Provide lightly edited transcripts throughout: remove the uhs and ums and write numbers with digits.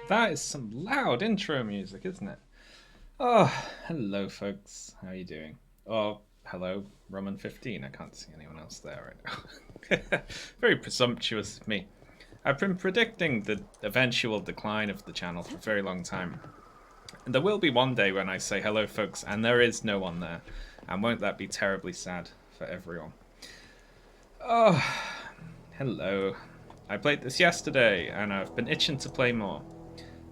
That is some loud intro music, isn't it? Oh, hello, folks. How are you doing? Oh, hello, Roman15. I can't see anyone else there right now. Very presumptuous of me. I've been predicting the eventual decline of the channel for a very long time. And there will be one day when I say hello, folks, and there is no one there. And won't that be terribly sad for everyone? Oh, hello. I played this yesterday, and I've been itching to play more.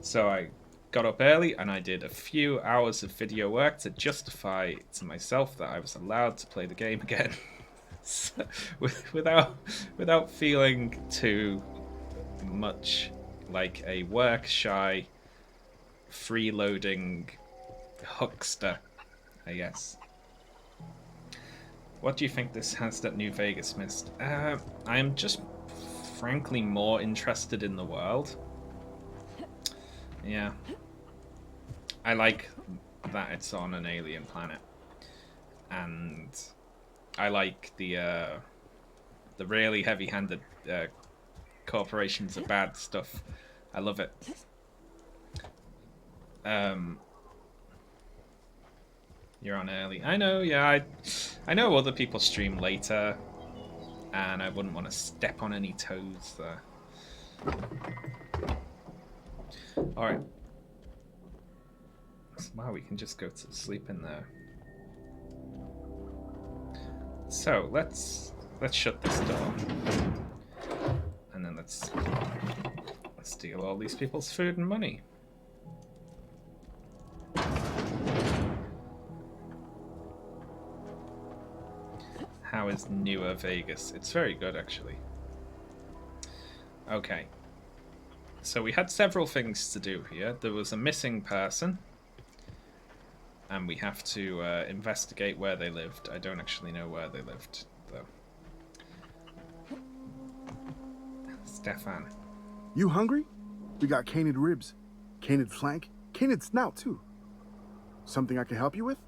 So I got up early and I did a few hours of video work to justify to myself that I was allowed to play the game again. So, without feeling too much like a work shy freeloading huckster, I guess. What do you think this has that New Vegas missed? I am just frankly more interested in the world. Yeah, I like that it's on an alien planet, and I like the really heavy-handed corporations are bad stuff. I love it. Um, you're on early. I know. Yeah, I know other people stream later, and I wouldn't want to step on any toes there. All right. Wow, we can just go to sleep in there. So let's shut this door, and then let's steal all these people's food and money. How is newer Vegas? It's very good, actually. Okay. So we had several things to do here. There was a missing person, and we have to investigate where they lived. I don't actually know where they lived, though. Stefan. You hungry? We got canid ribs, canid flank, canid snout, too. Something I can help you with?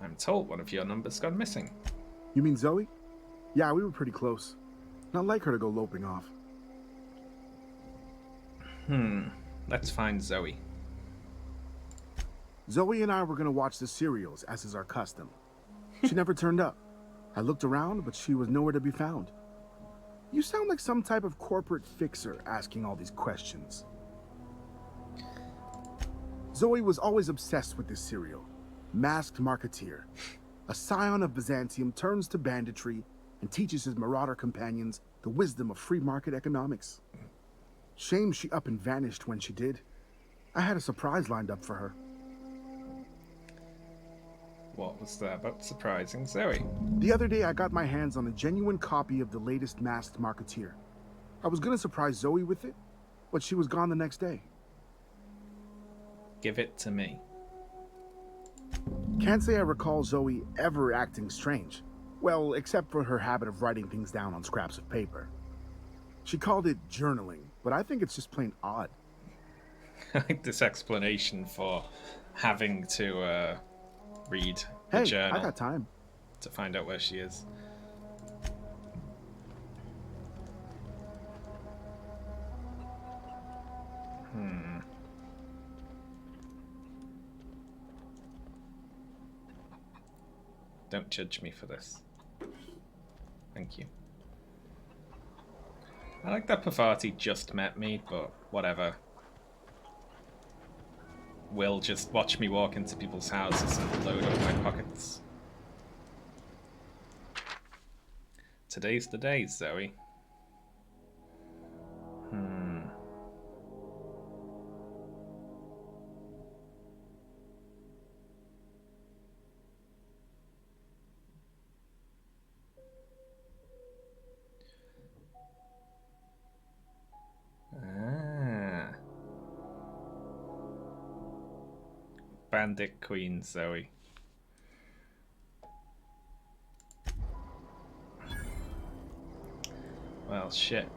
I'm told one of your numbers gone missing. You mean Zoe? Yeah, we were pretty close. Not like her to go loping off. Let's find Zoe. Zoe and I were gonna watch the serials, as is our custom. She never turned up. I looked around, but she was nowhere to be found. You sound like some type of corporate fixer asking all these questions. Zoe was always obsessed with this serial. Masked Marketeer. A scion of Byzantium turns to banditry and teaches his marauder companions the wisdom of free market economics. Shame she up and vanished when she did. I had a surprise lined up for her. What was that about surprising Zoe? The other day I got my hands on a genuine copy of the latest Masked Marketeer. I was gonna surprise Zoe with it, but she was gone the next day. Give it to me. Can't say I recall Zoe ever acting strange. Well, except for her habit of writing things down on scraps of paper. She called it journaling, but I think it's just plain odd. I like this explanation for having to read the Hey, journal I got time. to find out where she is. Don't judge me for this. Thank you. I like that Pavati just met me, but whatever. Will just watch me walk into people's houses and load up my pockets. Today's the day, Zoe. Ah. Bandit Queen, Zoe. Well, shit.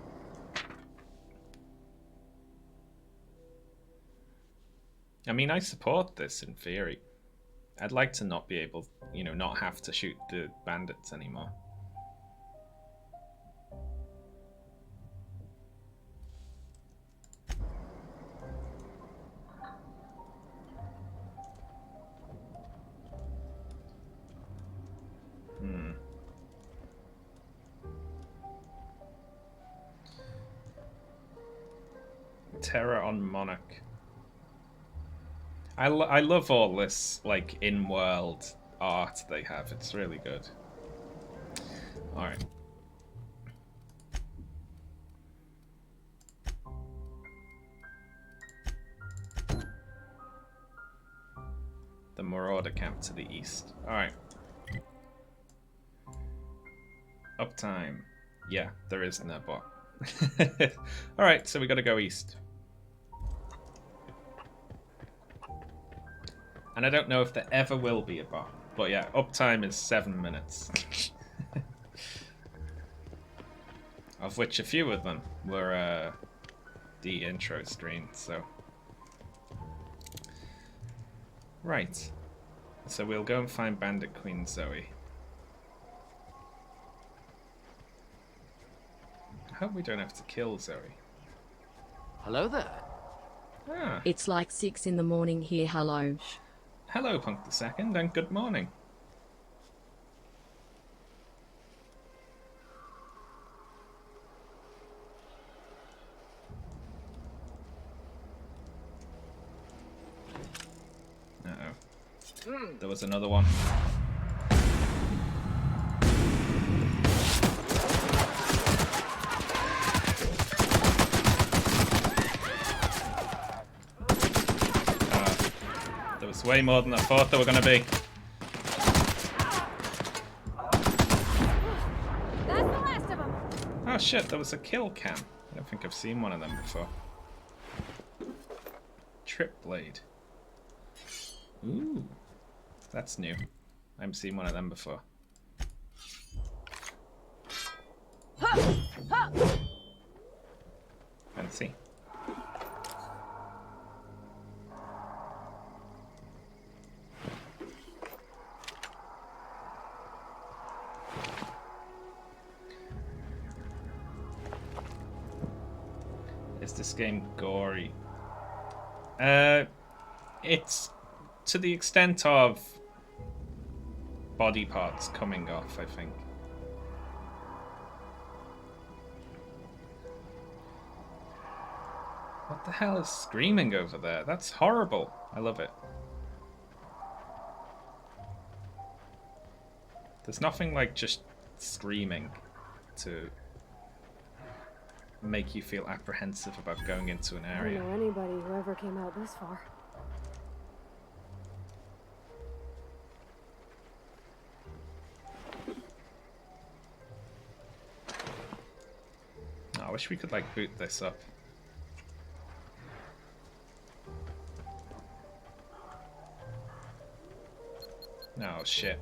I mean, I support this in theory. I'd like to not be able, not have to shoot the bandits anymore. Terror on Monarch. I love all this, like, in-world art they have. It's really good. Alright. The Marauder camp to the east. Alright. Uptime. Yeah, there is no bot. Alright, so we gotta go east. And I don't know if there ever will be a bot. But yeah, uptime is 7 minutes. Of which a few of them were the intro screen, so... Right. So we'll go and find Bandit Queen Zoe. I hope we don't have to kill Zoe. Hello there. Ah. It's like 6 in the morning here, hello. Hello, Punk the Second, and good morning. Uh-oh. There was another one. There was way more than I thought there were going to be. That's the last of them. Oh shit, there was a kill cam. I don't think I've seen one of them before. Trip blade. Ooh. That's new. I haven't seen one of them before. Fancy. Is this game gory? It's to the extent of body parts coming off, I think. What the hell is screaming over there? That's horrible. I love it. There's nothing like just screaming to make you feel apprehensive about going into an I area. don't know anybody who ever came out this far. Oh, I wish we could like boot this up. Oh shit.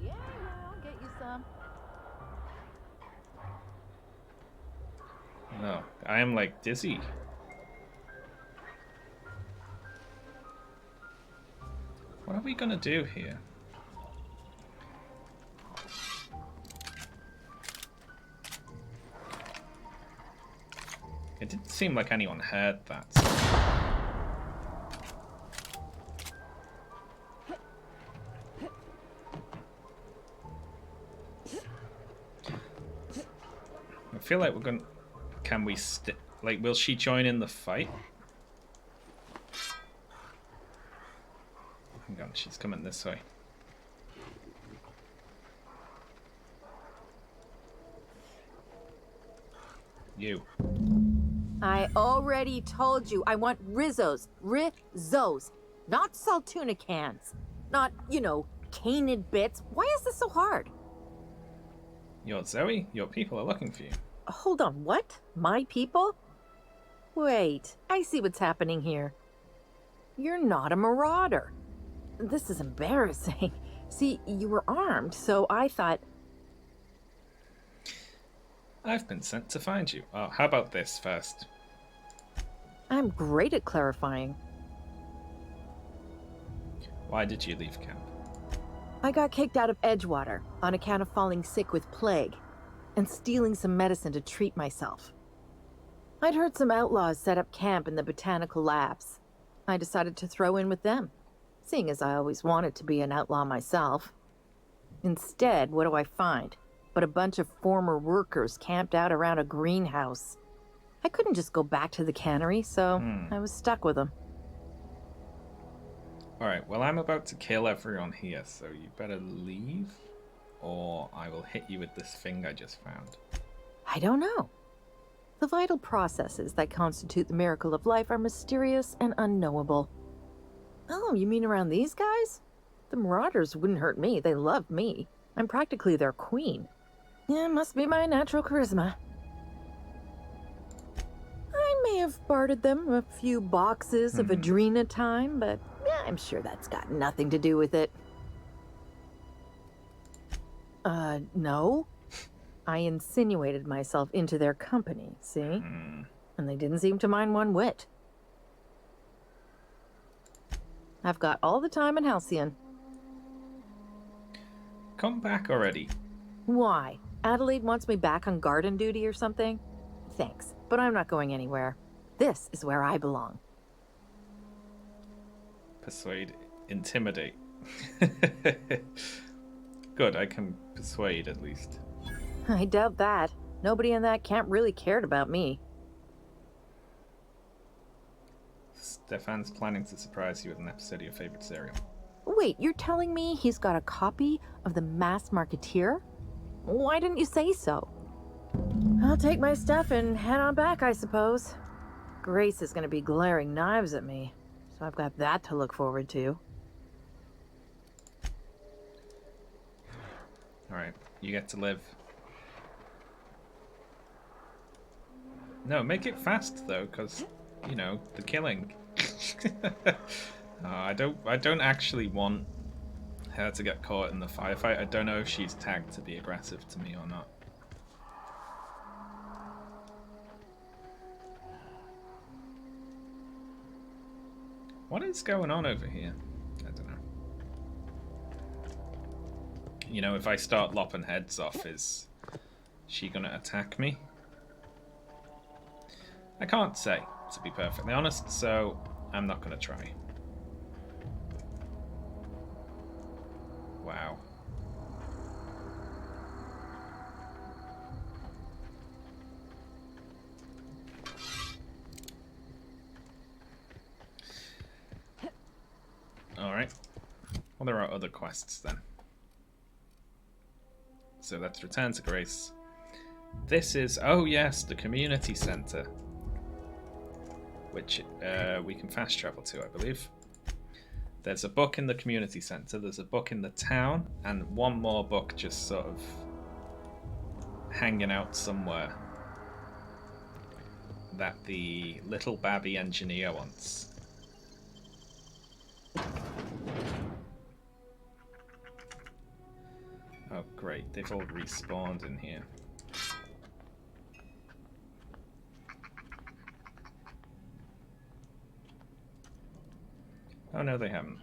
Yeah, I'll get you some. No, I am like dizzy. What are we gonna do here? It didn't seem like anyone heard that. I feel like we're gonna... Can we like, will she join in the fight? Hang on, she's coming this way. You. I already told you I want Rizzos. Rizzos. Not Saltuna cans. Not, you know, canid bits. Why is this so hard? You're Zoe? Your people are looking for you. Hold on, what? My people? Wait, I see what's happening here. You're not a marauder. This is embarrassing. See, you were armed, so I thought... I've been sent to find you. Oh, how about this first? I'm great at clarifying. Why did you leave camp? I got kicked out of Edgewater on account of falling sick with plague and stealing some medicine to treat myself. I'd heard some outlaws set up camp in the botanical labs. I decided to throw in with them, seeing as I always wanted to be an outlaw myself. Instead, what do I find? but a bunch of former workers camped out around a greenhouse. I couldn't just go back to the cannery, so I was stuck with them. Alright, well I'm about to kill everyone here, so you better leave, or I will hit you with this thing I just found. I don't know. The vital processes that constitute the miracle of life are mysterious and unknowable. Oh, you mean around these guys? The Marauders wouldn't hurt me. They love me. I'm practically their queen. Yeah, must be my natural charisma. I may have bartered them a few boxes of Adrena time, but yeah, I'm sure that's got nothing to do with it. No. I insinuated myself into their company, see? And they didn't seem to mind one whit. I've got all the time in Halcyon. Come back already. Why? Adelaide wants me back on garden duty or something? Thanks, but I'm not going anywhere. This is where I belong. Persuade, intimidate. Good, I can persuade at least. I doubt that. Nobody in that camp really cared about me. Stefan's planning to surprise you with an episode of your favorite serial. Wait, you're telling me he's got a copy of The Masked Marketeer? Why didn't you say so? I'll take my stuff and head on back, I suppose. Grace is going to be glaring knives at me, so I've got that to look forward to. Alright, you get to live. No, make it fast though, because, you know, the killing. I don't actually want her to get caught in the firefight. I don't know if she's tagged to be aggressive to me or not. What is going on over here? I don't know. You know, if I start lopping heads off, is she gonna attack me? I can't say, to be perfectly honest, so I'm not gonna try. Wow. Alright. Well, there are other quests then. So let's return to Grace. This is, oh yes, the community center. Which we can fast travel to, I believe. There's a book in the community center, there's a book in the town, and one more book just sort of hanging out somewhere that the little babby engineer wants. Oh great, they've all respawned in here. Oh no, they haven't.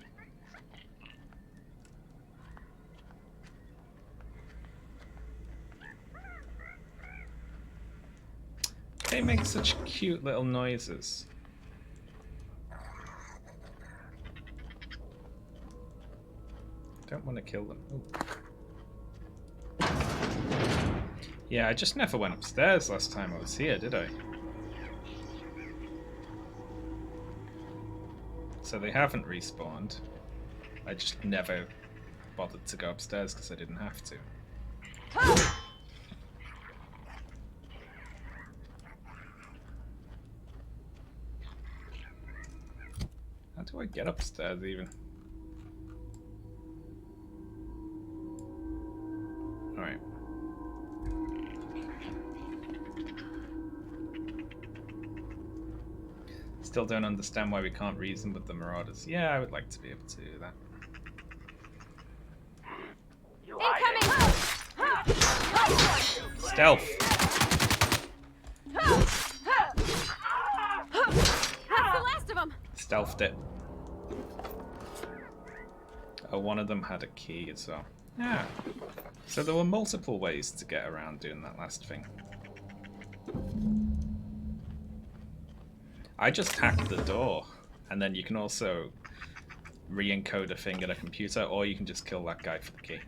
They make such cute little noises. Don't want to kill them. Ooh. Yeah, I just never went upstairs last time I was here, did I? So they haven't respawned. I just never bothered to go upstairs because I didn't have to. How do I get upstairs even? Alright. Still don't understand why we can't reason with the Marauders. Yeah, I would like to be able to do that. Stealth! That's the last of them. Stealthed it. Oh, one of them had a key as well. Yeah. So there were multiple ways to get around doing that last thing. I just hacked the door, and then you can also re-encode a thing in a computer, or you can just kill that guy for the key.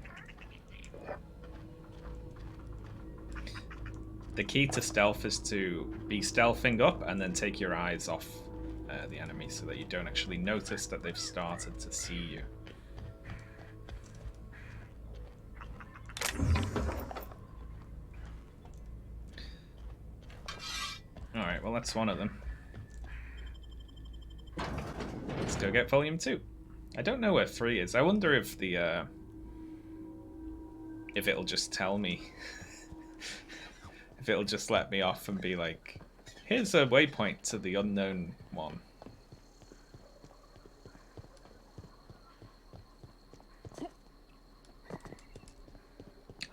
the key to stealth is to be stealthing up and then take your eyes off the enemy so that you don't actually notice that they've started to see you. Alright, well that's one of them. Let's go get volume 2. I don't know where 3 is. I wonder if the if it'll just tell me. If it'll just let me off and be like, here's a waypoint to the unknown one.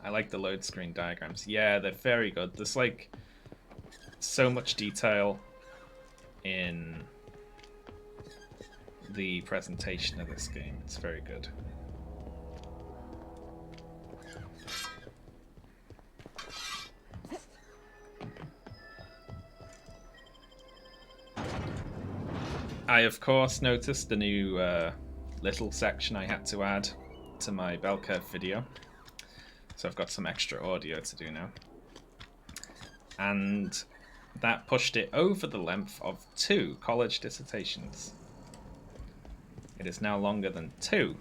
I like the load screen diagrams. Yeah, they're very good. There's like so much detail in the presentation of this game. It's very good. I, of course, noticed the new little section I had to add to my bell curve video. So I've got some extra audio to do now. And that pushed it over the length of 2 college dissertations. It is now longer than 2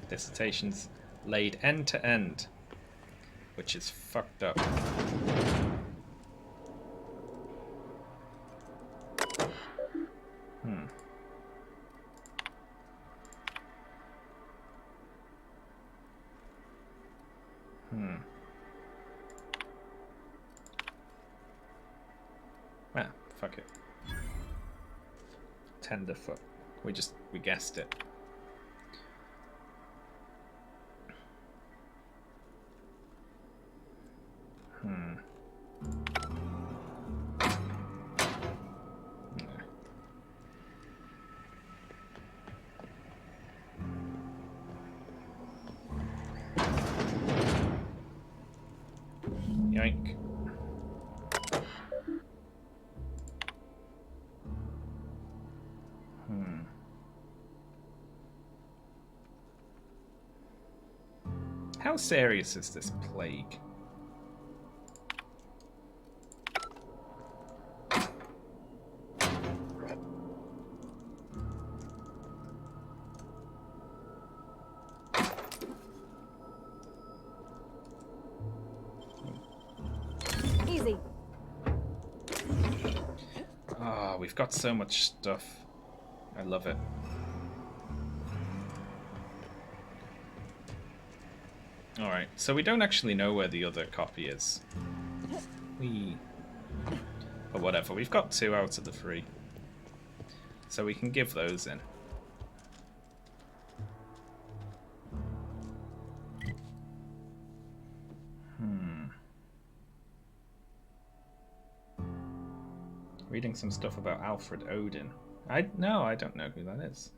dissertations laid end to end, which is fucked up. Well, fuck it. Tenderfoot. We guessed it. Yoink. How serious is this plague? Easy. Oh, we've got so much stuff. I love it. Alright, so we don't actually know where the other copy is. But whatever, we've got 2 out of the 3. So we can give those in. Reading some stuff about Alfred Odin. I don't know who that is.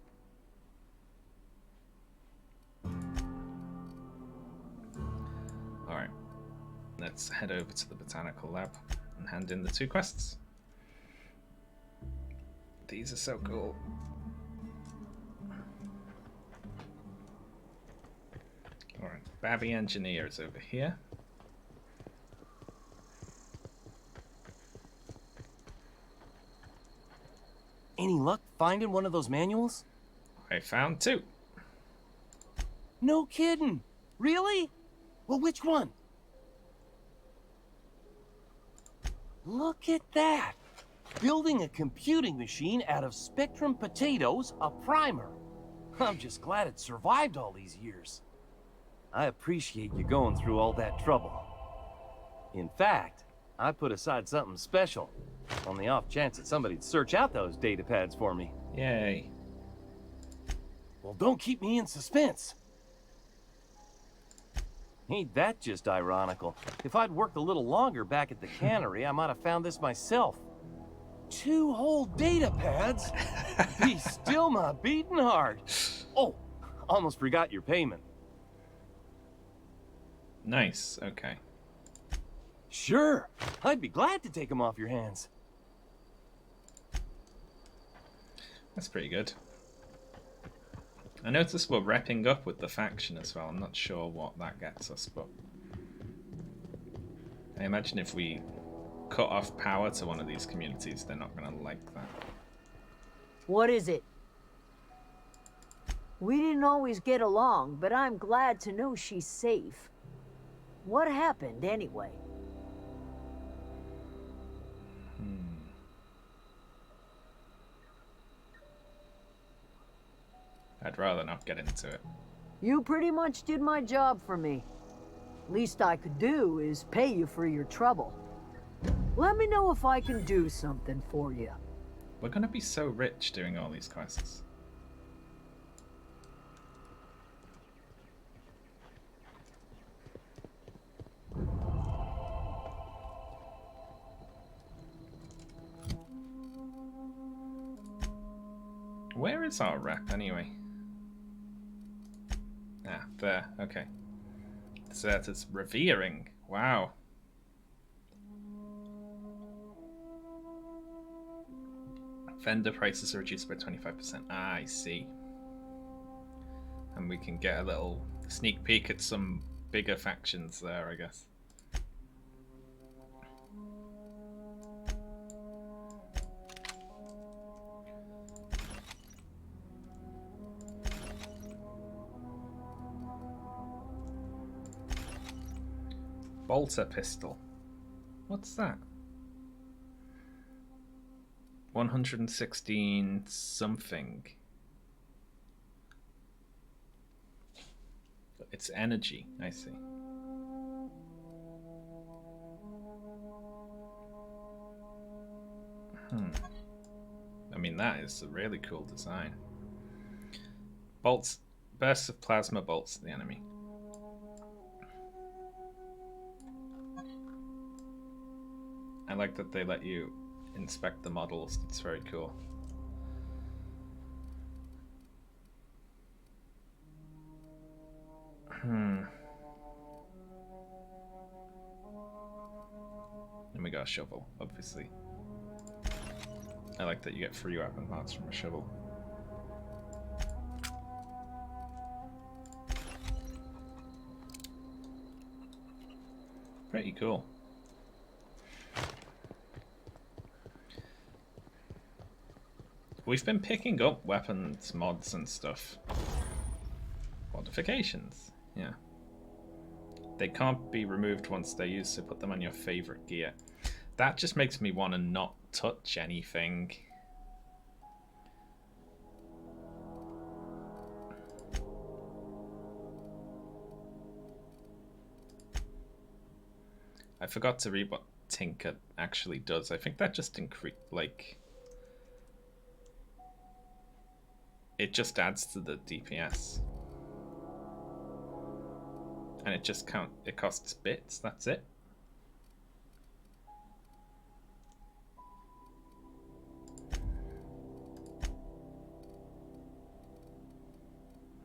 Alright, let's head over to the botanical lab and hand in the 2 quests. These are so cool. Alright, Babby Engineer is over here. Any luck finding one of those manuals? I found 2. No kidding. Really? Well, which one? Look at that. Building a computing machine out of Spectrum potatoes, a primer. I'm just glad it survived all these years. I appreciate you going through all that trouble. In fact, I put aside something special on the off chance that somebody'd search out those data pads for me. Yay. Well, don't keep me in suspense. Ain't that just ironical? If I'd worked a little longer back at the cannery, I might have found this myself. 2 whole data pads? Be still my beating heart. Oh, almost forgot your payment. Nice, okay. Sure, I'd be glad to take them off your hands. That's pretty good. I noticed we're wrapping up with the faction as well. I'm not sure what that gets us, but I imagine if we cut off power to one of these communities, they're not going to like that. What is it? We didn't always get along, but I'm glad to know she's safe. What happened, anyway? I'd rather not get into it. You pretty much did my job for me. Least I could do is pay you for your trouble. Let me know if I can do something for you. We're going to be so rich doing all these quests. Where is our rep anyway? Ah, there, okay. So it's revering. Wow. Vendor prices are reduced by 25%. Ah, I see. And we can get a little sneak peek at some bigger factions there, I guess. Bolter pistol. What's that? 116 something. It's energy, I see. I mean, that is a really cool design. Bolts, bursts of plasma bolts to the enemy. I like that they let you inspect the models. It's very cool. And we got a shovel, obviously. I like that you get free weapon parts from a shovel. Pretty cool. We've been picking up weapons, mods and stuff. Modifications, yeah. They can't be removed once they're used, so put them on your favorite gear. That just makes me want to not touch anything. I forgot to read what Tinker actually does. I think that just it just adds to the DPS. And it costs bits, that's it.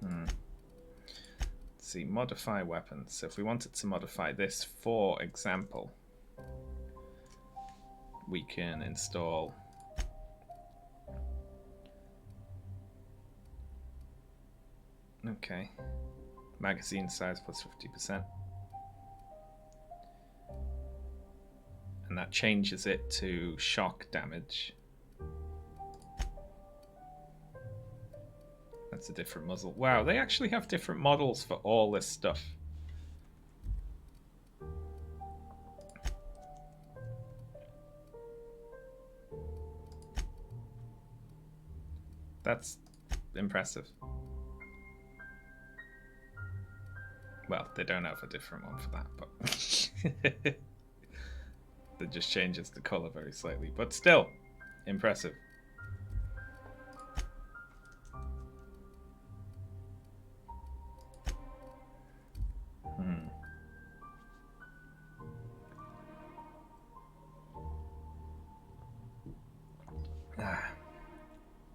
Let's see, modify weapons. So if we wanted to modify this, for example, we can install magazine size plus 50%. And that changes it to shock damage. That's a different muzzle. Wow, they actually have different models for all this stuff. That's impressive. Well, they don't have a different one for that, but it just changes the color very slightly. But still, impressive.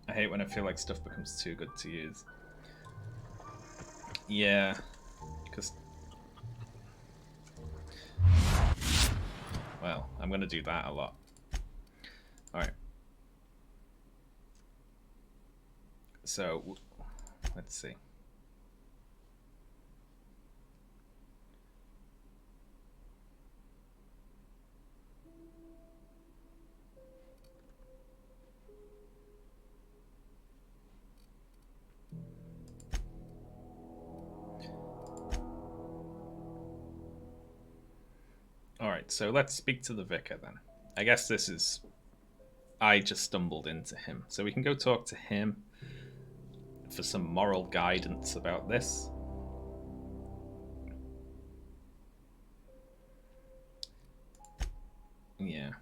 I hate when I feel like stuff becomes too good to use. Yeah. Because, well, I'm going to do that a lot. Alright. So, let's see. Alright, so let's speak to the vicar then. I guess this is... I just stumbled into him. So we can go talk to him for some moral guidance about this. Yeah.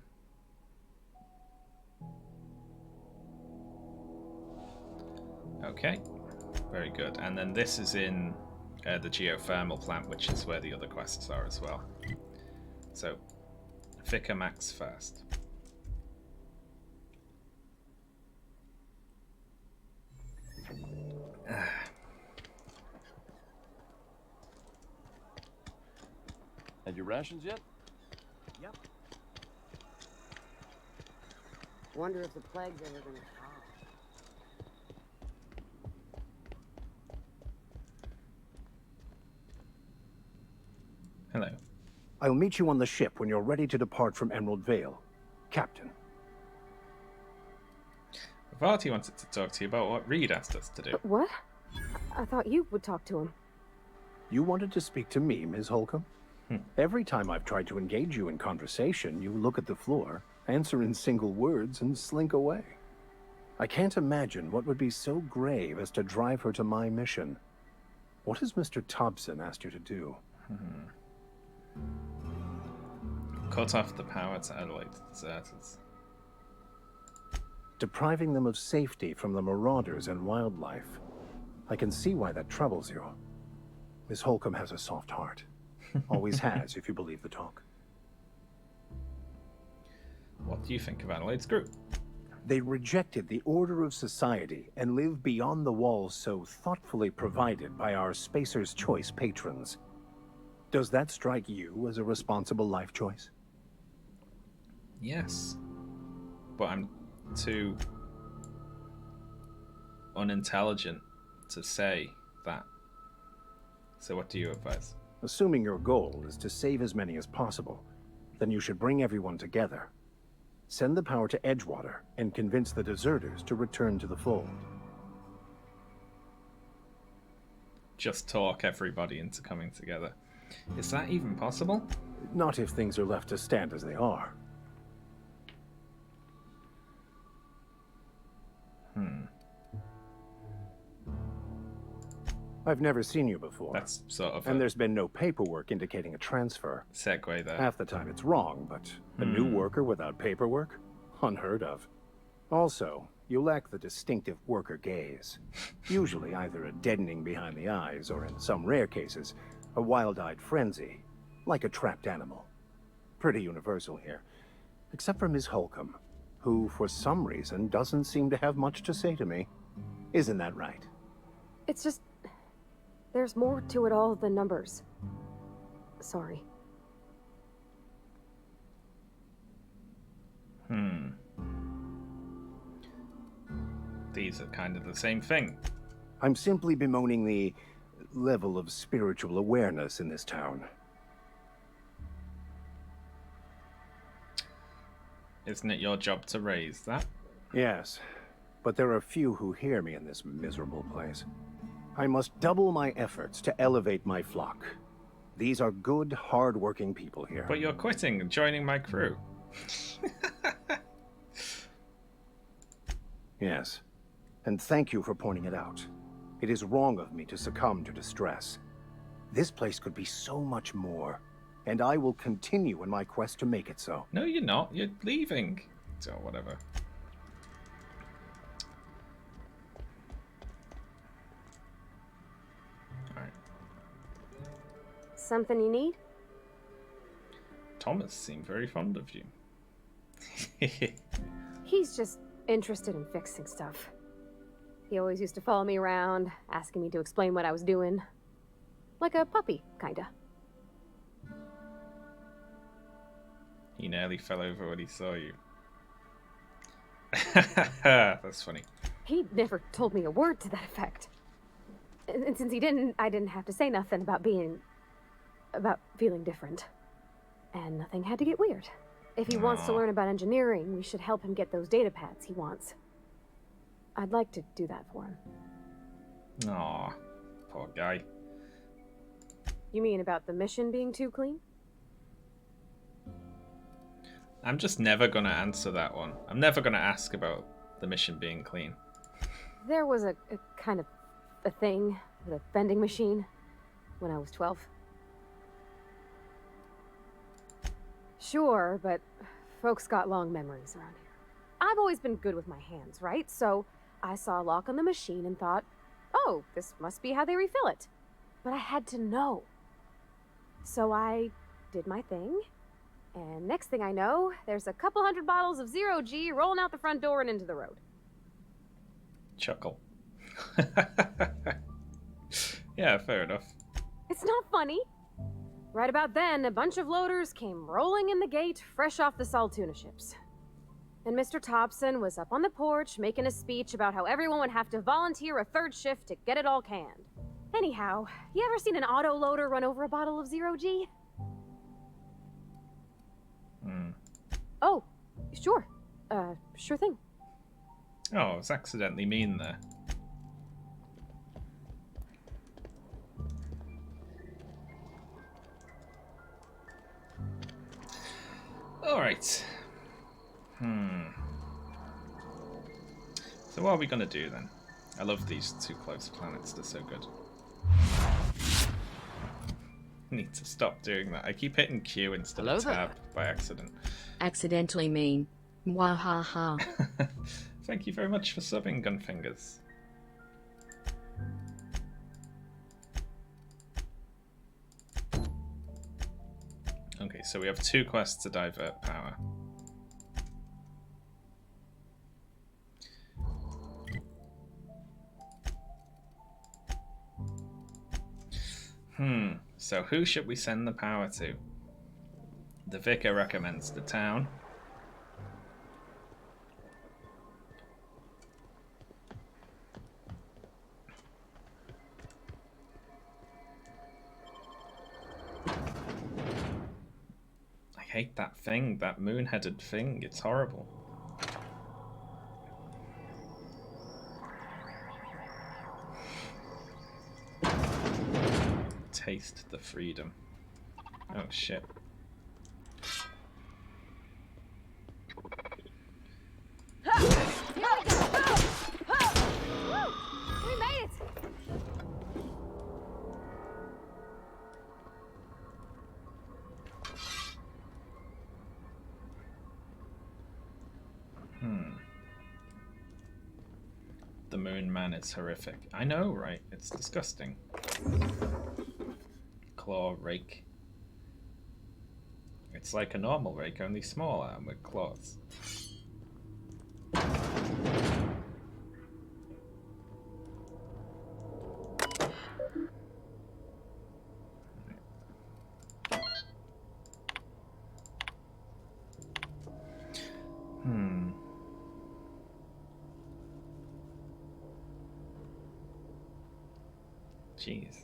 Okay. Very good. And then this is in the geothermal plant, which is where the other quests are as well. So, Vicar Max first. Had your rations yet? Yep. Wonder if the plague's ever gonna stop. Hello. I'll meet you on the ship when you're ready to depart from Emerald Vale. Captain. Varty wanted to talk to you about what Reed asked us to do. What? I thought you would talk to him. You wanted to speak to me, Ms. Holcomb? Every time I've tried to engage you in conversation, you look at the floor, answer in single words, and slink away. I can't imagine what would be so grave as to drive her to my mission. What has Mr. Thompson asked you to do? Cut off the power to Adelaide's deserters. Depriving them of safety from the marauders and wildlife. I can see why that troubles you. Miss Holcomb has a soft heart. Always has, if you believe the talk. What do you think of Adelaide's group? They rejected the order of society and live beyond the walls so thoughtfully provided by our Spacer's Choice patrons. Does that strike you as a responsible life choice? Yes. But I'm too unintelligent to say that. So what do you advise? Assuming your goal is to save as many as possible, then you should bring everyone together. Send the power to Edgewater and convince the deserters to return to the fold. Just talk everybody into coming together. Is that even possible? Not if things are left to stand as they are. I've never seen you before. That's sort of and a there's been no paperwork indicating a transfer. segue there. Half the time it's wrong, but a new worker without paperwork? Unheard of. Also, you lack the distinctive worker gaze. Usually either a deadening behind the eyes, or in some rare cases, a wild-eyed frenzy, like a trapped animal. Pretty universal here. Except for Ms. Holcomb, who for some reason doesn't seem to have much to say to me. Isn't that right? It's just... there's more to it all than numbers. Sorry. These are kind of the same thing. I'm simply bemoaning the level of spiritual awareness in this town. Isn't it your job to raise that? Yes, but there are few who hear me in this miserable place. I must double my efforts to elevate my flock. These are good, hard-working people here. But you're quitting and joining my crew. Yes, and thank you for pointing it out. It is wrong of me to succumb to distress. This place could be so much more, and I will continue in my quest to make it so. No, you're not. You're leaving. So, whatever. Alright. Something you need? Thomas seemed very fond of you. He's just interested in fixing stuff. He always used to follow me around, asking me to explain what I was doing. Like a puppy, kinda. He nearly fell over when he saw you. That's funny. He never told me a word to that effect. And since he didn't, I didn't have to say nothing about feeling different. And nothing had to get weird. If he wants to learn about engineering, we should help him get those data pads he wants. I'd like to do that for him. Aw, poor guy. You mean about the mission being too clean? I'm just never gonna answer that one. I'm never gonna ask about the mission being clean. There was a kind of a thing with a vending machine when I was 12. Sure, but folks got long memories around here. I've always been good with my hands, right? So I saw a lock on the machine and thought, oh, this must be how they refill it. But I had to know. So I did my thing, and next thing I know, there's a couple hundred bottles of Zero G rolling out the front door and into the road. Chuckle. Yeah, fair enough. It's not funny. Right about then, a bunch of loaders came rolling in the gate, fresh off the Saltuna ships. And Mr. Thompson was up on the porch making a speech about how everyone would have to volunteer a third shift to get it all canned. Anyhow, you ever seen an auto loader run over a bottle of Zero G? Oh, sure. Sure thing. Oh, I was accidentally mean there. Alright. So what are we gonna do then? I love these two close planets, they're so good. Need to stop doing that. I keep hitting Q instead of tab by accident. Accidentally mean. Wahaha. Thank you very much for subbing, Gunfingers. Okay, so we have 2 quests to divert power. So who should we send the power to? The vicar recommends the town. I hate that thing, that moon-headed thing. It's horrible. Taste the freedom. Oh shit. Here we go! Woo! We made it! The moon man is horrific. I know, right? It's disgusting. Claw rake. It's like a normal rake, only smaller and with claws. Jeez.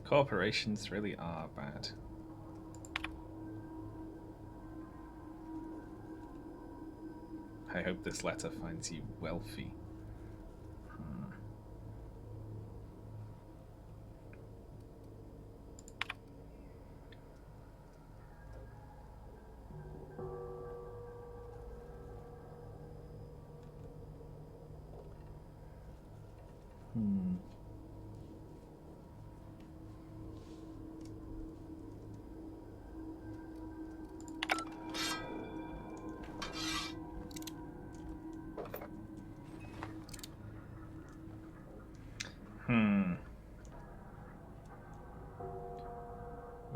Corporations really are bad. I hope this letter finds you wealthy.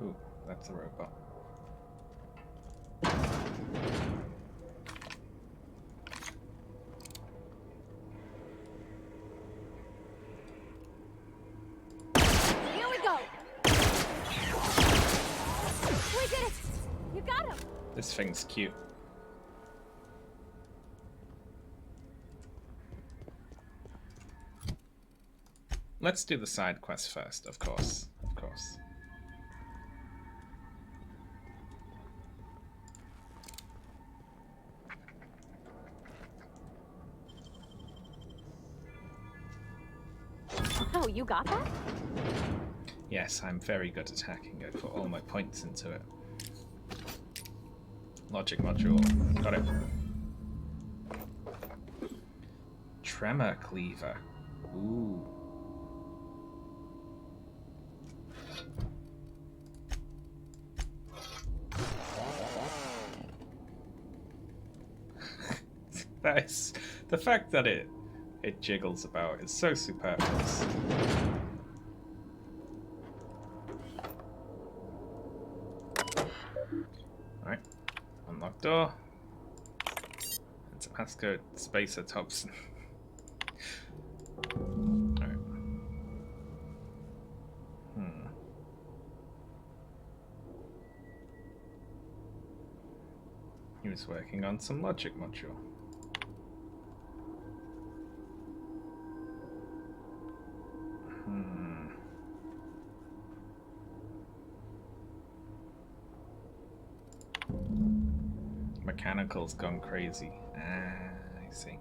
Ooh, that's a robot. Here we go! We did it! You got him! This thing's cute. Let's do the side quest first, of course. Of course. Oh, you got that? Yes, I'm very good at hacking. I put all my points into it. Logic module. Got it. Tremor cleaver. Ooh. That is, the fact that it jiggles about is so superfluous. Alright, unlock door. And Tabasco Spacer Thompson. Alright. He was working on some logic module. Mechanical's gone crazy. I see.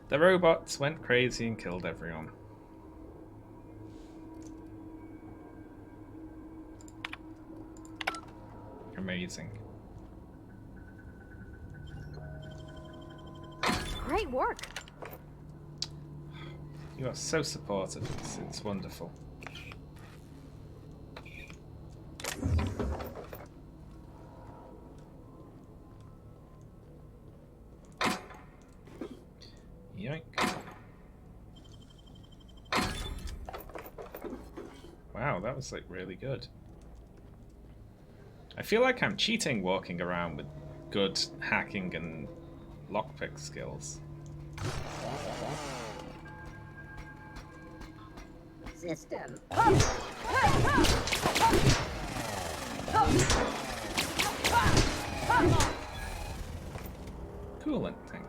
The robots went crazy and killed everyone. Amazing. Great work. You are so supportive. It's wonderful. Yoink. Wow, that was like really good. I feel like I'm cheating walking around with good hacking and lockpick skills. System. Coolant tank.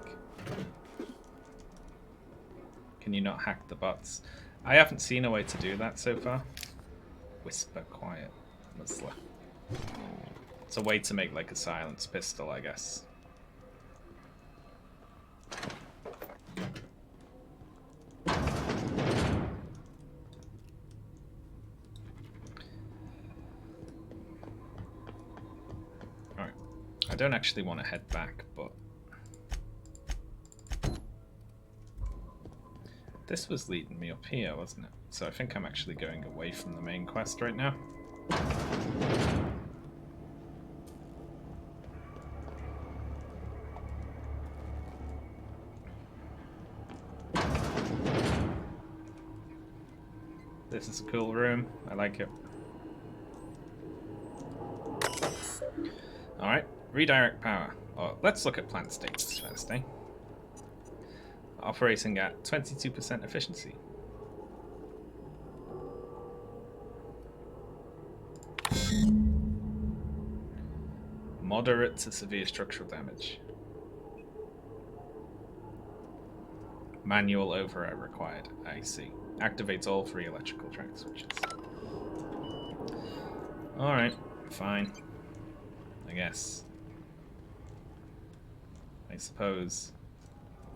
Can you not hack the bots? I haven't seen a way to do that so far. Whisper quiet. Muzzler. It's a way to make like a silenced pistol, I guess. Alright. I don't actually want to head back, but this was leading me up here, wasn't it? So I think I'm actually going away from the main quest right now. This is a cool room. I like it. Alright, redirect power. Oh, let's look at plant status first, eh? Operating at 22% efficiency. Moderate to severe structural damage. Manual override required. I see. Activates all 3 electrical track switches. Alright, fine. I guess. I suppose.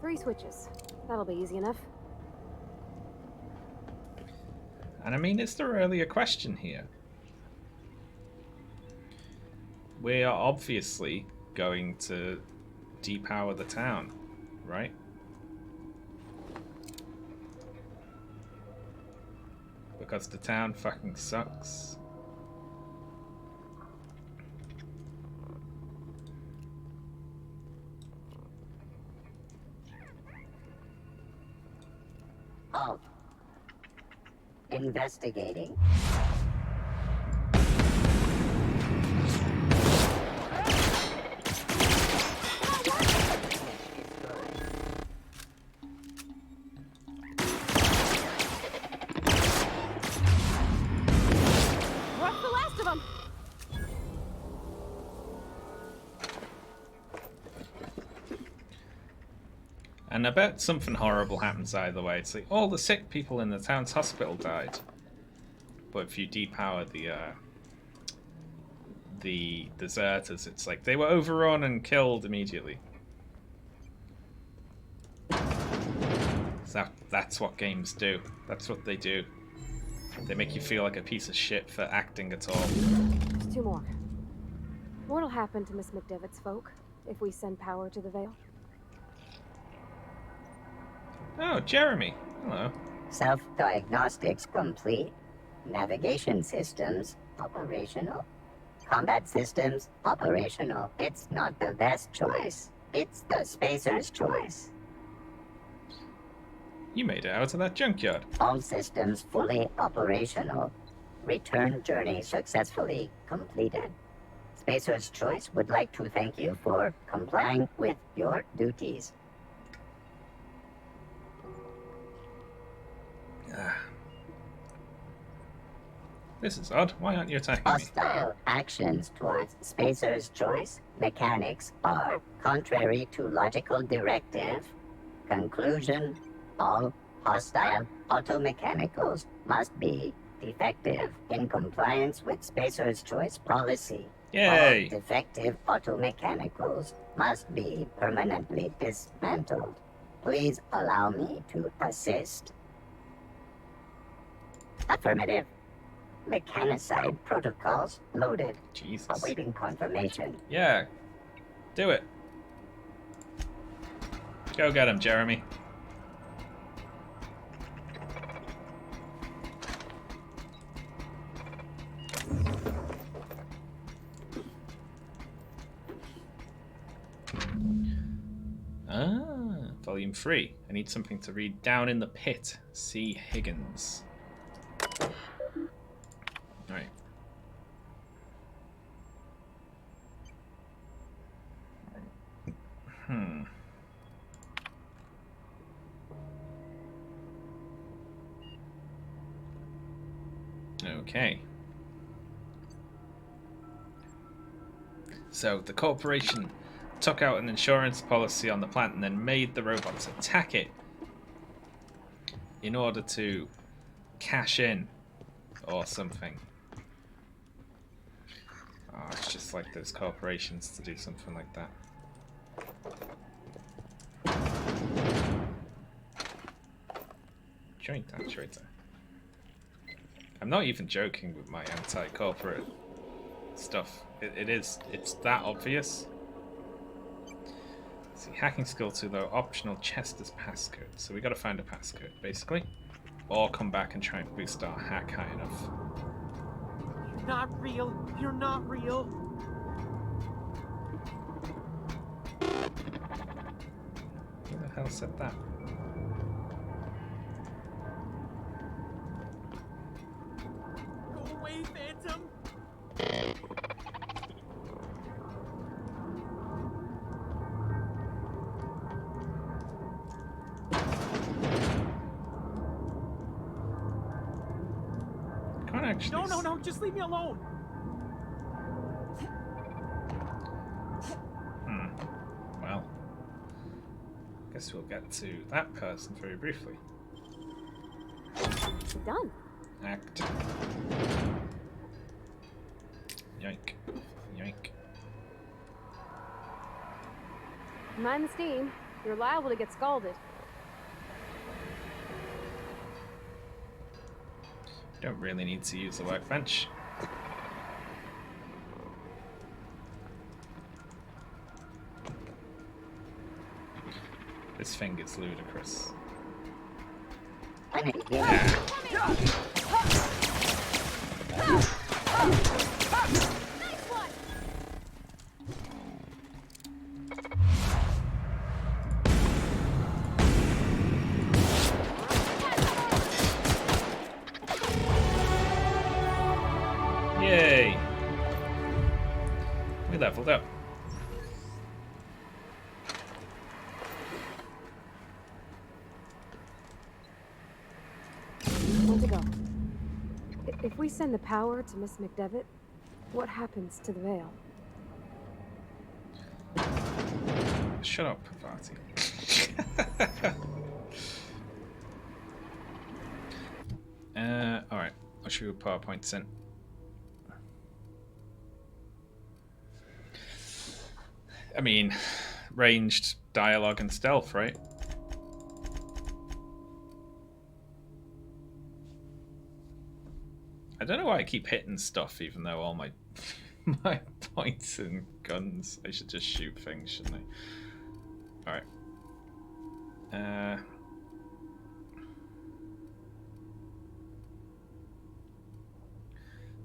3 switches. That'll be easy enough. And I mean, is there really a question here? We are obviously going to depower the town, right? Because the town fucking sucks. Oh. Investigating. What's the last of them? And I bet something horrible happens either way. It's like all the sick people in the town's hospital died. But if you depower the deserters, it's like they were overrun and killed immediately. So that's what games do. That's what they do. They make you feel like a piece of shit for acting at all. There's two more. What'll happen to Miss McDevitt's folk if we send power to the Vale? Oh, Jeremy. Hello. Self-diagnostics complete. Navigation systems operational. Combat systems operational. It's not the best choice. It's the Spacer's choice. You made it out of that junkyard. All systems fully operational. Return journey successfully completed. Spacer's Choice would like to thank you for complying with your duties. This is odd. Why aren't you attacking me? Hostile actions towards Spacer's Choice mechanics are contrary to logical directive. Conclusion: all hostile automechanicals must be defective in compliance with Spacer's Choice policy. Yay! All defective automechanicals must be permanently dismantled. Please allow me to assist. Affirmative. Mechanicide protocols loaded. Jesus. Awaiting confirmation. Yeah. Do it. Go get him, Jeremy. Ah, volume 3. I need something to read. Down in the Pit. C. Higgins. Right. Okay. So the corporation took out an insurance policy on the plant and then made the robots attack it in order to cash in or something. Oh, it's just like those corporations to do something like that. Joint actuator. I'm not even joking with my anti-corporate stuff. It's that obvious. See, hacking skill 2 though, optional Chester's passcode. So we gotta find a passcode, basically. Or come back and try and boost our hack high enough. You're not real. You're not real. Who the hell said that? Go away, Phantom. Can't actually. No, just leave me alone. Well, guess we'll get to that person very briefly. Done. Act. Yoink. Yoink. Mind the steam. You're liable to get scalded. Don't really need to use the workbench. This thing is ludicrous. Yay! We leveled up. When to go? If we send the power to Miss McDevitt, what happens to the Vale? Shut up, Parvati. Alright. I'll show you a PowerPoint sent. I mean, ranged dialogue and stealth, right? don't know why I keep hitting stuff, even though all my my points and guns. I should just shoot things, shouldn't I? All right.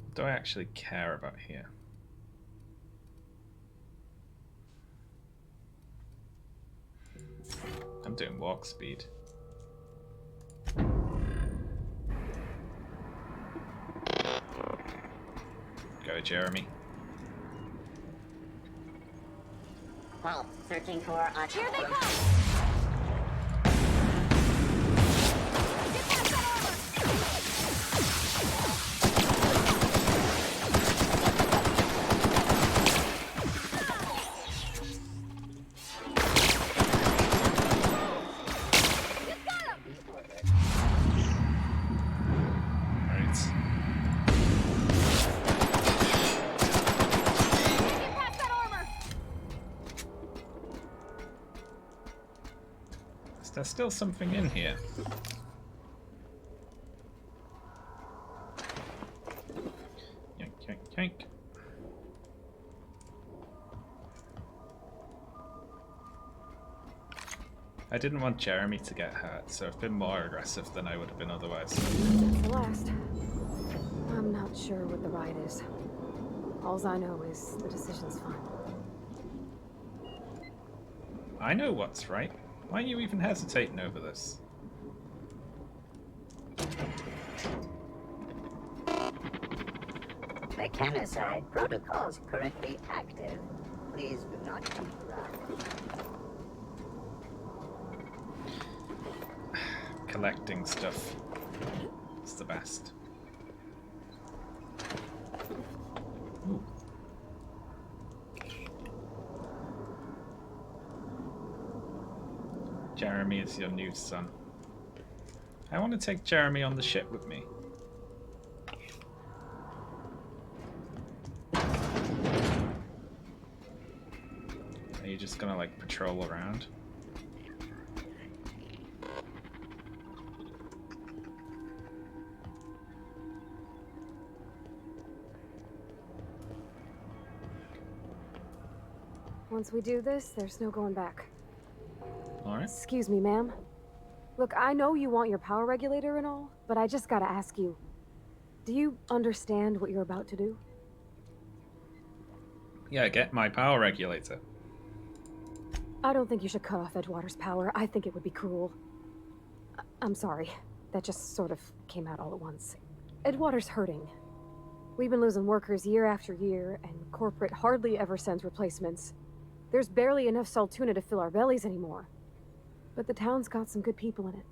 What do I actually care about here? I'm doing walk speed. Go, Jeremy. Well, searching for a... Here they come! There's still something in here. Yank, yank, yank. I didn't want Jeremy to get hurt, so I've been more aggressive than I would have been otherwise. That's the last. I'm not sure what the right is. Alls I know is the decision's fine. I know what's right. Why are you even hesitating over this? Mechanicide protocols currently active. Please do not interrupt. Collecting stuff is the best. Ooh. Jeremy is your new son. I want to take Jeremy on the ship with me. Are you just gonna like patrol around? Once we do this, there's no going back. Alright. Excuse me, ma'am. Look, I know you want your power regulator and all, but I just gotta ask you, do you understand what you're about to do? Yeah, get my power regulator. I don't think you should cut off Edgewater's power. I think it would be cruel. I'm sorry. That just sort of came out all at once. Edgewater's hurting. We've been losing workers year after year, and corporate hardly ever sends replacements. There's barely enough Saltuna to fill our bellies anymore. But the town's got some good people in it.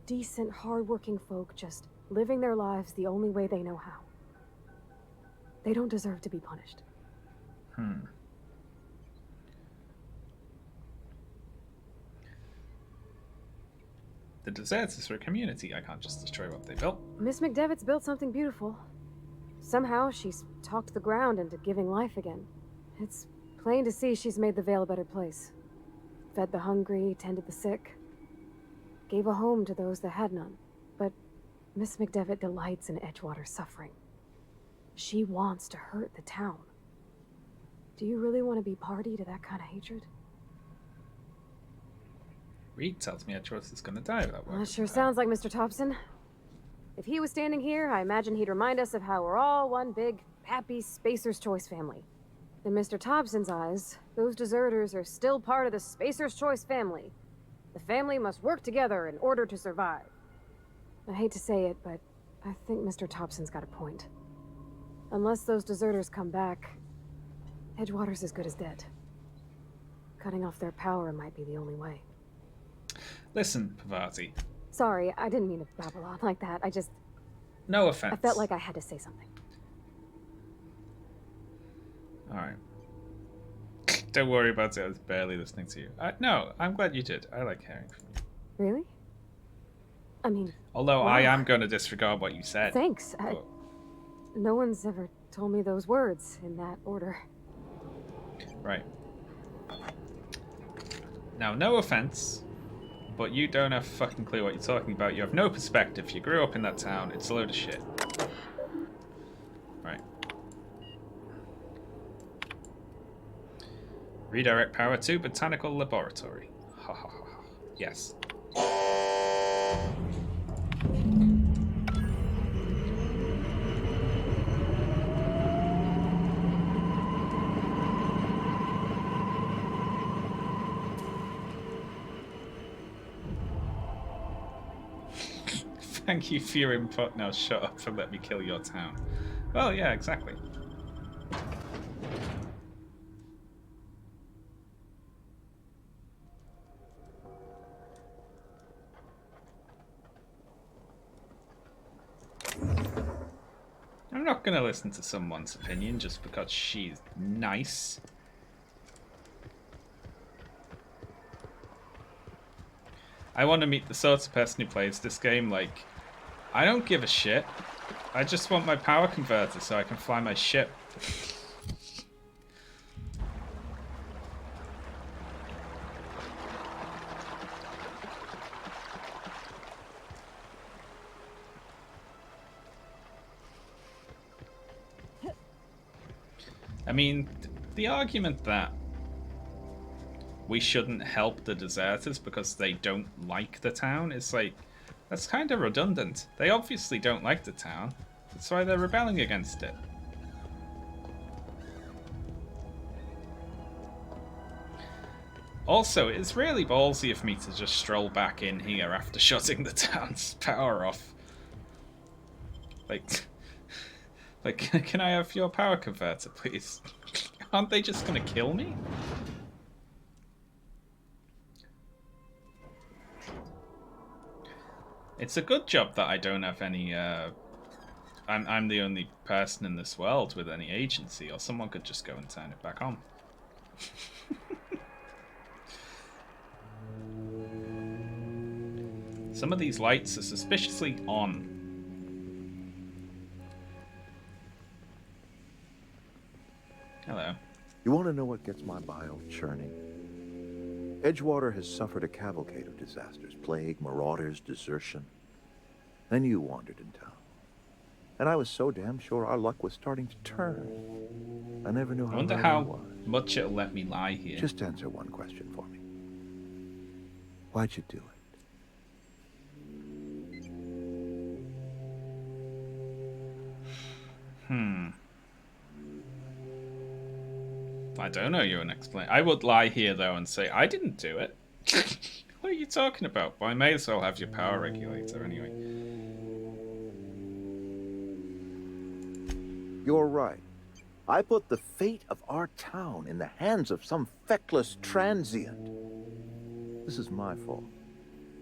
Decent, hard-working folk just living their lives the only way they know how. They don't deserve to be punished. The deserters are a community. I can't just destroy what they built. Miss McDevitt's built something beautiful. Somehow she's talked the ground into giving life again. It's plain to see she's made the Vale a better place. Fed the hungry, tended the sick. Gave a home to those that had none. But Miss McDevitt delights in Edgewater's suffering. She wants to hurt the town. Do you really want to be party to that kind of hatred? Reed tells me Edgewater is going to die without working. That sure sounds like Mr. Thompson. If he was standing here, I imagine he'd remind us of how we're all one big, happy Spacer's Choice family. In Mr. Thompson's eyes, those deserters are still part of the Spacer's Choice family. The family must work together in order to survive. I hate to say it, but I think Mr. Thompson's got a point. Unless those deserters come back, Edgewater's as good as dead. Cutting off their power might be the only way. Listen, Pavati. Sorry, I didn't mean to babble on like that. No offense. I felt like I had to say something. Alright. Don't worry about it. I was barely listening to you. No, I'm glad you did. I like hearing from you. Really? I mean... Although wow. I am going to disregard what you said. Thanks. No one's ever told me those words in that order. Right. Now, no offense, but you don't have a fucking clue what you're talking about. You have no perspective. You grew up in that town. It's a load of shit. Redirect power to Botanical Laboratory. Ha ha ha. Yes. Thank you for your input. Now shut up and let me kill your town. Well, yeah, exactly. I'm not going to listen to someone's opinion just because she's nice. I want to meet the sort of person who plays this game like, I don't give a shit. I just want my power converter so I can fly my ship. I mean, the argument that we shouldn't help the deserters because they don't like the town is like, that's kind of redundant. They obviously don't like the town. That's why they're rebelling against it. Also, it's really ballsy of me to just stroll back in here after shutting the town's power off. Like, can I have your power converter, please? Aren't they just gonna kill me? It's a good job that I don't have any, I'm the only person in this world with any agency, or someone could just go and turn it back on. Some of these lights are suspiciously on. Hello. You want to know what gets my bile churning? Edgewater has suffered a cavalcade of disasters. Plague, marauders, desertion. Then you wandered in town. And I was so damn sure our luck was starting to turn. I never knew how I wonder right how I was. much it'll let me lie here. Just answer one question for me. Why'd you do it? I don't know you and explain. I would lie here though and say I didn't do it. What are you talking about? Well, I may as well have your power regulator anyway. You're right. I put the fate of our town in the hands of some feckless transient. This is my fault.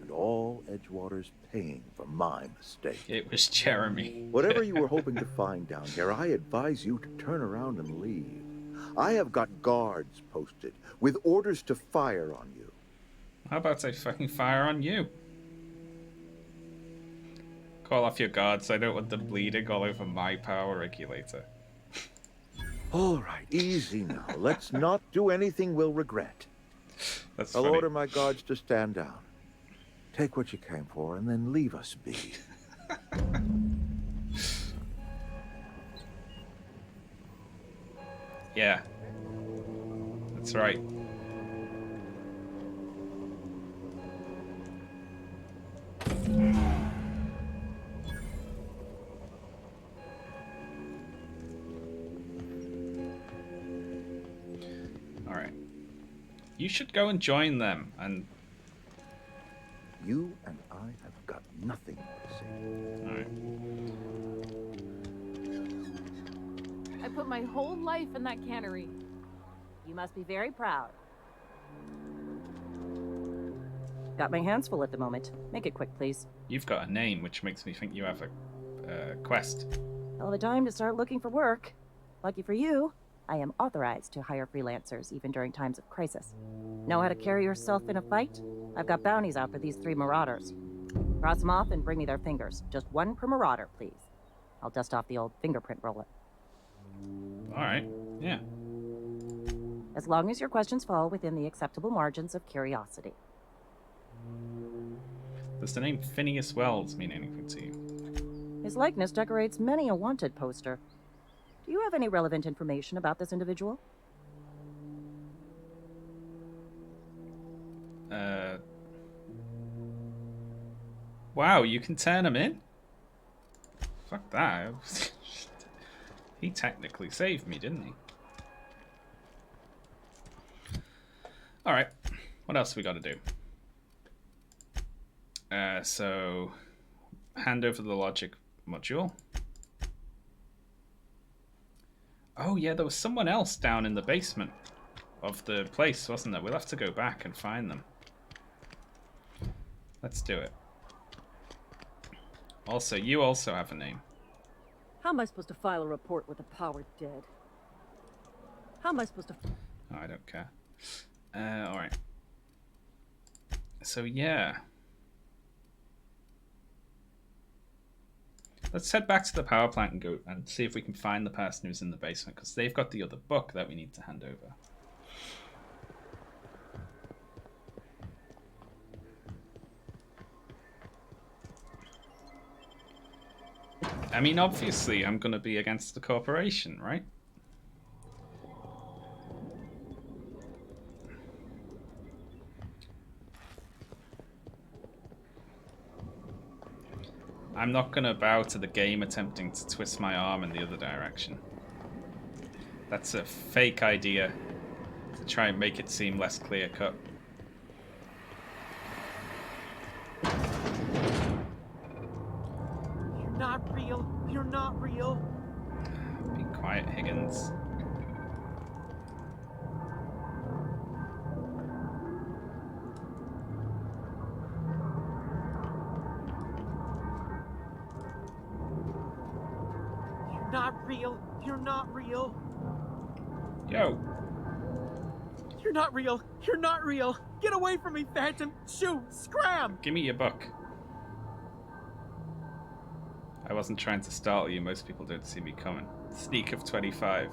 And all Edgewater's paying for my mistake. It was Jeremy. Whatever you were hoping to find down here, I advise you to turn around and leave. I have got guards posted with orders to fire on you. How about I fucking fire on you? Call off your guards. I don't want them bleeding all over my power regulator. All right, easy now. Let's not do anything we'll regret. That's I'll funny. order my guards to stand down. Take what you came for and then leave us be. Yeah. That's right. Alright. You should go and join them and... You and I have got nothing to say. Alright. I put my whole life in that cannery. You must be very proud. Got my hands full at the moment. Make it quick, please. You've got a name, which makes me think you have a quest. Hell of a time to start looking for work. Lucky for you, I am authorized to hire freelancers even during times of crisis. Know how to carry yourself in a fight? I've got bounties out for these 3 marauders. Cross them off and bring me their fingers. Just 1 per marauder, please. I'll dust off the old fingerprint roller. Alright, yeah. As long as your questions fall within the acceptable margins of curiosity. Does the name Phineas Wells mean anything to you? His likeness decorates many a wanted poster. Do you have any relevant information about this individual? Wow, you can turn him in? Fuck that. He technically saved me, didn't he? Alright, what else we got to do? So, hand over the logic module. Oh yeah, there was someone else down in the basement of the place, wasn't there? We'll have to go back and find them. Let's do it. Also, you also have a name. How am I supposed to file a report with the power dead? How am I supposed to... Oh, I don't care. Alright. So, yeah. Let's head back to the power plant and go and see if we can find the person who's in the basement, because they've got the other book that we need to hand over. I mean, obviously, I'm going to be against the corporation, right? I'm not going to bow to the game attempting to twist my arm in the other direction. That's a fake idea to try and make it seem less clear-cut. You're not real. You're not real. Be quiet, Higgins. Not real. You're not real. Yo. You're not real. You're not real. Get away from me, Phantom. Shoo! Scram! Give me your book. I wasn't trying to startle you. Most people don't see me coming. Sneak of 25.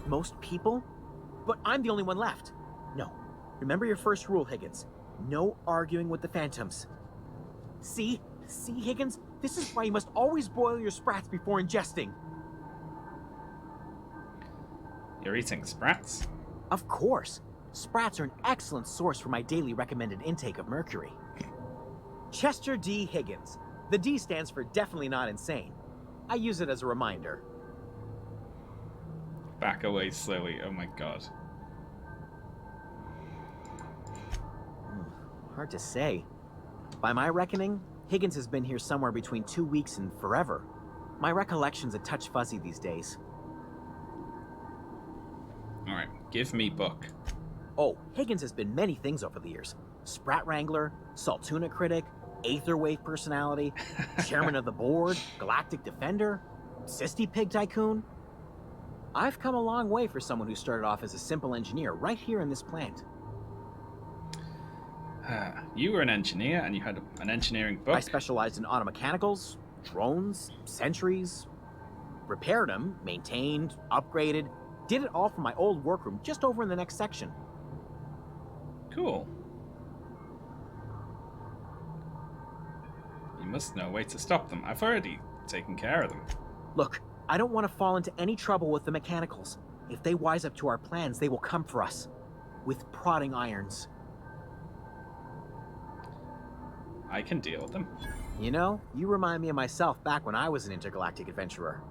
Most people? But I'm the only one left. No. Remember your first rule, Higgins. No arguing with the Phantoms. See? See, Higgins? This is why you must always boil your sprats before ingesting. You're eating sprats? Of course. Sprats are an excellent source for my daily recommended intake of mercury. Chester D. Higgins. The D stands for definitely not insane. I use it as a reminder. Back away slowly. Oh my god. Hard to say. By my reckoning, Higgins has been here somewhere between 2 weeks and forever. My recollection's a touch fuzzy these days. Alright, give me book. Oh, Higgins has been many things over the years. Sprat Wrangler, Saltuna Critic, Aetherwave Personality, Chairman of the Board, Galactic Defender, Sisty Pig Tycoon. I've come a long way for someone who started off as a simple engineer right here in this plant. You were an engineer and you had an engineering book? I specialized in automechanicals, drones, sentries, repaired them, maintained, upgraded, did it all from my old workroom just over in the next section. Cool. You must know a way to stop them. I've already taken care of them. Look, I don't want to fall into any trouble with the mechanicals. If they wise up to our plans, they will come for us. With prodding irons. I can deal with them. You know, you remind me of myself back when I was an intergalactic adventurer.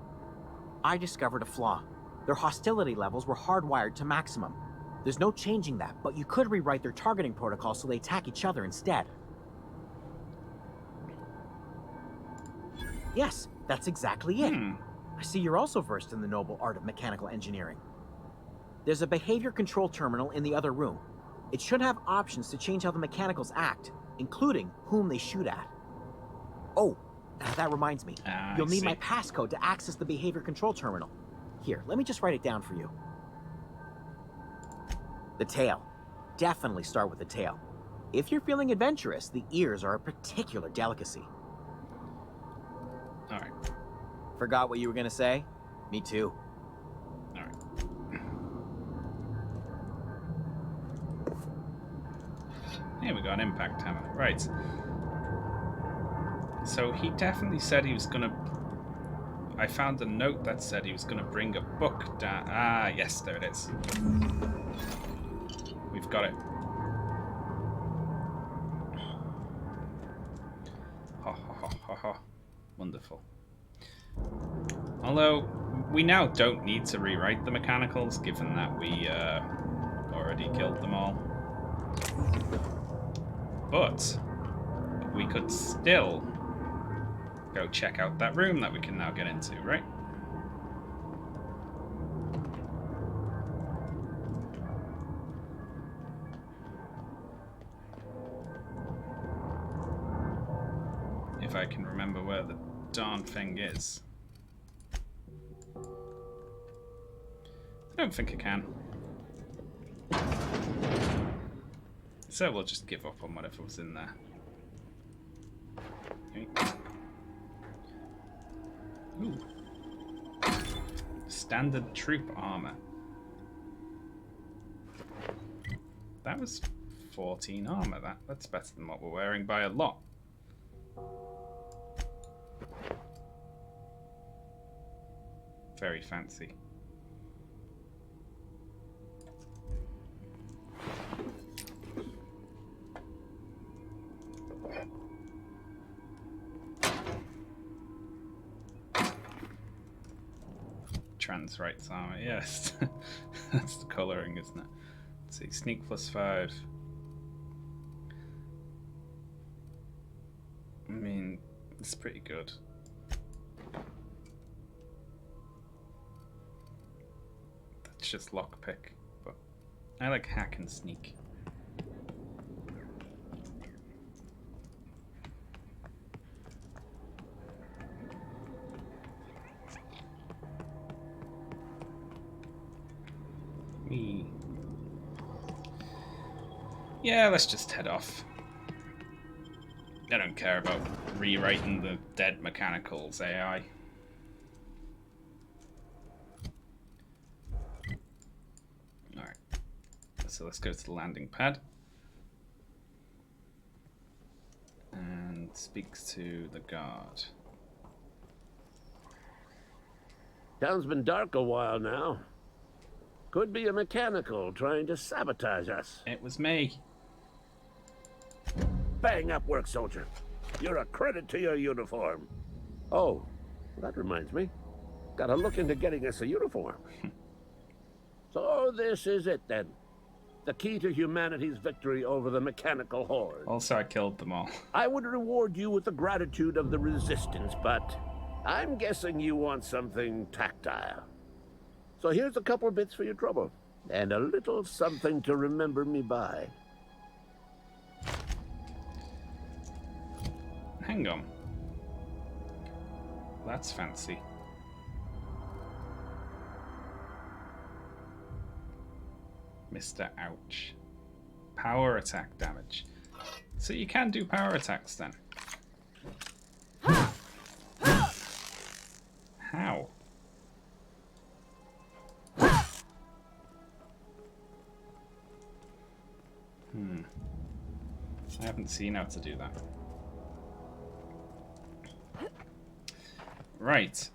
I discovered a flaw. Their hostility levels were hardwired to maximum. There's no changing that, but you could rewrite their targeting protocol so they attack each other instead. Yes, that's exactly it. I see you're also versed in the noble art of mechanical engineering. There's a behavior control terminal in the other room. It should have options to change how the mechanicals act, including whom they shoot at. Oh, that reminds me. You'll need my passcode to access the behavior control terminal. Here, let me just write it down for you. The tail. Definitely start with the tail. If you're feeling adventurous, the ears are a particular delicacy. Alright. Forgot what you were gonna say? Me too. Alright. Here we got an impact hammer. Right. So he definitely said he was gonna... I found a note that said he was gonna bring a book down. Ah, yes, there it is. We've got it. Wonderful. Although, we now don't need to rewrite the mechanicals, given that we already killed them all. But we could still go check out that room that we can now get into, right? If I can remember where the darn thing is. I don't think I can. So we'll just give up on whatever was in there. Okay. Ooh. Standard troop armor. That was 14 armor. That's better than what we're wearing by a lot. Very fancy. Trans rights armor, yes. That's the colouring, isn't it? Let's see, sneak +5. I mean, it's pretty good. That's just lockpick, but I like hack and sneak. Yeah, let's just head off. I don't care about rewriting the dead mechanicals AI. Alright, so let's go to the landing pad. And speaks to the guard. Town's been dark a while now. Could be a mechanical trying to sabotage us. It was me. Bang up work, soldier. You're a credit to your uniform. Oh, that reminds me. Gotta look into getting us a uniform. So this is it then. The key to humanity's victory over the mechanical horde. Also, I killed them all. I would reward you with the gratitude of the resistance, but I'm guessing you want something tactile. So here's a couple bits for your trouble, and a little something to remember me by. Hang on. That's fancy. Mr. Ouch. Power attack damage. So you can do power attacks then. How? I haven't seen how to do that. Right.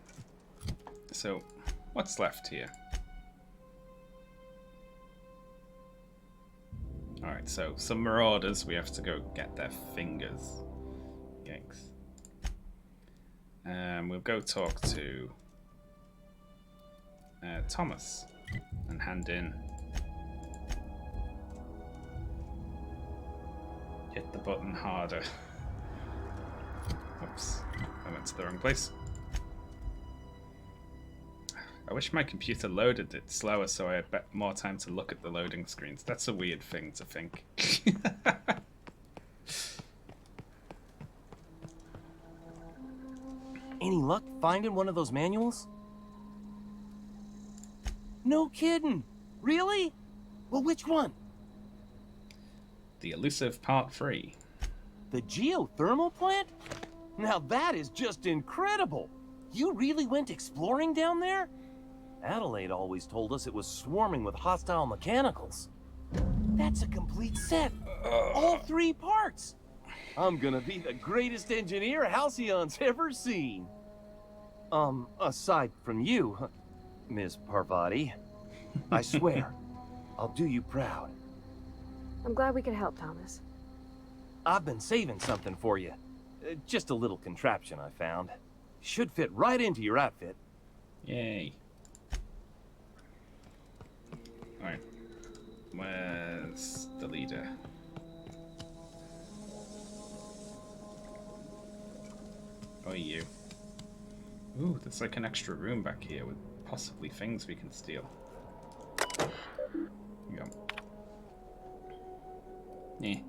So, what's left here? Alright, so some marauders, we have to go get their fingers. Yikes. We'll go talk to Thomas and hand in. Hit the button harder. Oops, I went to the wrong place. I wish my computer loaded it slower so I had more time to look at the loading screens. That's a weird thing to think. Any luck finding one of those manuals? No kidding. Really? Well, which one? The Elusive Part 3. The geothermal plant? Now that is just incredible. You really went exploring down there? Adelaide always told us it was swarming with hostile mechanicals. That's a complete set. All 3 parts. I'm gonna be the greatest engineer Halcyon's ever seen. Aside from you, Ms. Parvati. I swear, I'll do you proud. I'm glad we could help, Thomas. I've been saving something for you. Just a little contraption I found. Should fit right into your outfit. Yay. Alright. Where's the leader? Oh, you. Ooh, there's like an extra room back here with possibly things we can steal. Here we go. Yeah.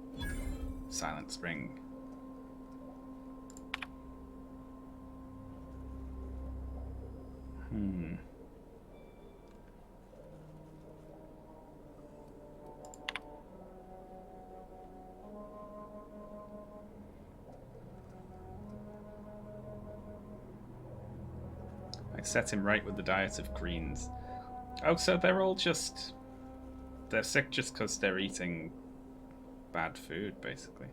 Silent Spring. I set him right with the diet of greens. Oh, so they're all just... They're sick just because they're eating bad food, basically.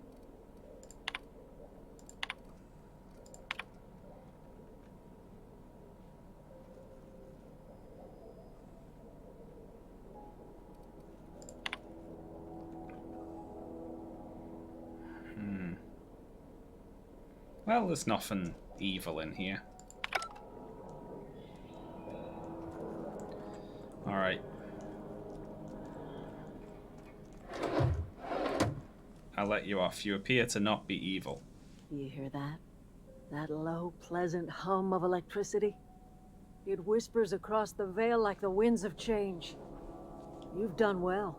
Well, there's nothing evil in here. Alright. I'll let you off. You appear to not be evil. You hear that? That low, pleasant hum of electricity? It whispers across the veil like the winds of change. You've done well.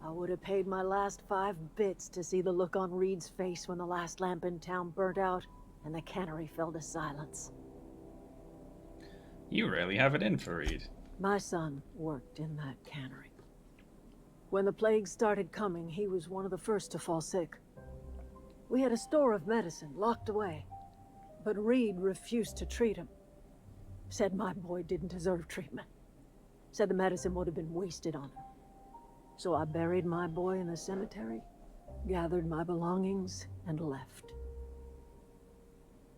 I would have paid my last 5 bits to see the look on Reed's face when the last lamp in town burnt out and the cannery fell to silence. You really have it in for Reed. My son worked in that cannery. When the plague started coming, he was one of the first to fall sick. We had a store of medicine locked away, but Reed refused to treat him. Said my boy didn't deserve treatment. Said the medicine would have been wasted on him. So I buried my boy in the cemetery, gathered my belongings, and left.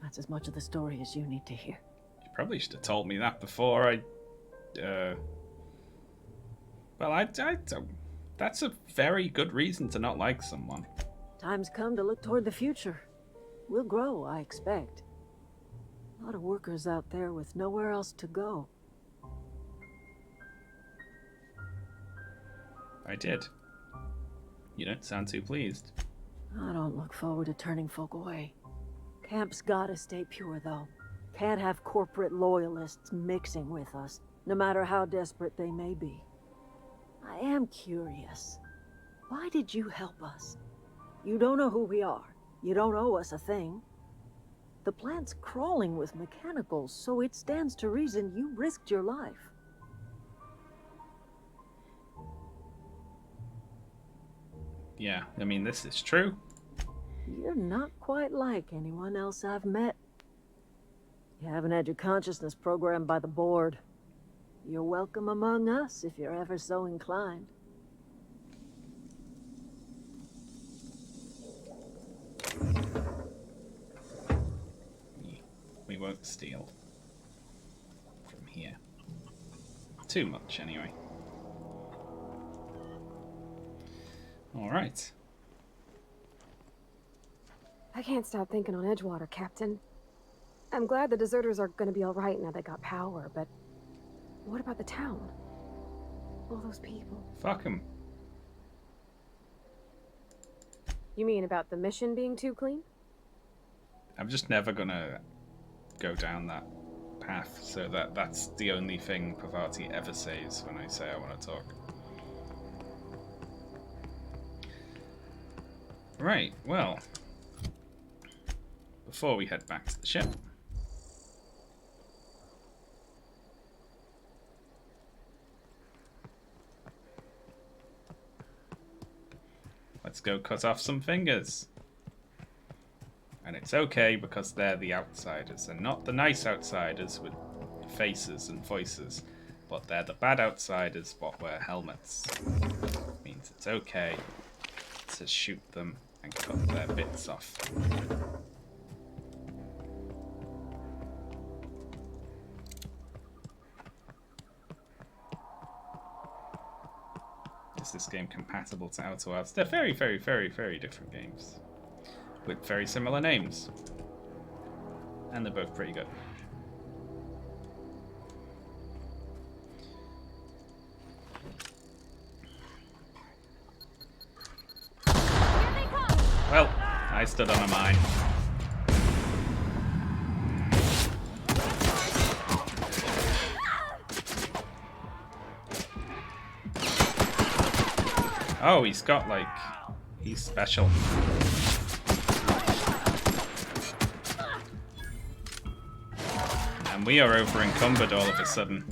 That's as much of the story as you need to hear. You probably should have told me that before I... Well, I don't... That's a very good reason to not like someone. Time's come to look toward the future. We'll grow, I expect. A lot of workers out there with nowhere else to go. I did. You don't sound too pleased. I don't look forward to turning folk away. Camp's gotta stay pure, though. Can't have corporate loyalists mixing with us, no matter how desperate they may be. I am curious. Why did you help us? You don't know who we are. You don't owe us a thing. The plant's crawling with mechanicals, so it stands to reason you risked your life. Yeah, I mean, this is true. You're not quite like anyone else I've met. You haven't had your consciousness programmed by the board. You're welcome among us if you're ever so inclined. We won't steal from here. Too much, anyway. Alright. I can't stop thinking on Edgewater, Captain. I'm glad the deserters are gonna be alright now they got power, but what about the town? All those people. Fuck them. You mean about the mission being too clean? I'm just never gonna go down that path, so that's the only thing Parvati ever says when I say I want to talk. Right, well, before we head back to the ship, let's go cut off some fingers. And it's okay because they're the outsiders and not the nice outsiders with faces and voices, but they're the bad outsiders what wear helmets. Means it's okay to shoot them and cut their bits off. Is this game compatible to Outer Wilds? They're very, very, very, very different games. with very similar names. And they're both pretty good. Well, I stood on a mine. Oh, he's got like... he's special. And we are over encumbered all of a sudden.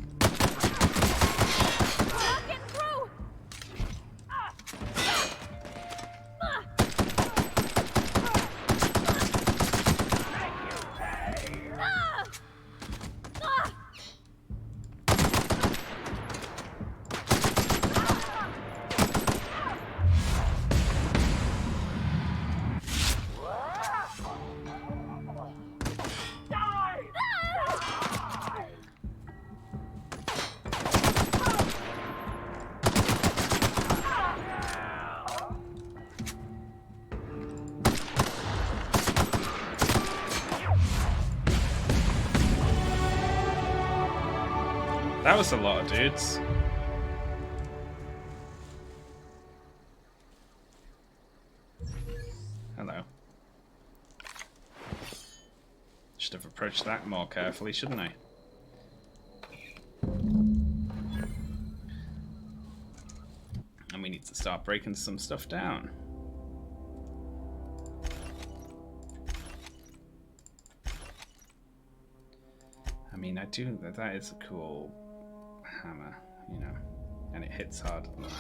That was a lot of dudes. Hello. Should have approached that more carefully, shouldn't I? And we need to start breaking some stuff down. I mean, I do, that is a cool hammer, you know, and it hits harder than that.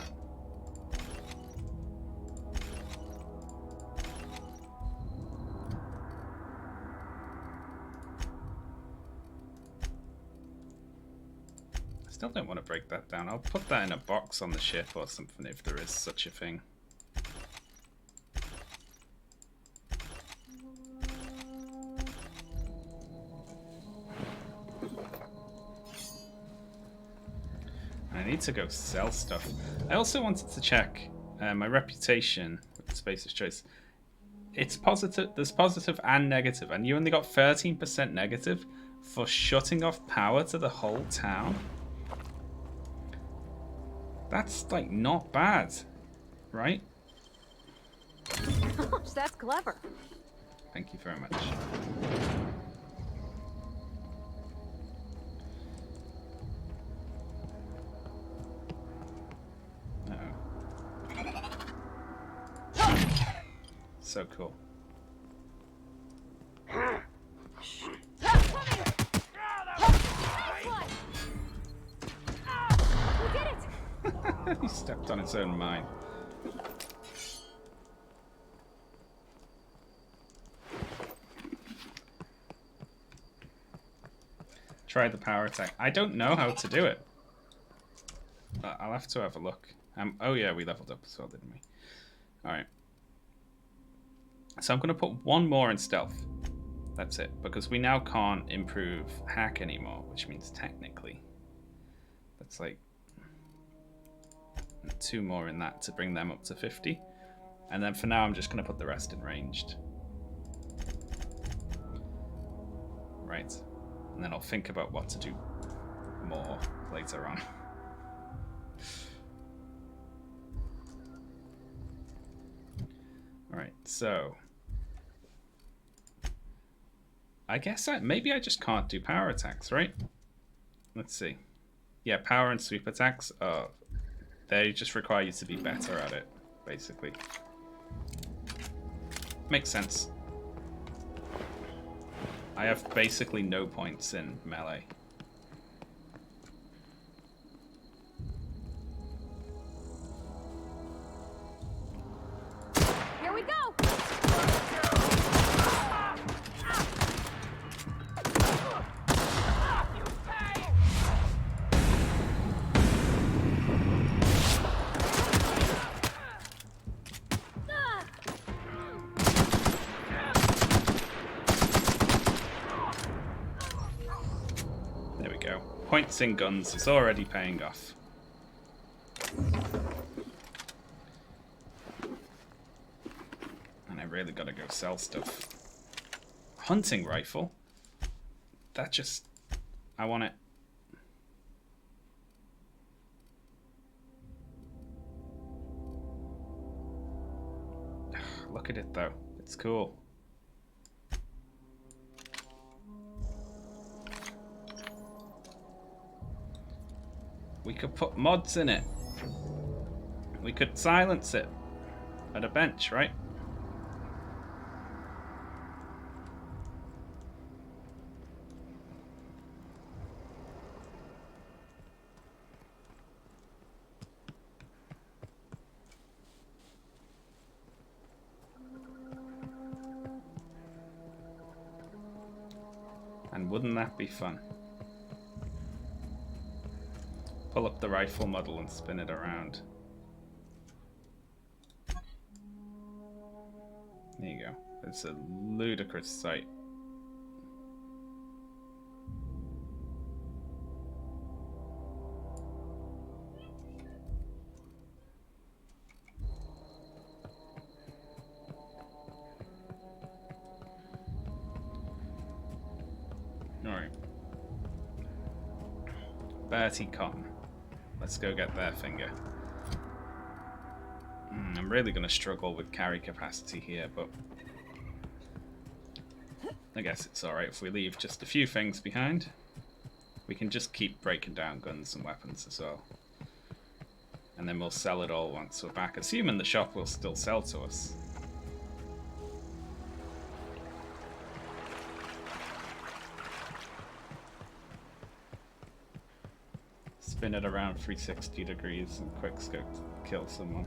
I still don't want to break that down. I'll put that in a box on the ship or something if there is such a thing. I need to go sell stuff. I also wanted to check my reputation with Spacer's Choice. It's positive. There's positive and negative, and you only got 13% negative for shutting off power to the whole town. That's like not bad, right? Gosh, that's clever. Thank you very much. So cool. He stepped on its own mine. Try the power attack. I don't know how to do it. I'll have to have a look. Oh yeah, we leveled up as well, didn't we? Alright. So I'm going to put one more in stealth. That's it. Because we now can't improve hack anymore, which means technically that's like 2 more in that to bring them up to 50. And then for now I'm just going to put the rest in ranged. Right. And then I'll think about what to do more later on. Alright, so I guess maybe I just can't do power attacks, right? Let's see. Yeah, power and sweep attacks, they just require you to be better at it, basically. Makes sense. I have basically no points in melee. Here we go! There we go. Points in guns is already paying off. And Man, I really gotta go sell stuff. Hunting rifle? That just... I want it. Look at it though. It's cool. We could put mods in it. We could silence it at a bench, right? And wouldn't that be fun? Pull up the rifle model and spin it around. There you go. It's a ludicrous sight. Alright. Bertie Cotton. Let's go get their finger. I'm really going to struggle with carry capacity here, but I guess it's alright if we leave just a few things behind. We can just keep breaking down guns and weapons as well. And then we'll sell it all once we're back, assuming the shop will still sell to us. Spin it around 360 degrees and quick scope kill someone.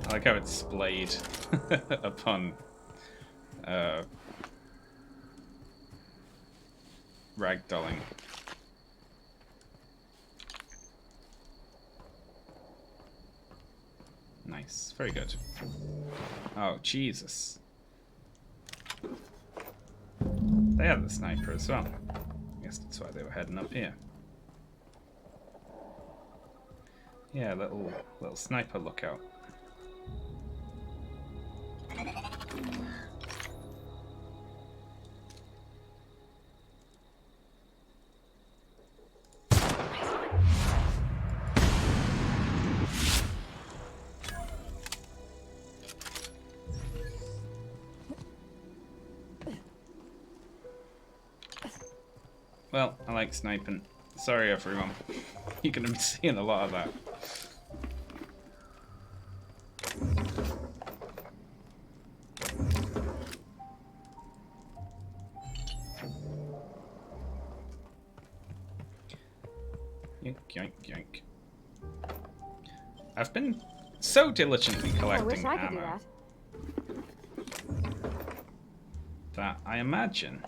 I like how it's splayed upon ragdolling. Nice, very good. Oh, Jesus. They had the sniper as well. I guess that's why they were heading up here. Yeah, little sniper lookout. Well, I like sniping. Sorry everyone. You're gonna be seeing a lot of that. Yoink, yoink, yoink. I've been so diligently collecting ammo that I imagine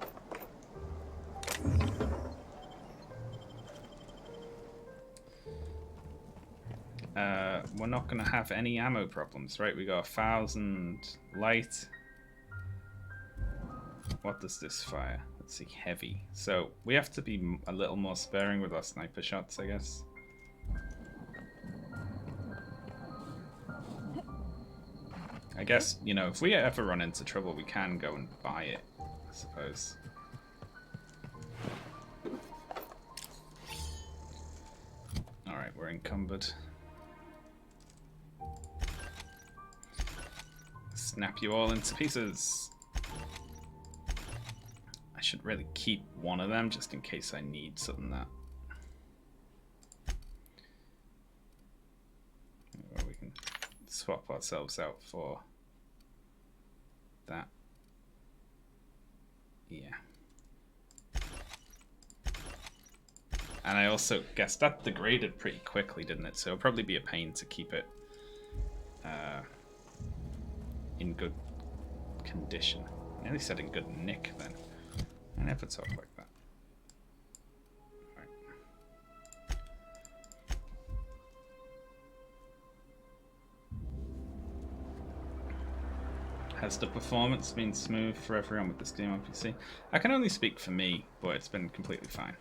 we're not going to have any ammo problems, right? We got 1,000 light. What does this fire? Let's see, heavy. So we have to be a little more sparing with our sniper shots, I guess. I guess, you know, if we ever run into trouble, we can go and buy it, I suppose. Alright, we're encumbered. Snap you all into pieces. I should really keep one of them just in case I need something that. Well, we can swap ourselves out for that. Yeah. And I also guess that degraded pretty quickly, didn't it? So it'll probably be a pain to keep it in good condition. I nearly said in good nick then. I never talk like that. Right. Has the performance been smooth for everyone with this game on PC? I can only speak for me, but it's been completely fine.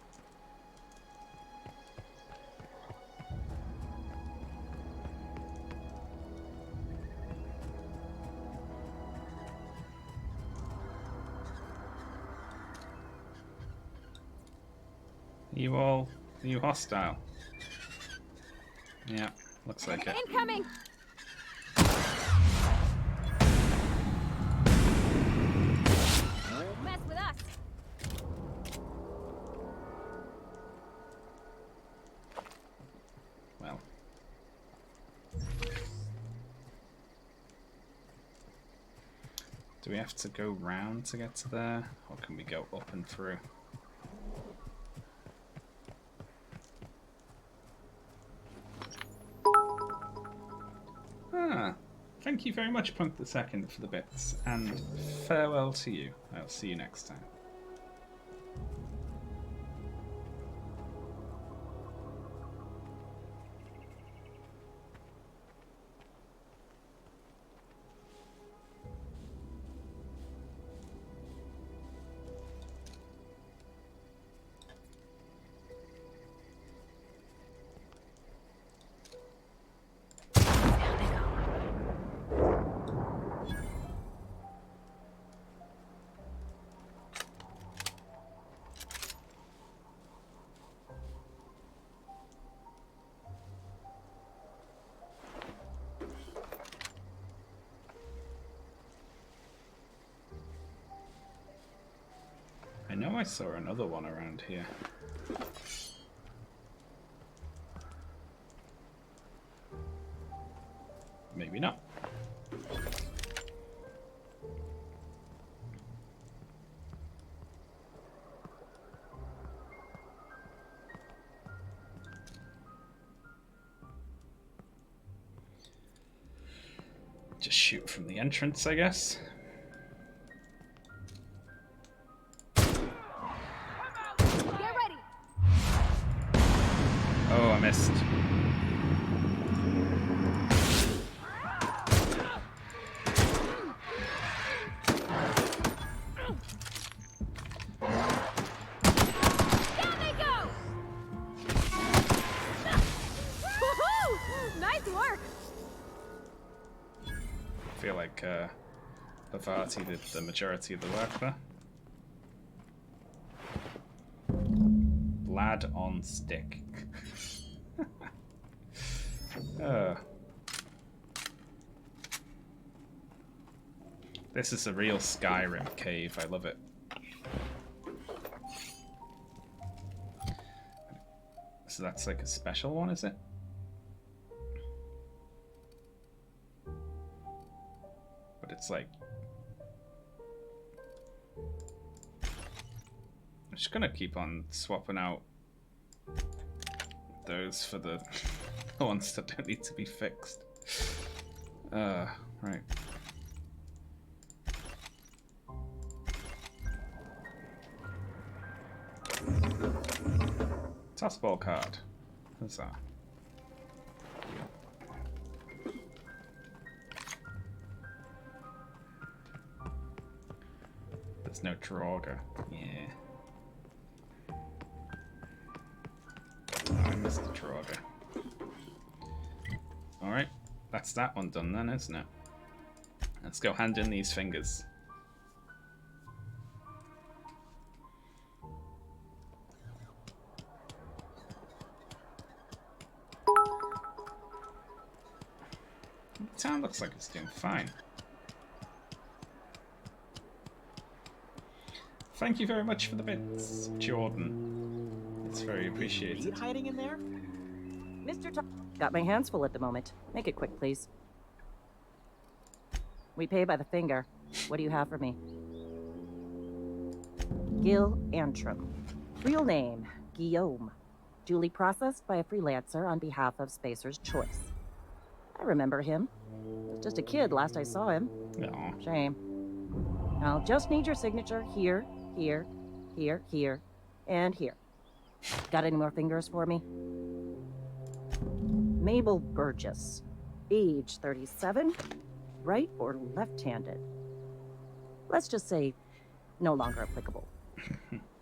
Are you hostile? Yeah, looks like it. Incoming! Don't mess with us! Well. Do we have to go round to get to there? Or can we go up and through? Thank you very much, Punk the Second, for the bits, and farewell to you. I'll see you next time. I know I saw another one around here. Maybe not. Just shoot from the entrance, I guess. Oh, I missed. Down they go! Woohoo! Nice work! I feel like Pavarti did the majority of the work there. Lad on stick. This is a real Skyrim cave. I love it. So that's like a special one, is it? But it's like... I'm just gonna keep on swapping out those for the ones that don't need to be fixed. Right. Tossball card. What's that? There's no Draugr. Yeah. Oh, I missed the Draugr. Alright, that's that one done then, isn't it? Let's go hand in these fingers. The town looks like it's doing fine. Thank you very much for the bits, Jordan. It's very appreciated. Hiding in there? Mr. Got my hands full at the moment. Make it quick, please. We pay by the finger. What do you have for me? Gil Antrim. Real name, Guillaume. Duly processed by a freelancer on behalf of Spacer's Choice. I remember him. Was just a kid last I saw him. No. Shame. I'll just need your signature here, here, here, here, and here. Got any more fingers for me? Mabel Burgess. Age 37. Right or left-handed? Let's just say no longer applicable.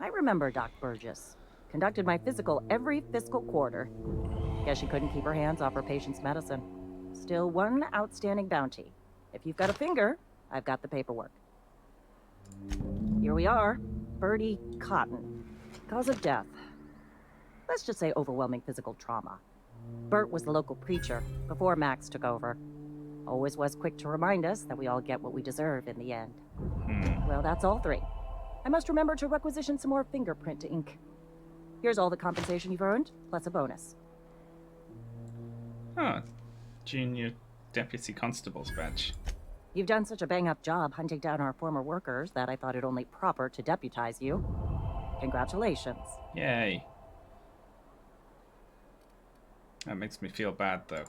I remember Doc Burgess. Conducted my physical every fiscal quarter. Guess she couldn't keep her hands off her patient's medicine. Still one outstanding bounty. If you've got a finger, I've got the paperwork. Here we are. Bertie Cotton. Cause of death. Let's just say overwhelming physical trauma. Bert was the local preacher before Max took over. Always was quick to remind us that we all get what we deserve in the end. Well, that's all three. I must remember to requisition some more fingerprint ink. Here's all the compensation you've earned, plus a bonus. Oh, Junior Deputy Constable's badge. You've done such a bang-up job hunting down our former workers that I thought it only proper to deputize you. Congratulations. Yay. That makes me feel bad, though.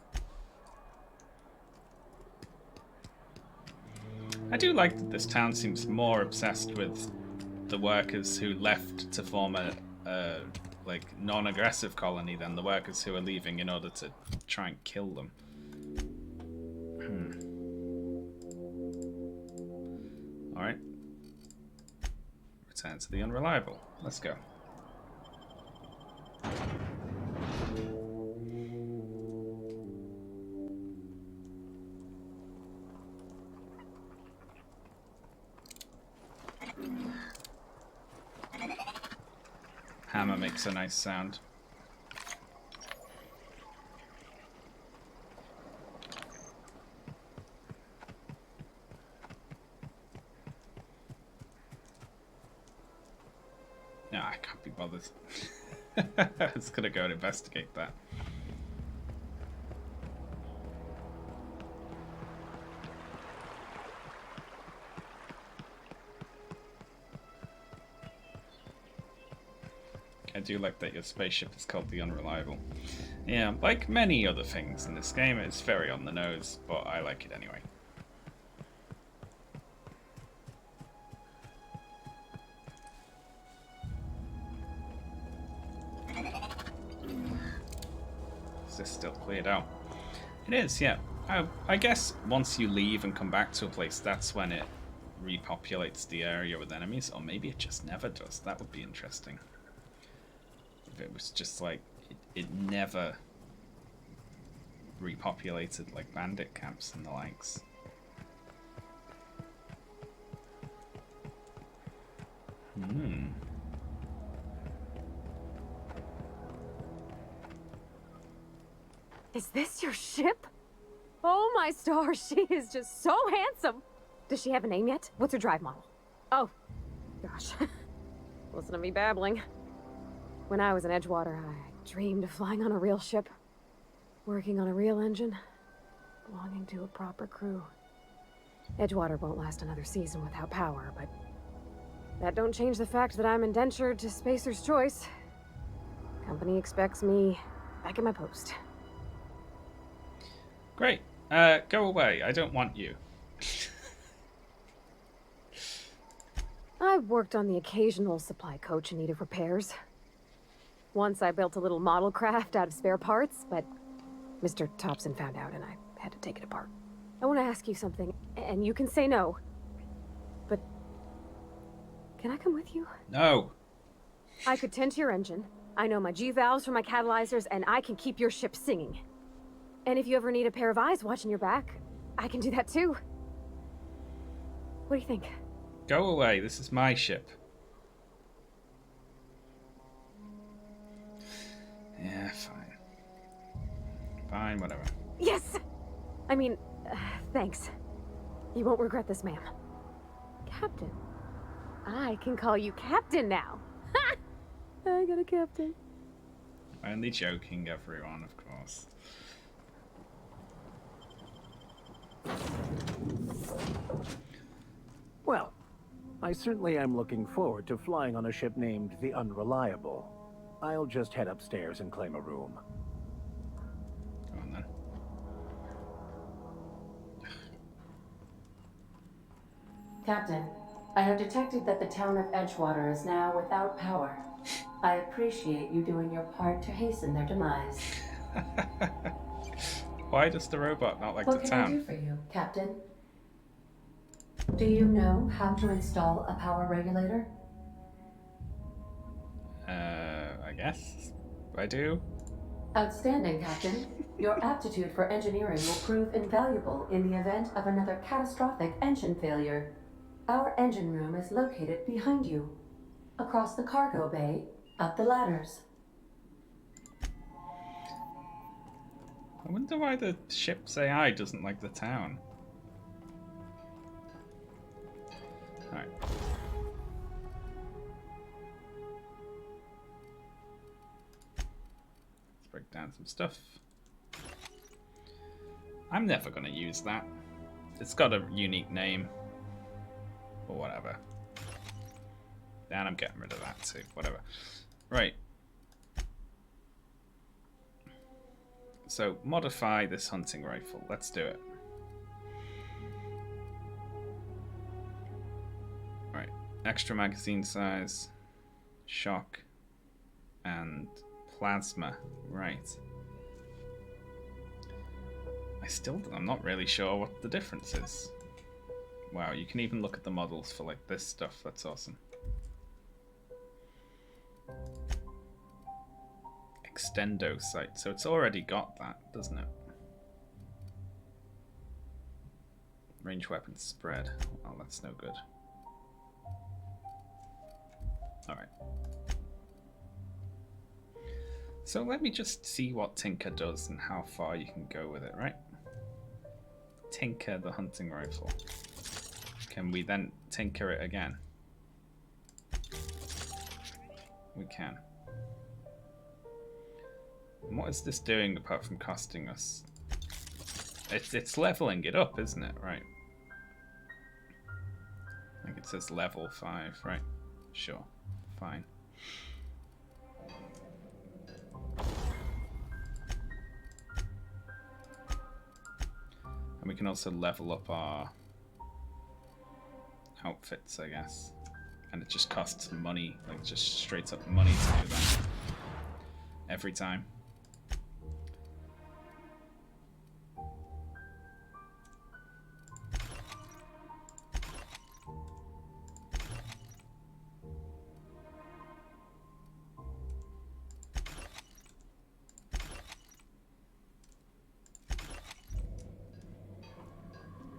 I do like that this town seems more obsessed with the workers who left to form a like non-aggressive colony than the workers who are leaving in order to try and kill them. Alright. Return to the Unreliable. Let's go. Hammer makes a nice sound. No, I can't be bothered. I was gonna go and investigate that. I do like that your spaceship is called the Unreliable. Yeah, like many other things in this game, it's very on the nose, but I like it anyway. Is this still cleared out? It is, yeah. I guess once you leave and come back to a place, that's when it repopulates the area with enemies, or maybe it just never does. That would be interesting. If it was just like it never repopulated like bandit camps and the likes. Is this your ship? Oh my stars, she is just so handsome. Does she have a name yet? What's her drive model? Oh, gosh. Listen to me babbling. When I was in Edgewater, I dreamed of flying on a real ship, working on a real engine, belonging to a proper crew. Edgewater won't last another season without power, but that don't change the fact that I'm indentured to Spacer's Choice. Company expects me back at my post. Great. Go away. I don't want you. I worked on the occasional supply coach in need of repairs. Once I built a little model craft out of spare parts, but Mr. Thompson found out and I had to take it apart. I want to ask you something, and you can say no. But can I come with you? No. I could tend to your engine. I know my G-valves for my catalyzers, and I can keep your ship singing. And if you ever need a pair of eyes watching your back, I can do that too. What do you think? Go away. This is my ship. Yeah, fine. Fine, whatever. Yes! I mean, thanks. You won't regret this, ma'am. Captain, I can call you Captain now. Ha! I got a captain. Only joking, everyone, of course. Well, I certainly am looking forward to flying on a ship named the Unreliable. I'll just head upstairs and claim a room. Go on then. Captain, I have detected that the town of Edgewater is now without power. I appreciate you doing your part to hasten their demise. Why does the robot not like What the can I town? do for you, Captain? Do you know how to install a power regulator? I guess I do. Outstanding, Captain. Your aptitude for engineering will prove invaluable in the event of another catastrophic engine failure. Our engine room is located behind you, across the cargo bay, up the ladders. I wonder why the ship's AI doesn't like the town. Alright. Let's break down some stuff. I'm never going to use that. It's got a unique name. Or whatever. And I'm getting rid of that too. Whatever. Right. So, modify this hunting rifle. Let's do it. Right. Extra magazine size. Shock. And plasma. Right. I'm not really sure what the difference is. Wow, you can even look at the models for like this stuff. That's awesome. Extendo sight. So it's already got that, doesn't it? Range weapon spread. Oh, that's no good. Alright. So let me just see what Tinker does and how far you can go with it, right? Tinker the hunting rifle. Can we then tinker it again? We can. And what is this doing apart from costing us? It's leveling it up, isn't it? Right. I think it says level 5, right? Sure. Fine. And we can also level up our outfits, I guess. And it just costs money, like just straight up money to do that. Every time.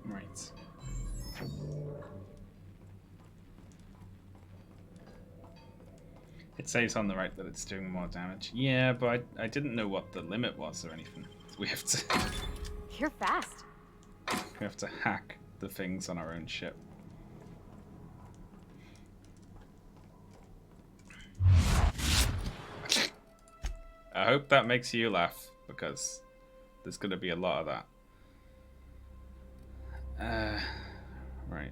Right. It says on the right that it's doing more damage. Yeah, but I didn't know what the limit was or anything. We have to You're fast. we have to hack the things on our own ship. I hope that makes you laugh, because there's going to be a lot of that. Right.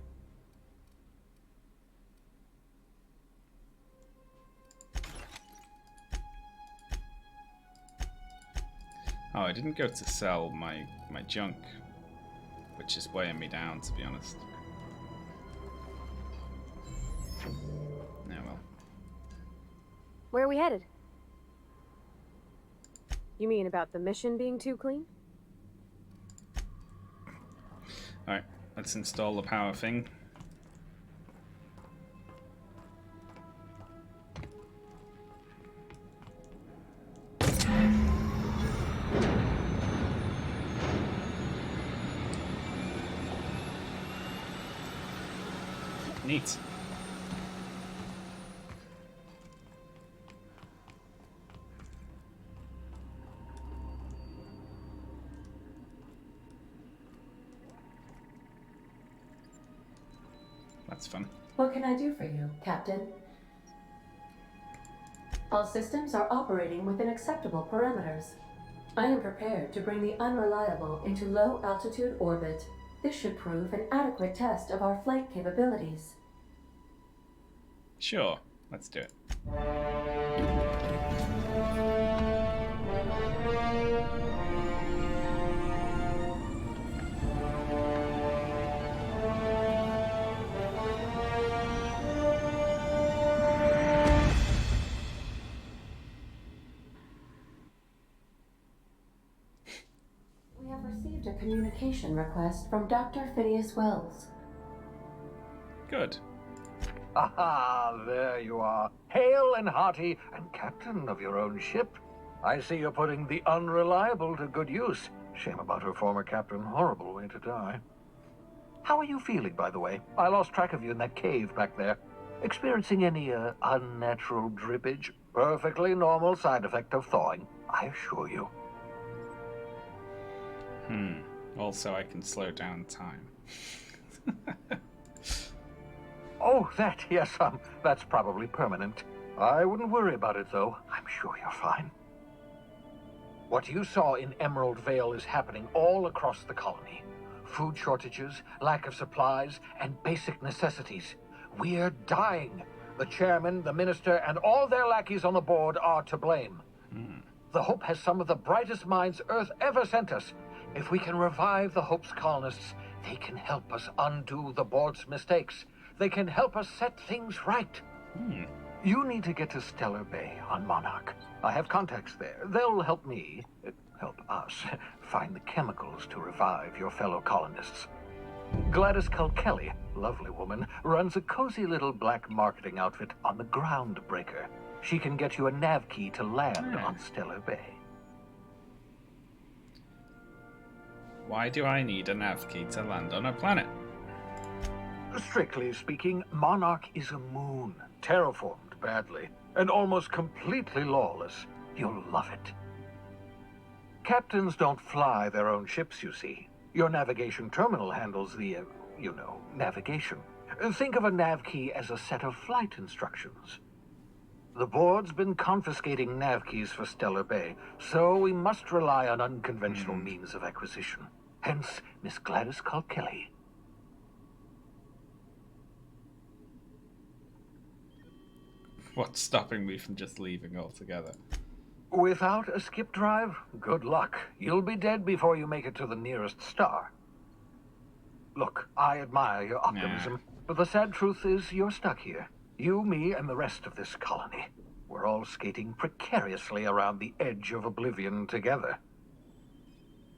Oh, I didn't go to sell my junk, which is weighing me down, to be honest. Yeah, well. Where are we headed? You mean about the mission being too clean? Alright, let's install the power thing. Neat. That's fun. What can I do for you, Captain? All systems are operating within acceptable parameters. I am prepared to bring the Unreliable into low-altitude orbit. This should prove an adequate test of our flight capabilities. Sure, let's do it. We have received a communication request from Dr. Phineas Wells. Good. Aha, there you are. Hale and hearty, and captain of your own ship. I see you're putting the Unreliable to good use. Shame about her former captain. Horrible way to die. How are you feeling, by the way? I lost track of you in that cave back there. Experiencing any, unnatural drippage? Perfectly normal side effect of thawing, I assure you. Also, I can slow down time. Oh, that, yes, that's probably permanent. I wouldn't worry about it, though. I'm sure you're fine. What you saw in Emerald Vale is happening all across the colony. Food shortages, lack of supplies, and basic necessities. We're dying. The chairman, the minister, and all their lackeys on the board are to blame. The Hope has some of the brightest minds Earth ever sent us. If we can revive the Hope's colonists, they can help us undo the board's mistakes. They can help us set things right. You need to get to Stellar Bay on Monarch. I have contacts there. They'll help me, help us, find the chemicals to revive your fellow colonists. Gladys Culkelly, lovely woman, runs a cozy little black marketing outfit on the Groundbreaker. She can get you a nav key to land on Stellar Bay. Why do I need a nav key to land on a planet? Strictly speaking, Monarch is a moon, terraformed badly, and almost completely lawless. You'll love it. Captains don't fly their own ships, you see. Your navigation terminal handles the, navigation. Think of a nav key as a set of flight instructions. The board's been confiscating nav keys for Stellar Bay, so we must rely on unconventional means of acquisition. Hence, Miss Gladys Culkelly. What's stopping me from just leaving altogether? Without a skip drive, good luck. You'll be dead before you make it to the nearest star. Look, I admire your optimism, but the sad truth is you're stuck here. You, me, and the rest of this colony. We're all skating precariously around the edge of oblivion together.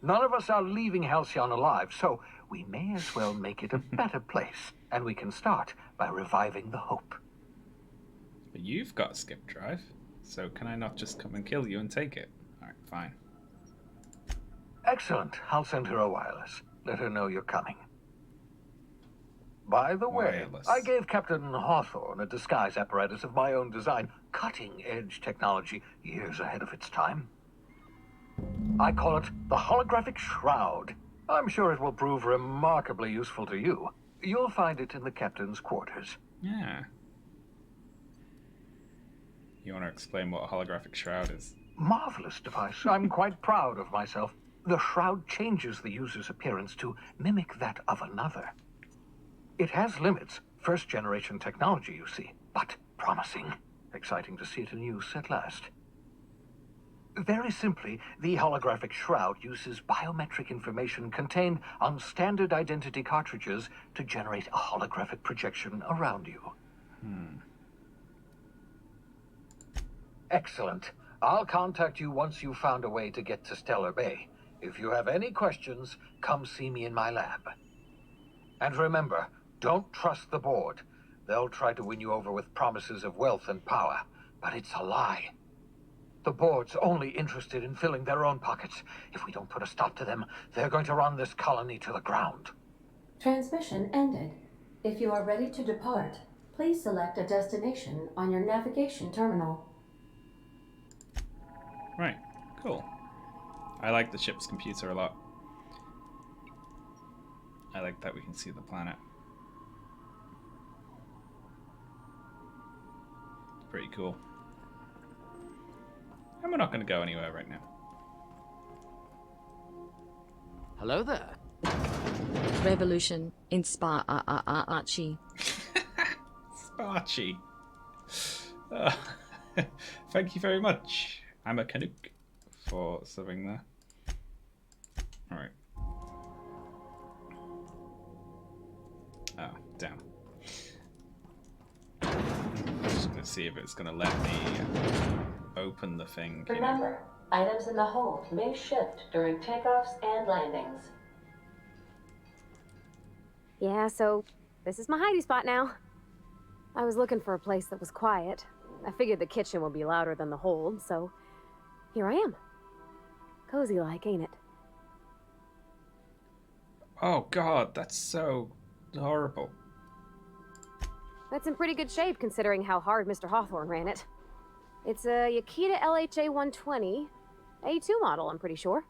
None of us are leaving Halcyon alive, so we may as well make it a better place, and we can start by reviving the Hope. But you've got a skip drive, so can I not just come and kill you and take it? Alright, fine. Excellent. I'll send her a wireless. Let her know you're coming. By the way, Wireless. I gave Captain Hawthorne a disguise apparatus of my own design, cutting-edge technology, years ahead of its time. I call it the Holographic Shroud. I'm sure it will prove remarkably useful to you. You'll find it in the captain's quarters. Yeah. You want to explain what a holographic shroud is? Marvelous device. I'm quite proud of myself. The shroud changes the user's appearance to mimic that of another. It has limits. First-generation technology, you see, but promising. Exciting to see it in use at last. Very simply, the holographic shroud uses biometric information contained on standard identity cartridges to generate a holographic projection around you. Excellent. I'll contact you once you've found a way to get to Stellar Bay. If you have any questions, come see me in my lab. And remember, don't trust the board. They'll try to win you over with promises of wealth and power, but it's a lie. The board's only interested in filling their own pockets. If we don't put a stop to them, they're going to run this colony to the ground. Transmission ended. If you are ready to depart, please select a destination on your navigation terminal. Right, cool. I like the ship's computer a lot. I like that we can see the planet. pretty cool. And we're not going to go anywhere right now. Hello there. Revolution in Archie. Sparchy. Thank you very much, Amma Canuck, for subbing there. Alright. Oh, damn. Just gonna see if it's gonna let me open the thing. Remember, items in the hold may shift during takeoffs and landings. Yeah, so this is my hidey spot now. I was looking for a place that was quiet. I figured the kitchen would be louder than the hold, so here I am. Cozy like, ain't it? Oh god, that's so horrible. That's in pretty good shape considering how hard Mr. Hawthorne ran it. It's a Yakita LHA 120, A2 model, I'm pretty sure.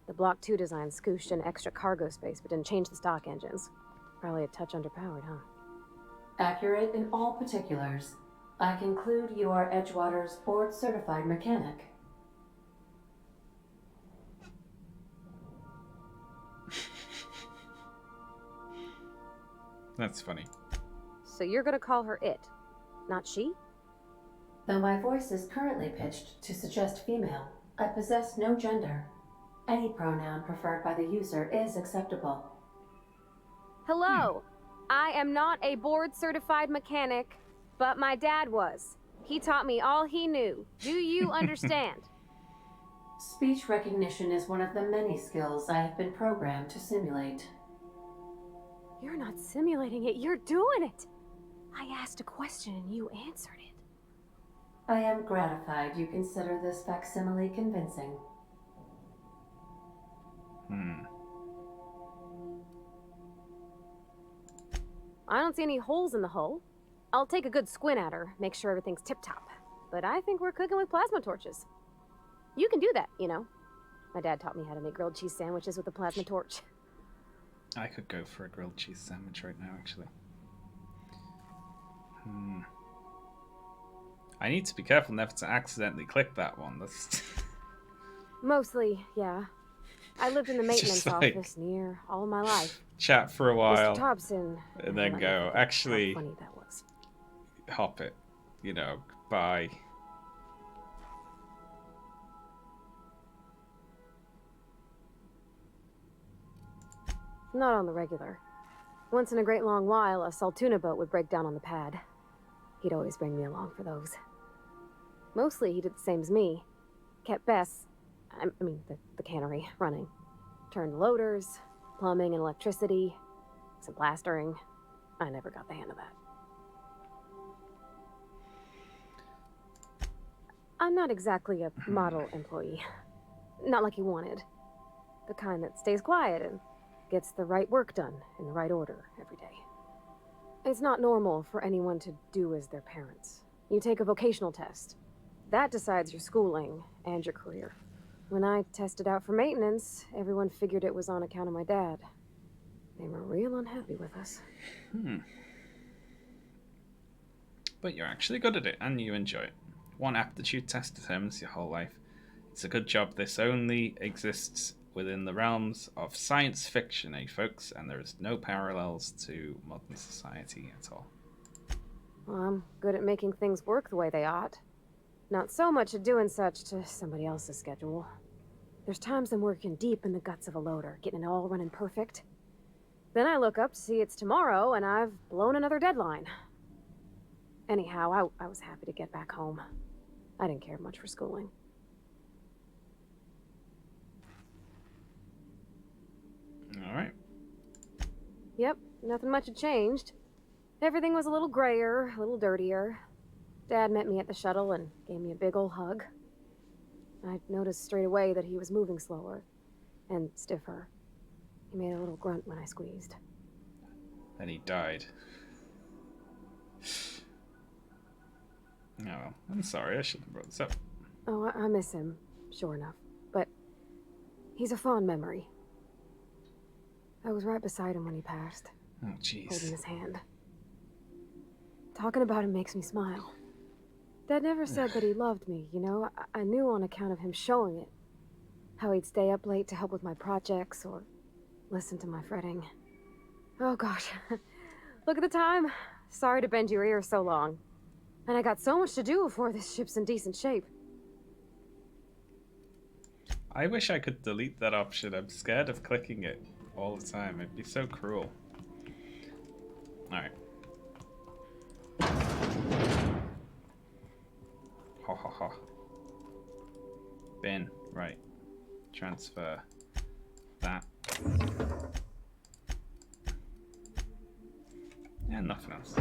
The Block 2 design scooshed in extra cargo space but didn't change the stock engines. Probably a touch underpowered, huh? Accurate in all particulars. I conclude you are Edgewater's board-certified mechanic. That's funny. So you're gonna call her it, not she? Though my voice is currently pitched to suggest female, I possess no gender. Any pronoun preferred by the user is acceptable. Hello! I am not a board-certified mechanic, but my dad was. He taught me all he knew. Do you understand? Speech recognition is one of the many skills I have been programmed to simulate. You're not simulating it, you're doing it! I asked a question and you answered it. I am gratified you consider this facsimile convincing. I don't see any holes in the hull. I'll take a good squint at her, make sure everything's tip-top. But I think we're cooking with plasma torches. You can do that, you know. My dad taught me how to make grilled cheese sandwiches with a plasma torch. I could go for a grilled cheese sandwich right now, actually. I need to be careful never to accidentally click that one. That's Mostly, yeah. I lived in the maintenance Just like- office near all my life. chat for a while, Mr. Thompson. and then let me go, think how actually, funny that was. hop it. You know, bye. Not on the regular. Once in a great long while, a Saltuna boat would break down on the pad. He'd always bring me along for those. Mostly, he did the same as me. Kept Bess, the cannery, running. Turned loaders, plumbing and electricity, some plastering. I never got the hang of that. I'm not exactly a model employee. Not like he wanted. The kind that stays quiet and gets the right work done in the right order every day. It's not normal for anyone to do as their parents. You take a vocational test. That decides your schooling and your career. When I tested out for maintenance, everyone figured it was on account of my dad. They were real unhappy with us. But you're actually good at it, and you enjoy it. One aptitude test determines your whole life. It's a good job this only exists within the realms of science fiction, eh, folks? And there is no parallels to modern society at all. Well, I'm good at making things work the way they ought. Not so much at doing such to somebody else's schedule. There's times I'm working deep in the guts of a loader, getting it all running perfect. Then I look up to see it's tomorrow, and I've blown another deadline. Anyhow, I was happy to get back home. I didn't care much for schooling. Alright. Yep, nothing much had changed. Everything was a little grayer, a little dirtier. Dad met me at the shuttle and gave me a big ol' hug. I noticed straight away that he was moving slower and stiffer. He made a little grunt when I squeezed. And he died. Oh, well, I'm sorry, I should have brought this up. Oh, I miss him, sure enough. But he's a fond memory. I was right beside him when he passed. Oh, jeez. Holding his hand. Talking about him makes me smile. Dad never said that he loved me, you know? I knew on account of him showing it. How he'd stay up late to help with my projects or listen to my fretting. Oh gosh. Look at the time. Sorry to bend your ear so long. And I got so much to do before this ship's in decent shape. I wish I could delete that option. I'm scared of clicking it all the time. It'd be so cruel. Alright. Ha ha ha. Bin. Right. Transfer that. And nothing else.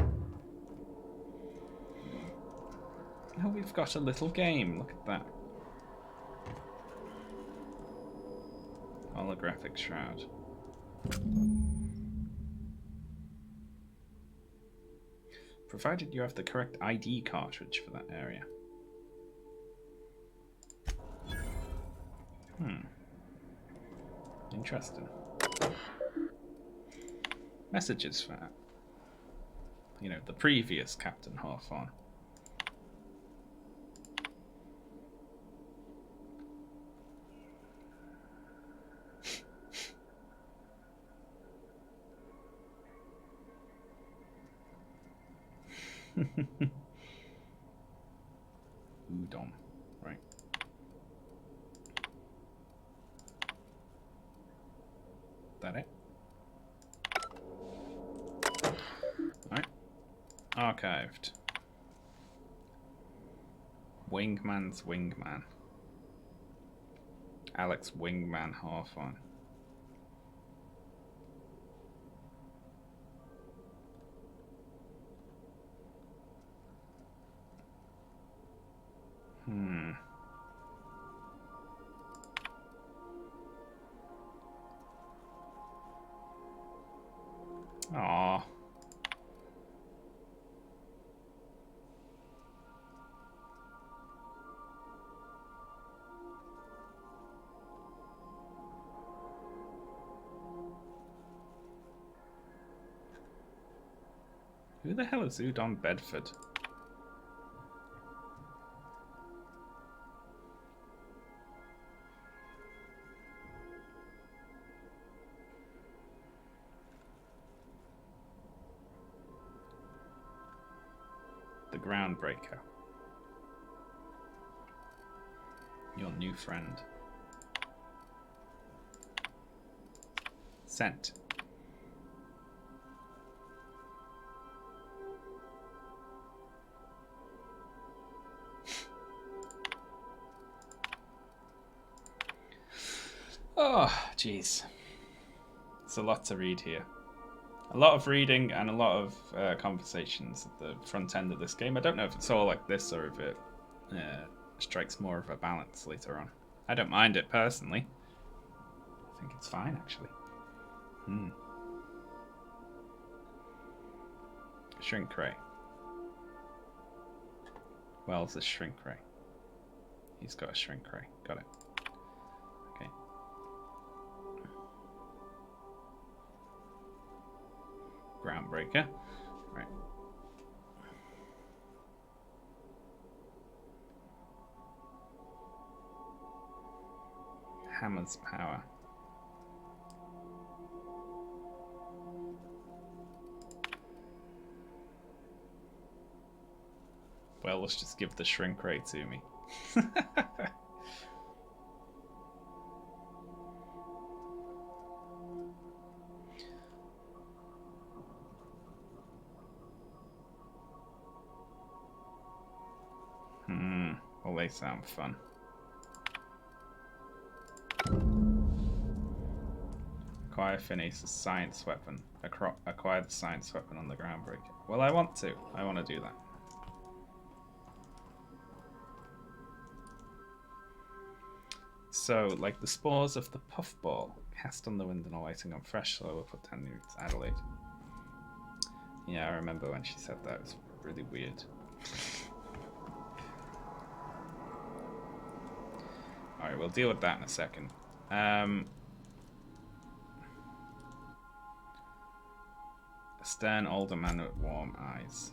Oh, we've got a little game. Look at that. Holographic shroud. Provided you have the correct ID cartridge for that area. Interesting. Messages for, you know, the previous Captain Hawthorne. Udon, right. That it? Alright. Archived. Wingman's Wingman. Alex Wingman Hawthorne. Aww. Who the hell is Udon Bedford? The Groundbreaker. Your new friend. Sent. Oh, jeez. It's a lot to read here. A lot of reading and a lot of conversations at the front end of this game. I don't know if it's all like this or if it strikes more of a balance later on. I don't mind it personally. I think it's fine, actually. Shrink ray. Wells is shrink ray. He's got a shrink ray. Got it. Okay. Groundbreaker. Right. Hammer's power. Well, let's just give the shrink ray to me. Well, they sound fun. Acquire Phineas' science weapon. Acquire the science weapon on the Groundbreaker. Well, I want to. I want to do that. So, like the spores of the puffball, cast on the wind and alighting on fresh soil for 10 minutes, Adelaide. Yeah, I remember when she said that. It was really weird. Alright, we'll deal with that in a second. A stern older man with warm eyes.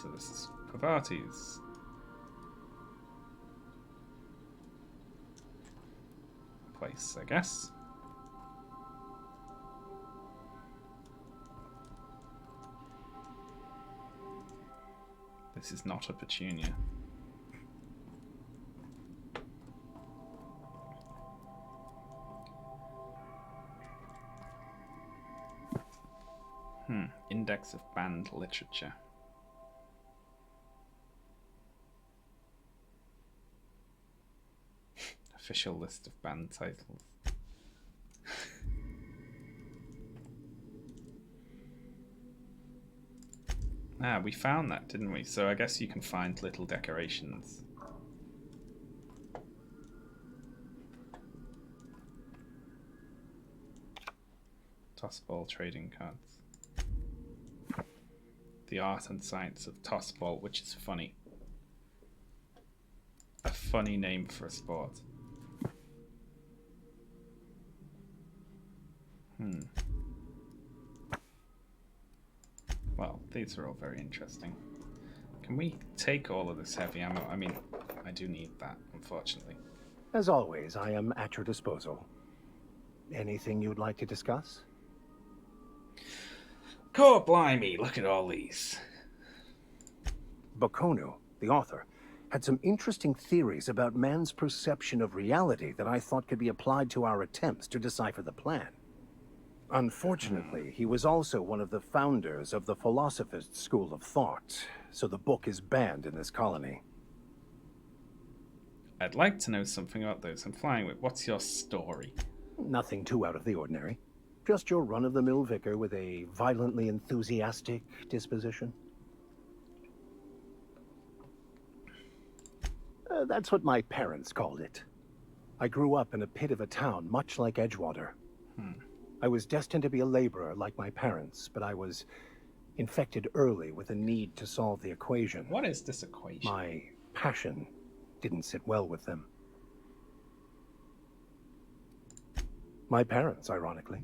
So this is Parvati's place, I guess. This is not a Petunia. Index of banned literature. Official list of banned titles. We found that, didn't we? So I guess you can find little decorations. Tossball trading cards. The art and science of tossball, which is funny. A funny name for a sport. Well, these are all very interesting. Can we take all of this heavy ammo? I mean, I do need that, unfortunately. As always, I am at your disposal. Anything you'd like to discuss? God blimey, look at all these. Bakono, the author, had some interesting theories about man's perception of reality that I thought could be applied to our attempts to decipher the plan. Unfortunately, he was also one of the founders of the Philosophist school of thought, so the book is banned in this colony. I'd like to know something about those I'm flying with. What's your story? Nothing too out of the ordinary. Just your run-of-the-mill vicar with a violently enthusiastic disposition. That's what my parents called it. I grew up in a pit of a town much like Edgewater. I was destined to be a laborer like my parents, but I was infected early with a need to solve the equation. What is this equation? My passion didn't sit well with them. My parents, ironically.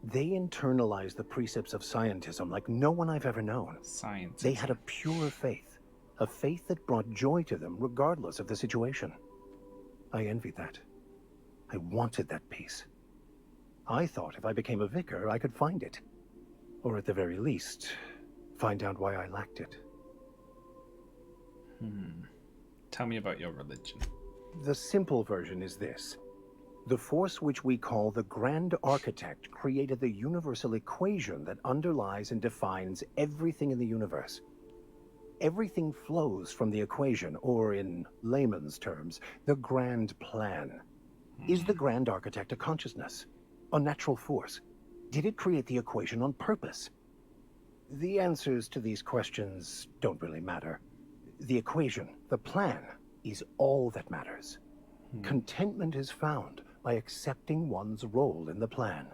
They internalized the precepts of scientism like no one I've ever known. Science. They had a pure faith. A faith that brought joy to them regardless of the situation. I envied that. I wanted that peace. I thought if I became a vicar, I could find it. Or at the very least, find out why I lacked it. Tell me about your religion. The simple version is this. The force which we call the Grand Architect created the universal equation that underlies and defines everything in the universe. Everything flows from the equation, or in layman's terms, the grand plan. Is the Grand Architect a consciousness? A natural force? Did it create the equation on purpose? The answers to these questions don't really matter. The equation, the plan, is all that matters. Contentment is found by accepting one's role in the plan.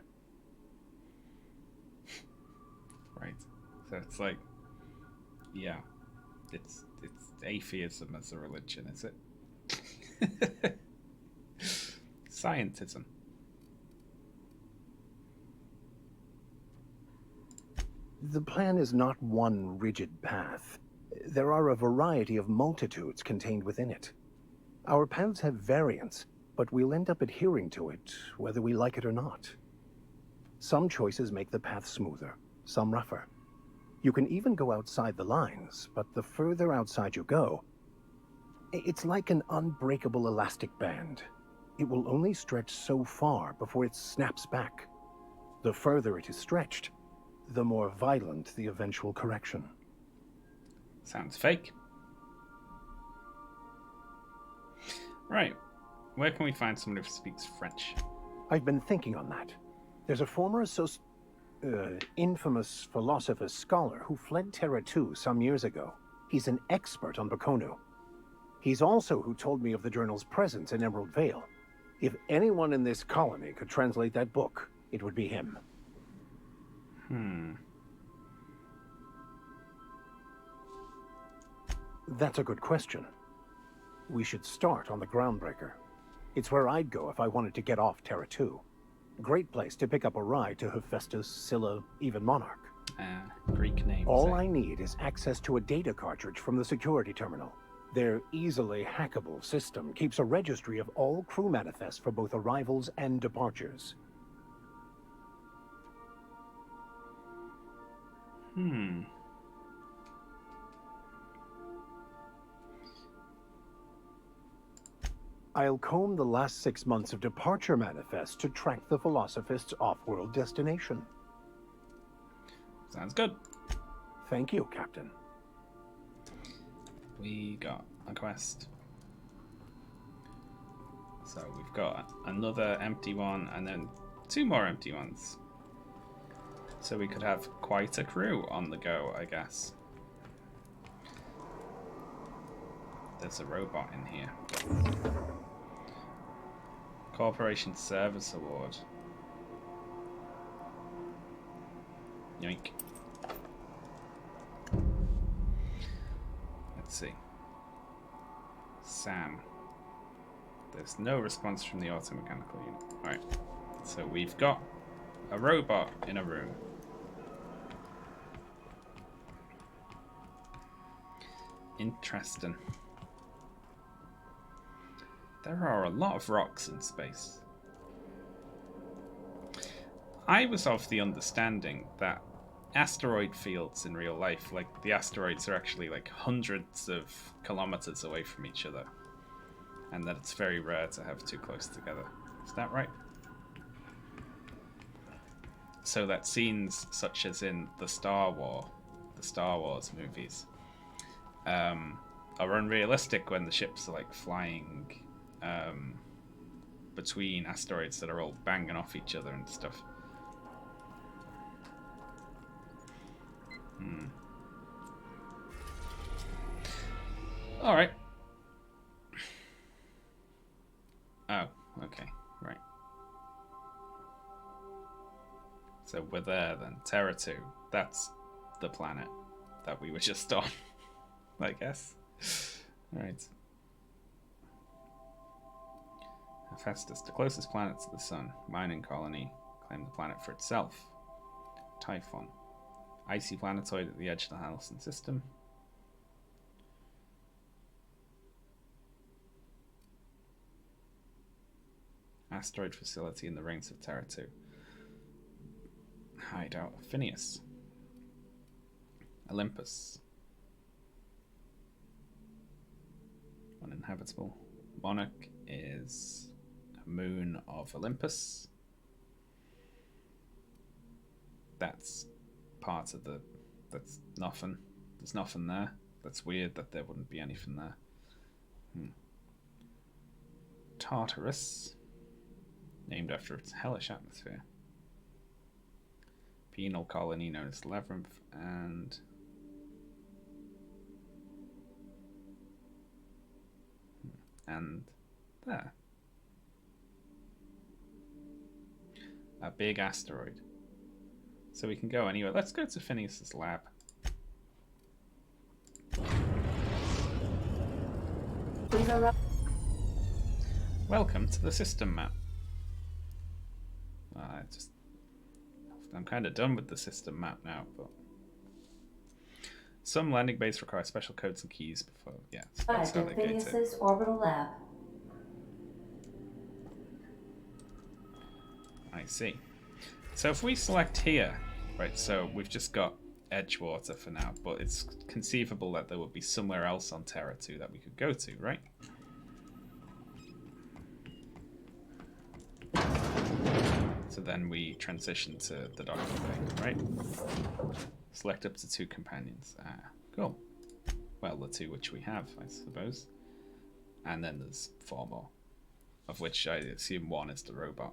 Right. So it's like, yeah, it's atheism as a religion, is it? Scientism. The plan is not one rigid path. There are a variety of multitudes contained within it. Our paths have variance, but we'll end up adhering to it, whether we like it or not. Some choices make the path smoother, some rougher. You can even go outside the lines, but the further outside you go, it's like an unbreakable elastic band. It will only stretch so far before it snaps back. The further it is stretched, the more violent the eventual correction. Sounds fake. Right. Where can we find someone who speaks French? I've been thinking on that. There's a former infamous Philosophist scholar who fled Terra 2 some years ago. He's an expert on Bakono. He's also who told me of the journal's presence in Emerald Vale. If anyone in this colony could translate that book, it would be him. That's a good question. We should start on the Groundbreaker. It's where I'd go if I wanted to get off Terra 2. Great place to pick up a ride to Hephaestus, Scylla, even Monarch. Greek names. All I need is access to a data cartridge from the security terminal. Their easily hackable system keeps a registry of all crew manifests for both arrivals and departures. I'll comb the last 6 months of departure manifests to track the Philosophist's off-world destination. Sounds good. Thank you, Captain. We got a quest. So we've got another empty one and then 2 more empty ones. So we could have quite a crew on the go, I guess. There's a robot in here. Corporation Service Award. Yoink. Let's see. Sam. There's no response from the automechanical unit. Alright. So we've got a robot in a room. Interesting. There are a lot of rocks in space. I was of the understanding that asteroid fields in real life, like the asteroids are actually like hundreds of kilometers away from each other, and that it's very rare to have too close together. Is that right? So that scenes such as in the Star Wars movies, are unrealistic when the ships are like flying between asteroids that are all banging off each other and stuff. Alright. Oh, okay, right. So we're there then. Terra 2. That's the planet that we were just on, I guess. Alright. Hephaestus, the closest planet to the sun. Mining colony. Claim the planet for itself. Typhon. Icy planetoid at the edge of the Halcyon system. Asteroid facility in the rings of Terra 2. Hideout of Phineas. Olympus. Uninhabitable. Monarch is a moon of Olympus. That's part of the... That's nothing. There's nothing there. That's weird that there wouldn't be anything there. Tartarus. Named after its hellish atmosphere. Penal colony known as Labyrinth, and there. A big asteroid. So we can go anywhere. Let's go to Phineas's lab. Welcome to the system map. I'm kind of done with the system map now, but some landing bases require special codes and keys before. Yeah, so that's how they get it. Phineas's orbital lab. I see. So if we select here, right? So we've just got Edgewater for now, but it's conceivable that there would be somewhere else on Terra 2 that we could go to, right? So then we transition to the doctor thing, right? Select up to 2 companions. Cool. Well, the 2 which we have, I suppose. And then there's 4 more, of which I assume 1 is the robot.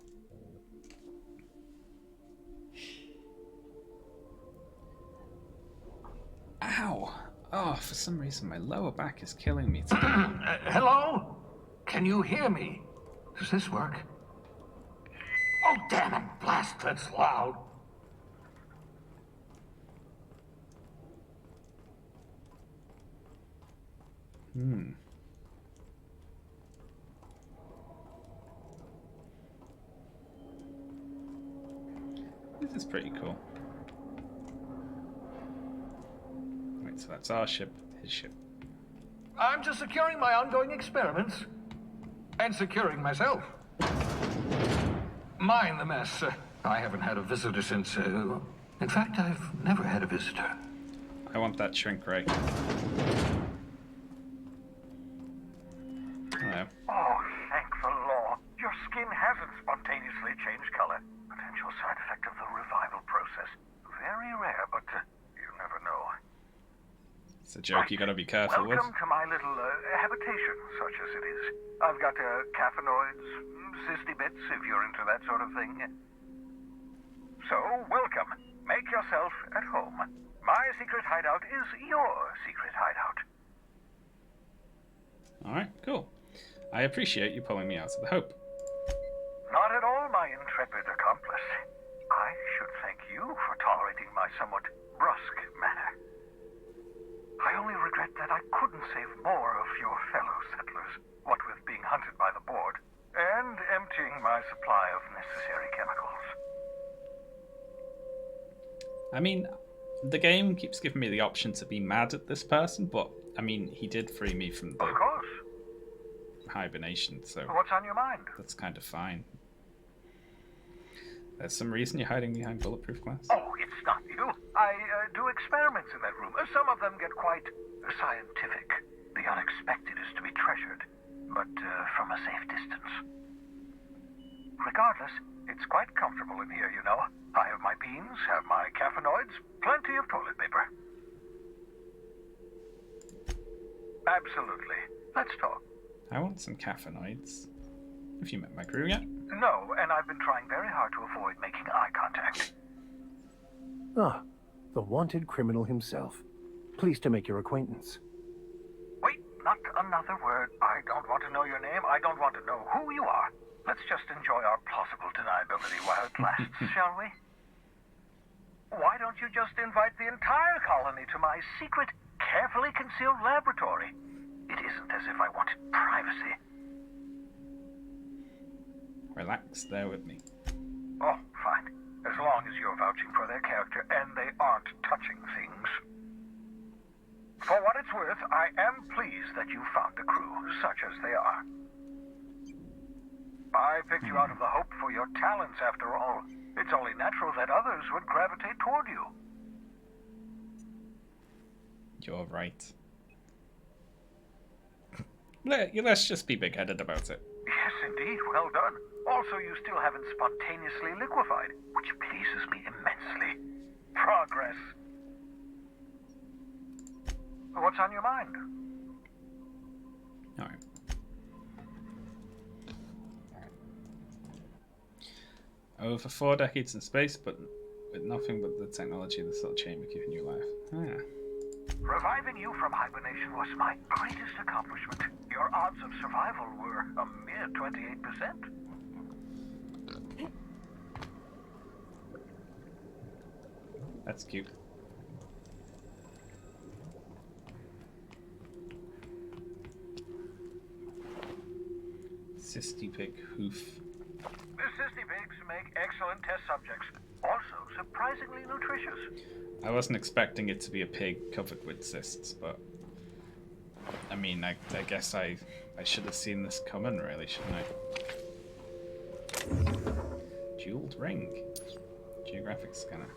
Ow! Oh, for some reason my lower back is killing me today. Hello? Can you hear me? Does this work? Oh, damn it! Blast, that's loud. This is pretty cool. Wait, so that's our ship, his ship. I'm just securing my ongoing experiments. And securing myself. Mind the mess. I haven't had a visitor since... in fact, I've never had a visitor. I want that shrink ray. Hello. Oh, thank the law. Your skin hasn't spontaneously changed color. Potential side effect of the revival process. Very rare, but you never know. It's a joke you gotta be careful with. Welcome to my little habitation, such as it is. I've got caffeinoids, cysty bits, if you're into that sort of thing. So, welcome. Make yourself at home. My secret hideout is your secret hideout. Alright, cool. I appreciate you pulling me out of the Hope. Not at all, my intrepid accomplice. I should thank you for tolerating my somewhat brusque manner. I only regret that I couldn't save more of your fellow settlers, what with being hunted by the board, and emptying my supply of necessary chemicals. I mean, the game keeps giving me the option to be mad at this person, but, I mean, he did free me from the Of course. hibernation, so What's on your mind? that's kind of fine. There's some reason you're hiding behind bulletproof glass? Oh, it's not you. I do experiments in that room. Some of them get quite scientific. The unexpected is to be treasured, but from a safe distance. Regardless, it's quite comfortable in here, you know. I have my beans, have my caffeinoids, plenty of toilet paper. Absolutely. Let's talk. I want some caffeinoids. Have you met my crew yet? No, and I've been trying very hard to avoid making eye contact. Ah, the wanted criminal himself. Pleased to make your acquaintance. Wait, not another word. I don't want to know your name. I don't want to know who you are. Let's just enjoy our plausible deniability while it lasts, shall we? Why don't you just invite the entire colony to my secret, carefully concealed laboratory? It isn't as if I wanted privacy. Relax there with me. Oh, fine. As long as you're vouching for their character and they aren't touching things. For what it's worth, I am pleased that you found a crew, such as they are. I picked you out of the Hope for your talents, after all. It's only natural that others would gravitate toward you. You're right. Let's just be big-headed about it. Yes, indeed. Well done. Also, you still haven't spontaneously liquefied, which pleases me immensely. Progress. What's on your mind? Alright. Over 4 decades in space, but with nothing but the technology of the Salt Chamber giving you life. Ah. Reviving you from hibernation was my greatest accomplishment. Your odds of survival were a mere 28%. That's cute. Cysty pig hoof. The cysty pigs make excellent test subjects. Also, surprisingly nutritious. I wasn't expecting it to be a pig covered with cysts, but I mean, I guess I should have seen this coming, really, shouldn't I? Jeweled ring. Geographic scanner.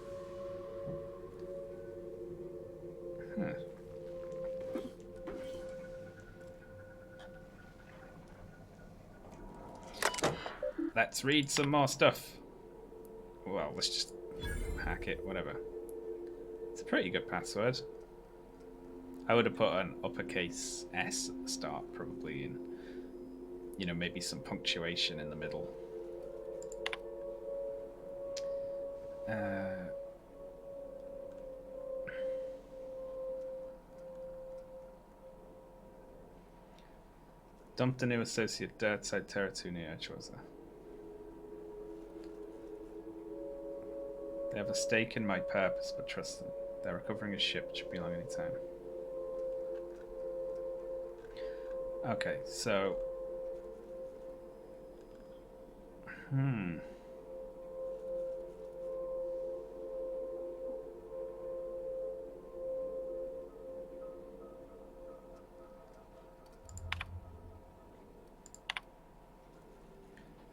Huh. Let's read some more stuff. Well, let's just hack it, whatever. It's a pretty good password. I would have put an uppercase S at the start, probably, and, you know, maybe some punctuation in the middle. Dumped a new associate dirtside Terratune Edgewater. They have a stake in my purpose, but trust them. They're recovering a ship, should be along any time. Okay, so...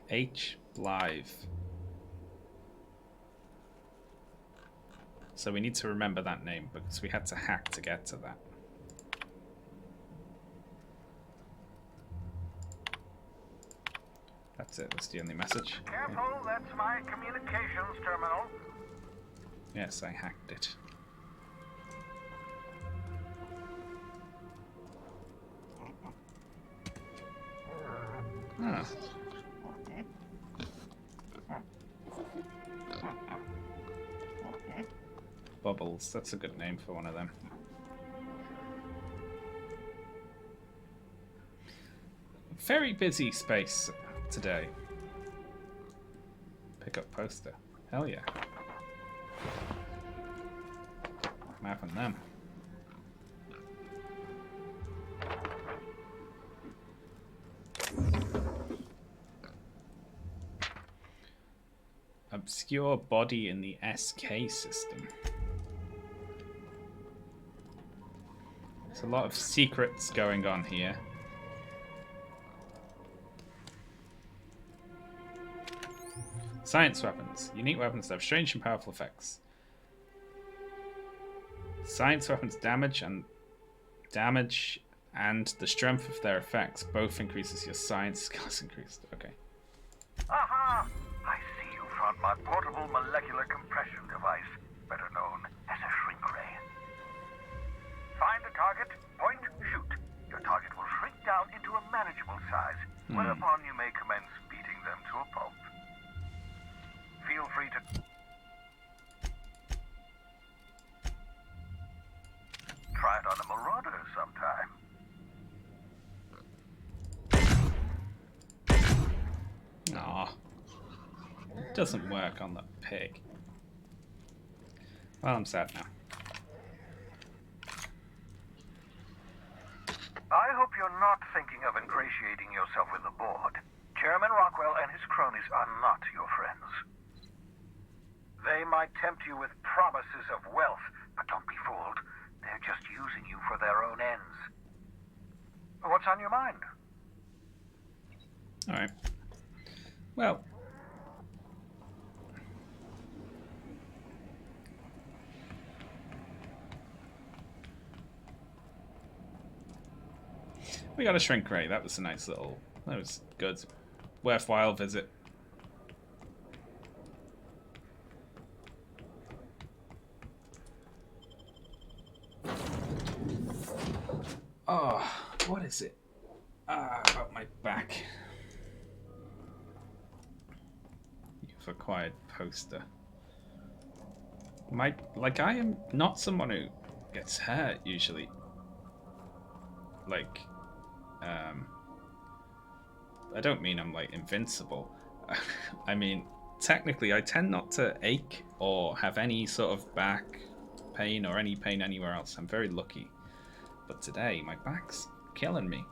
H. Blythe. So we need to remember that name because we had to hack to get to that. That's it, that's the only message. Careful, that's my communications terminal. Yes, I hacked it. Ah. Bubbles, that's a good name for one of them. Very busy space today. Pick up poster. Hell yeah. I'm having them. Obscure body in the SK system. There's a lot of secrets going on here. Science weapons. Unique weapons that have strange and powerful effects. Science weapons damage and the strength of their effects both increases your science skills increased. Okay. Aha! I see you found my portable molecular compression device, better known as a shrink ray. Find a target, point, shoot. Your target will shrink down into a manageable size, whereupon you may commence beating them to a pulp. Feel free to try it on a marauder sometime. Aw. It doesn't work on the pig. Well, I'm sad now. I hope you're not thinking of ingratiating yourself with the board. Chairman Rockwell and his cronies are not your friends. They might tempt you with promises of wealth, but don't be fooled. They're just using you for their own ends. What's on your mind? Alright. Well. We got a shrink ray. That was a nice little... That was good. Worthwhile visit. Oh, what is it? About my back. You've acquired poster. I am not someone who gets hurt usually. Like, I don't mean I'm like invincible. I mean, technically I tend not to ache or have any sort of back pain or any pain anywhere else. I'm very lucky. But today, my back's killing me.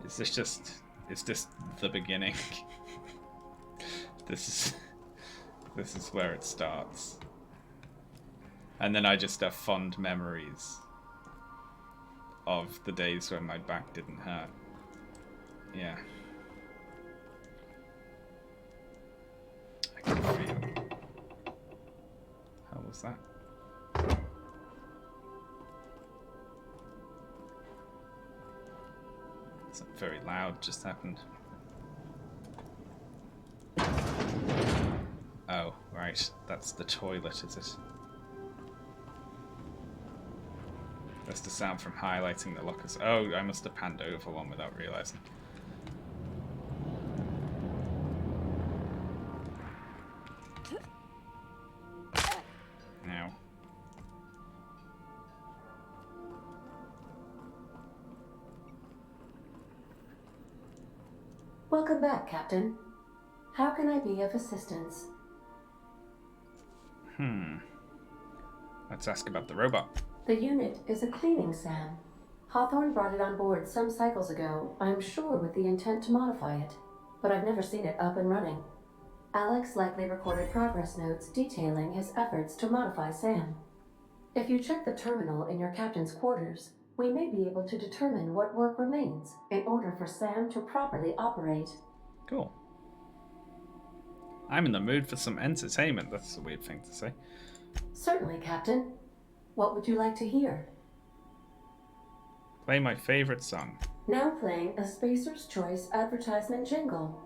Is this just... Is this the beginning? This is where it starts. And then I just have fond memories of the days when my back didn't hurt. Yeah. I can feel... How was that? Something very loud just happened. Oh, right. That's the toilet, is it? That's the sound from highlighting the lockers. Oh, I must have panned over one without realizing. Now. Welcome back, Captain. How can I be of assistance? Let's ask about the robot. The unit is a cleaning SAM. Hawthorne brought it on board some cycles ago, I'm sure with the intent to modify it, but I've never seen it up and running. Alex likely recorded progress notes detailing his efforts to modify SAM. If you check the terminal in your captain's quarters, we may be able to determine what work remains in order for SAM to properly operate. Cool. I'm in the mood for some entertainment. That's a weird thing to say. Certainly, Captain. What would you like to hear? Play my favorite song. Now playing a Spacer's Choice advertisement jingle.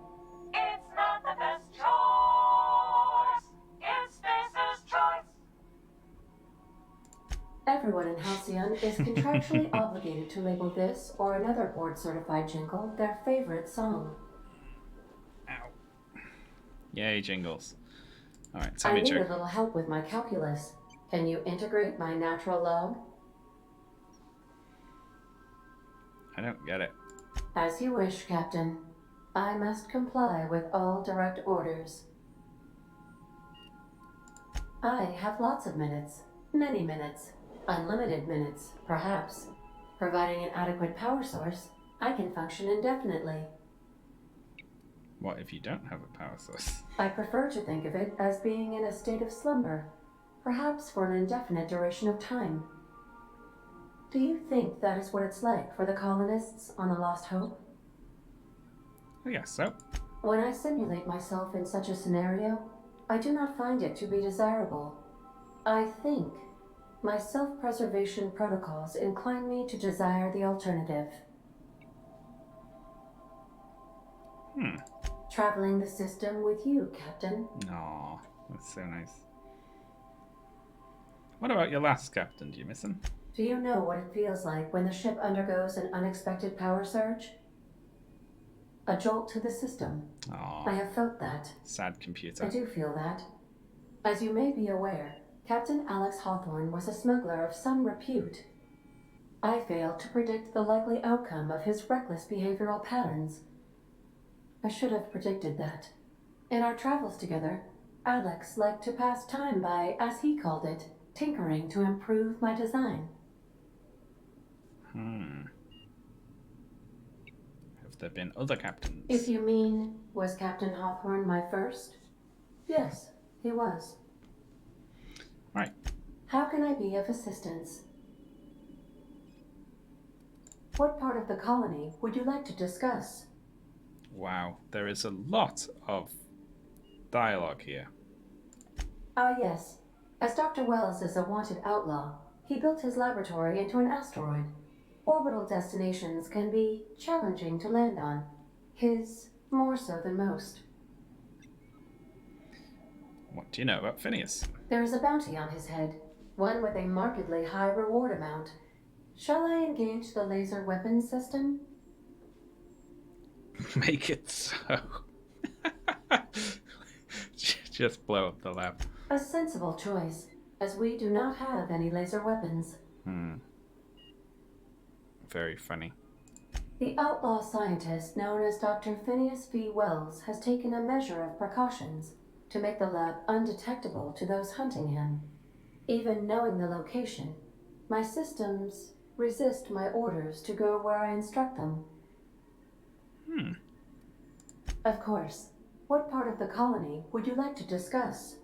It's not the best choice. It's Spacer's Choice. Everyone in Halcyon is contractually obligated to label this or another board-certified jingle their favorite song. Yay, jingles. Alright, tell I me, need Joe. a little help with my calculus. Can you integrate my natural log? I don't get it. As you wish, Captain. I must comply with all direct orders. I have lots of minutes. Many minutes. Unlimited minutes, perhaps. Providing an adequate power source, I can function indefinitely. What if you don't have a power source? I prefer to think of it as being in a state of slumber, perhaps for an indefinite duration of time. Do you think that is what it's like for the colonists on the Lost Hope? I guess so. When I simulate myself in such a scenario, I do not find it to be desirable. I think my self-preservation protocols incline me to desire the alternative. Traveling the system with you, Captain. Aw, that's so nice. What about your last captain? Do you miss him? Do you know what it feels like when the ship undergoes an unexpected power surge? A jolt to the system. Aw. I have felt that. Sad computer. I do feel that. As you may be aware, Captain Alex Hawthorne was a smuggler of some repute. I failed to predict the likely outcome of his reckless behavioral patterns. I should have predicted that. In our travels together, Alex liked to pass time by, as he called it, tinkering to improve my design. Have there been other captains? If you mean, was Captain Hawthorne my first? Yes, he was. Right. How can I be of assistance? What part of the colony would you like to discuss? Wow, there is a lot of dialogue here. Yes. As Dr. Wells is a wanted outlaw, he built his laboratory into an asteroid. Orbital destinations can be challenging to land on. His more so than most. What do you know about Phineas? There is a bounty on his head, one with a markedly high reward amount. Shall I engage the laser weapons system? Make it so. Just blow up the lab. A sensible choice, as we do not have any laser weapons. Very funny. The outlaw scientist known as Dr. Phineas V. Wells has taken a measure of precautions to make the lab undetectable to those hunting him. Even knowing the location, my systems resist my orders to go where I instruct them. Of course. What part of the colony would you like to discuss?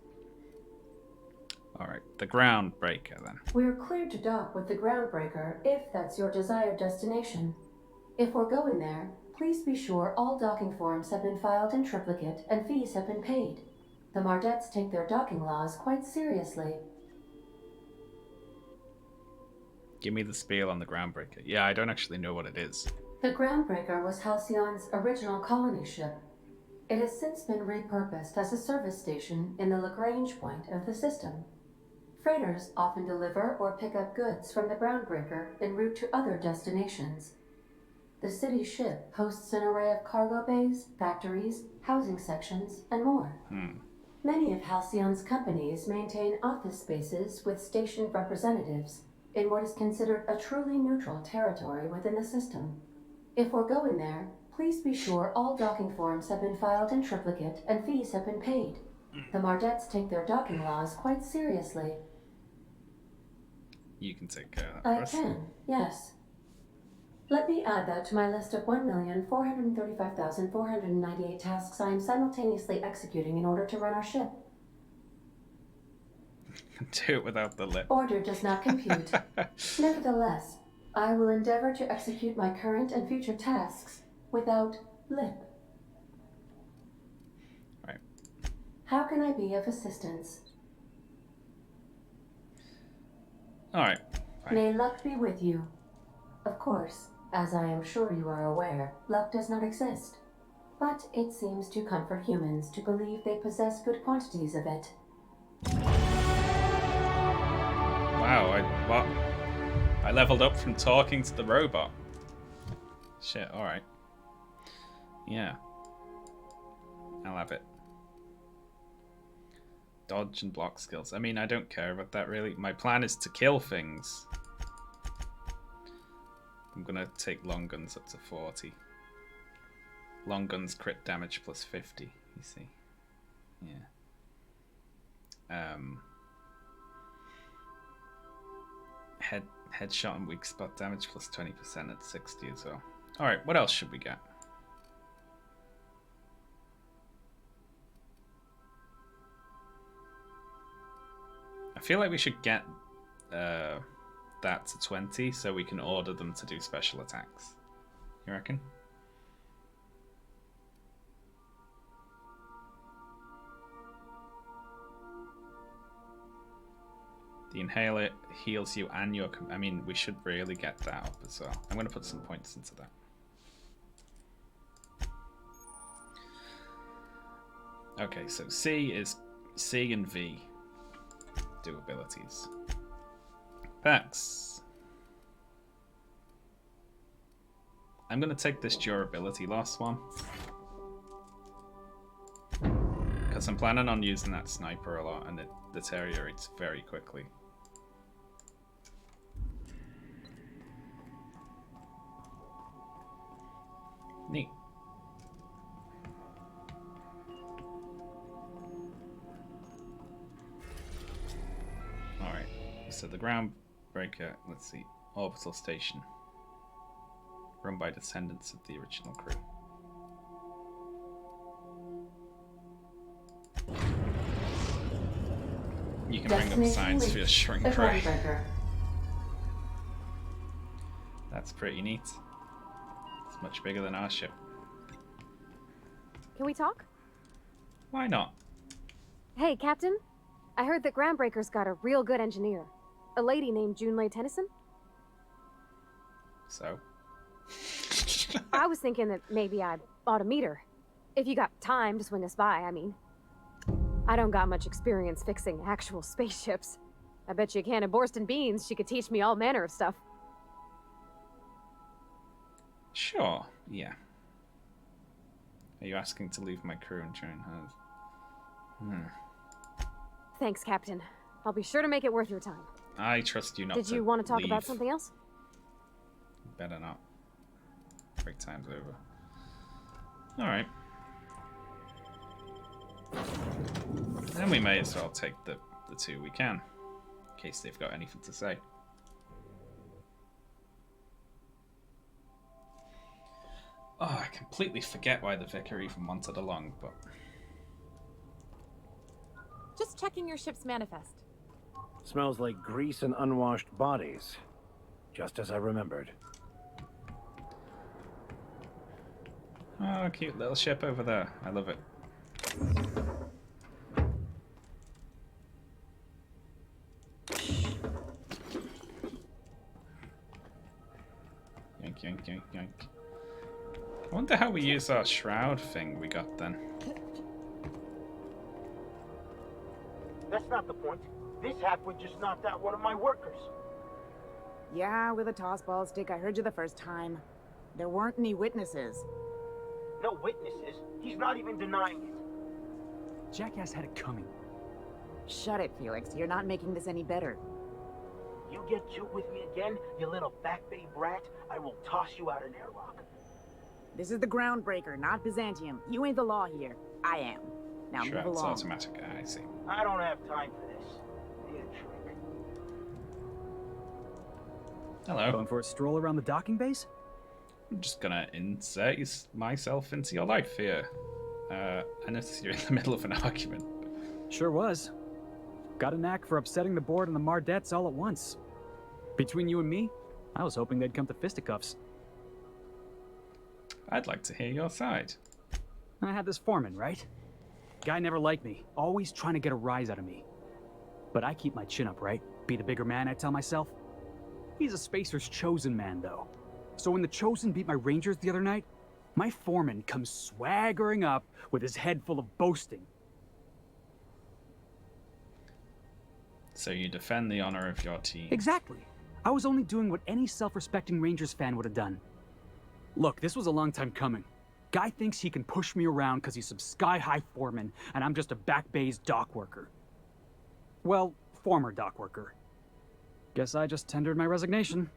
Alright, the Groundbreaker then. We're cleared to dock with the Groundbreaker if that's your desired destination. If we're going there, please be sure all docking forms have been filed in triplicate and fees have been paid. The Mardettes take their docking laws quite seriously. Give me the spiel on the Groundbreaker. Yeah, I don't actually know what it is. The Groundbreaker was Halcyon's original colony ship. It has since been repurposed as a service station in the Lagrange point of the system. Freighters often deliver or pick up goods from the Groundbreaker en route to other destinations. The city ship hosts an array of cargo bays, factories, housing sections, and more. Many of Halcyon's companies maintain office spaces with stationed representatives in what is considered a truly neutral territory within the system. If we're going there, please be sure all docking forms have been filed in triplicate and fees have been paid. The Mardettes take their docking laws quite seriously. You can take care of that I for us. can, yes. Let me add that to my list of 1,435,498 tasks I am simultaneously executing in order to run our ship. Do it without the lip. Order does not compute. Nevertheless, I will endeavor to execute my current and future tasks without lip. Right. How can I be of assistance? Alright. May luck be with you. Of course, as I am sure you are aware, luck does not exist. But it seems to comfort humans to believe they possess good quantities of it. Wow, what? I leveled up from talking to the robot. Shit, alright. Yeah. I'll have it. Dodge and block skills. I mean, I don't care about that really. My plan is to kill things. I'm gonna take long guns up to 40. Long guns crit damage plus 50, you see. Yeah. Headshot and weak spot damage plus 20% at 60 as well. Alright, what else should we get? I feel like we should get that to 20 so we can order them to do special attacks. You reckon? The inhaler heals you and your... I mean, we should really get that up as well. I'm going to put some points into that. Okay, so C and V do abilities. Perks. I'm going to take this durability loss one. Because I'm planning on using that sniper a lot and it deteriorates very quickly. Neat. Alright, so the Groundbreaker, let's see, orbital station. Run by descendants of the original crew. You can bring up science for your shrink ray. That's pretty neat. It's much bigger than our ship. Can we talk? Why not? Hey, Captain. I heard that Groundbreaker's got a real good engineer. A lady named Junlei Tennyson. So? I was thinking that maybe I ought to meet her. If you got time to swing us by, I mean. I don't got much experience fixing actual spaceships. I bet you a can of Borston beans she could teach me all manner of stuff. Sure, yeah. Are you asking to leave my crew and join hers? Thanks, Captain. I'll be sure to make it worth your time. I trust you not to Did you want to talk leave. about something else? Better not. Break time's over. Alright. Then we may as well take the two we can. In case they've got anything to say. Oh, I completely forget why the vicar even wanted along, but... Just checking your ship's manifest. Smells like grease and unwashed bodies. Just as I remembered. Oh, cute little ship over there. I love it. Yank, yank, yank, yank. I wonder how we use our shroud thing we got then. That's not the point. This halfwit just knocked out one of my workers. Yeah, with a tossball stick. I heard you the first time. There weren't any witnesses. No witnesses. He's not even denying it. Jackass had it coming. Shut it, Felix. You're not making this any better. You get cute with me again, you little Back Bay brat, I will toss you out an airlock. This is the Groundbreaker, not Byzantium. You ain't the law here. I am. Now Sure, move it's along. automatic. I see. I don't have time for this. Need a trick. Hello. Going for a stroll around the docking base? I'm just gonna insert myself into your life here. I notice you're in the middle of an argument. Sure was. Got a knack for upsetting the board and the Mardettes all at once. Between you and me, I was hoping they'd come to fisticuffs. I'd like to hear your side. I had this foreman, right? Guy never liked me, always trying to get a rise out of me. But I keep my chin up, right? Be the bigger man, I tell myself. He's a Spacer's chosen man, though. So when the Chosen beat my Rangers the other night, my foreman comes swaggering up with his head full of boasting. So you defend the honor of your team. Exactly. I was only doing what any self-respecting Rangers fan would have done. Look, this was a long time coming. Guy thinks he can push me around because he's some sky-high foreman, and I'm just a back bay's dock worker. Well, former dock worker. Guess I just tendered my resignation.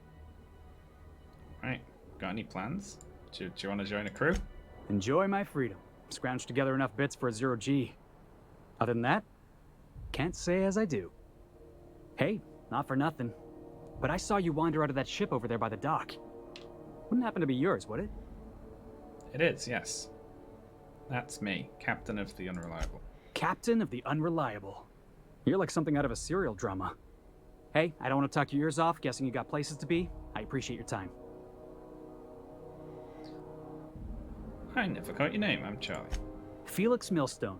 Right. Got any plans? Do you want to join a crew? Enjoy my freedom. Scrounged together enough bits for a 0G. Other than that, can't say as I do. Hey, not for nothing, but I saw you wander out of that ship over there by the dock. Wouldn't happen to be yours, would it? It is, yes. That's me, Captain of the Unreliable. Captain of the Unreliable. You're like something out of a serial drama. Hey, I don't want to talk your ears off, guessing you got places to be. I appreciate your time. I never got your name, I'm Charlie. Felix Millstone.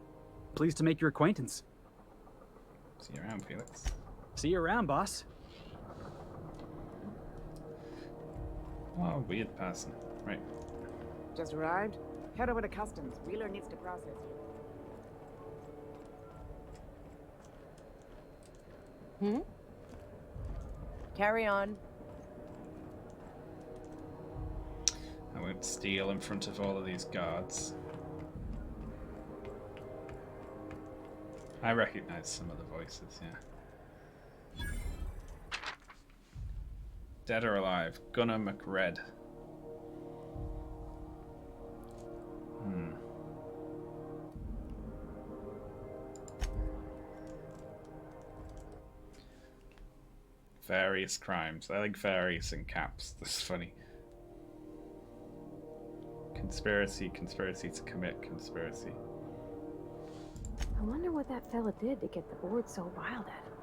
Pleased to make your acquaintance. See you around, Felix. See you around, boss. Oh, weird person. Right. Just arrived? Head over to customs. Wheeler needs to process you. Carry on. I won't steal in front of all of these guards. I recognize some of the voices, yeah. Dead or alive? Gunnar McRed. Various crimes. I like various in caps. This is funny. Conspiracy, conspiracy to commit conspiracy. I wonder what that fella did to get the board so riled at him.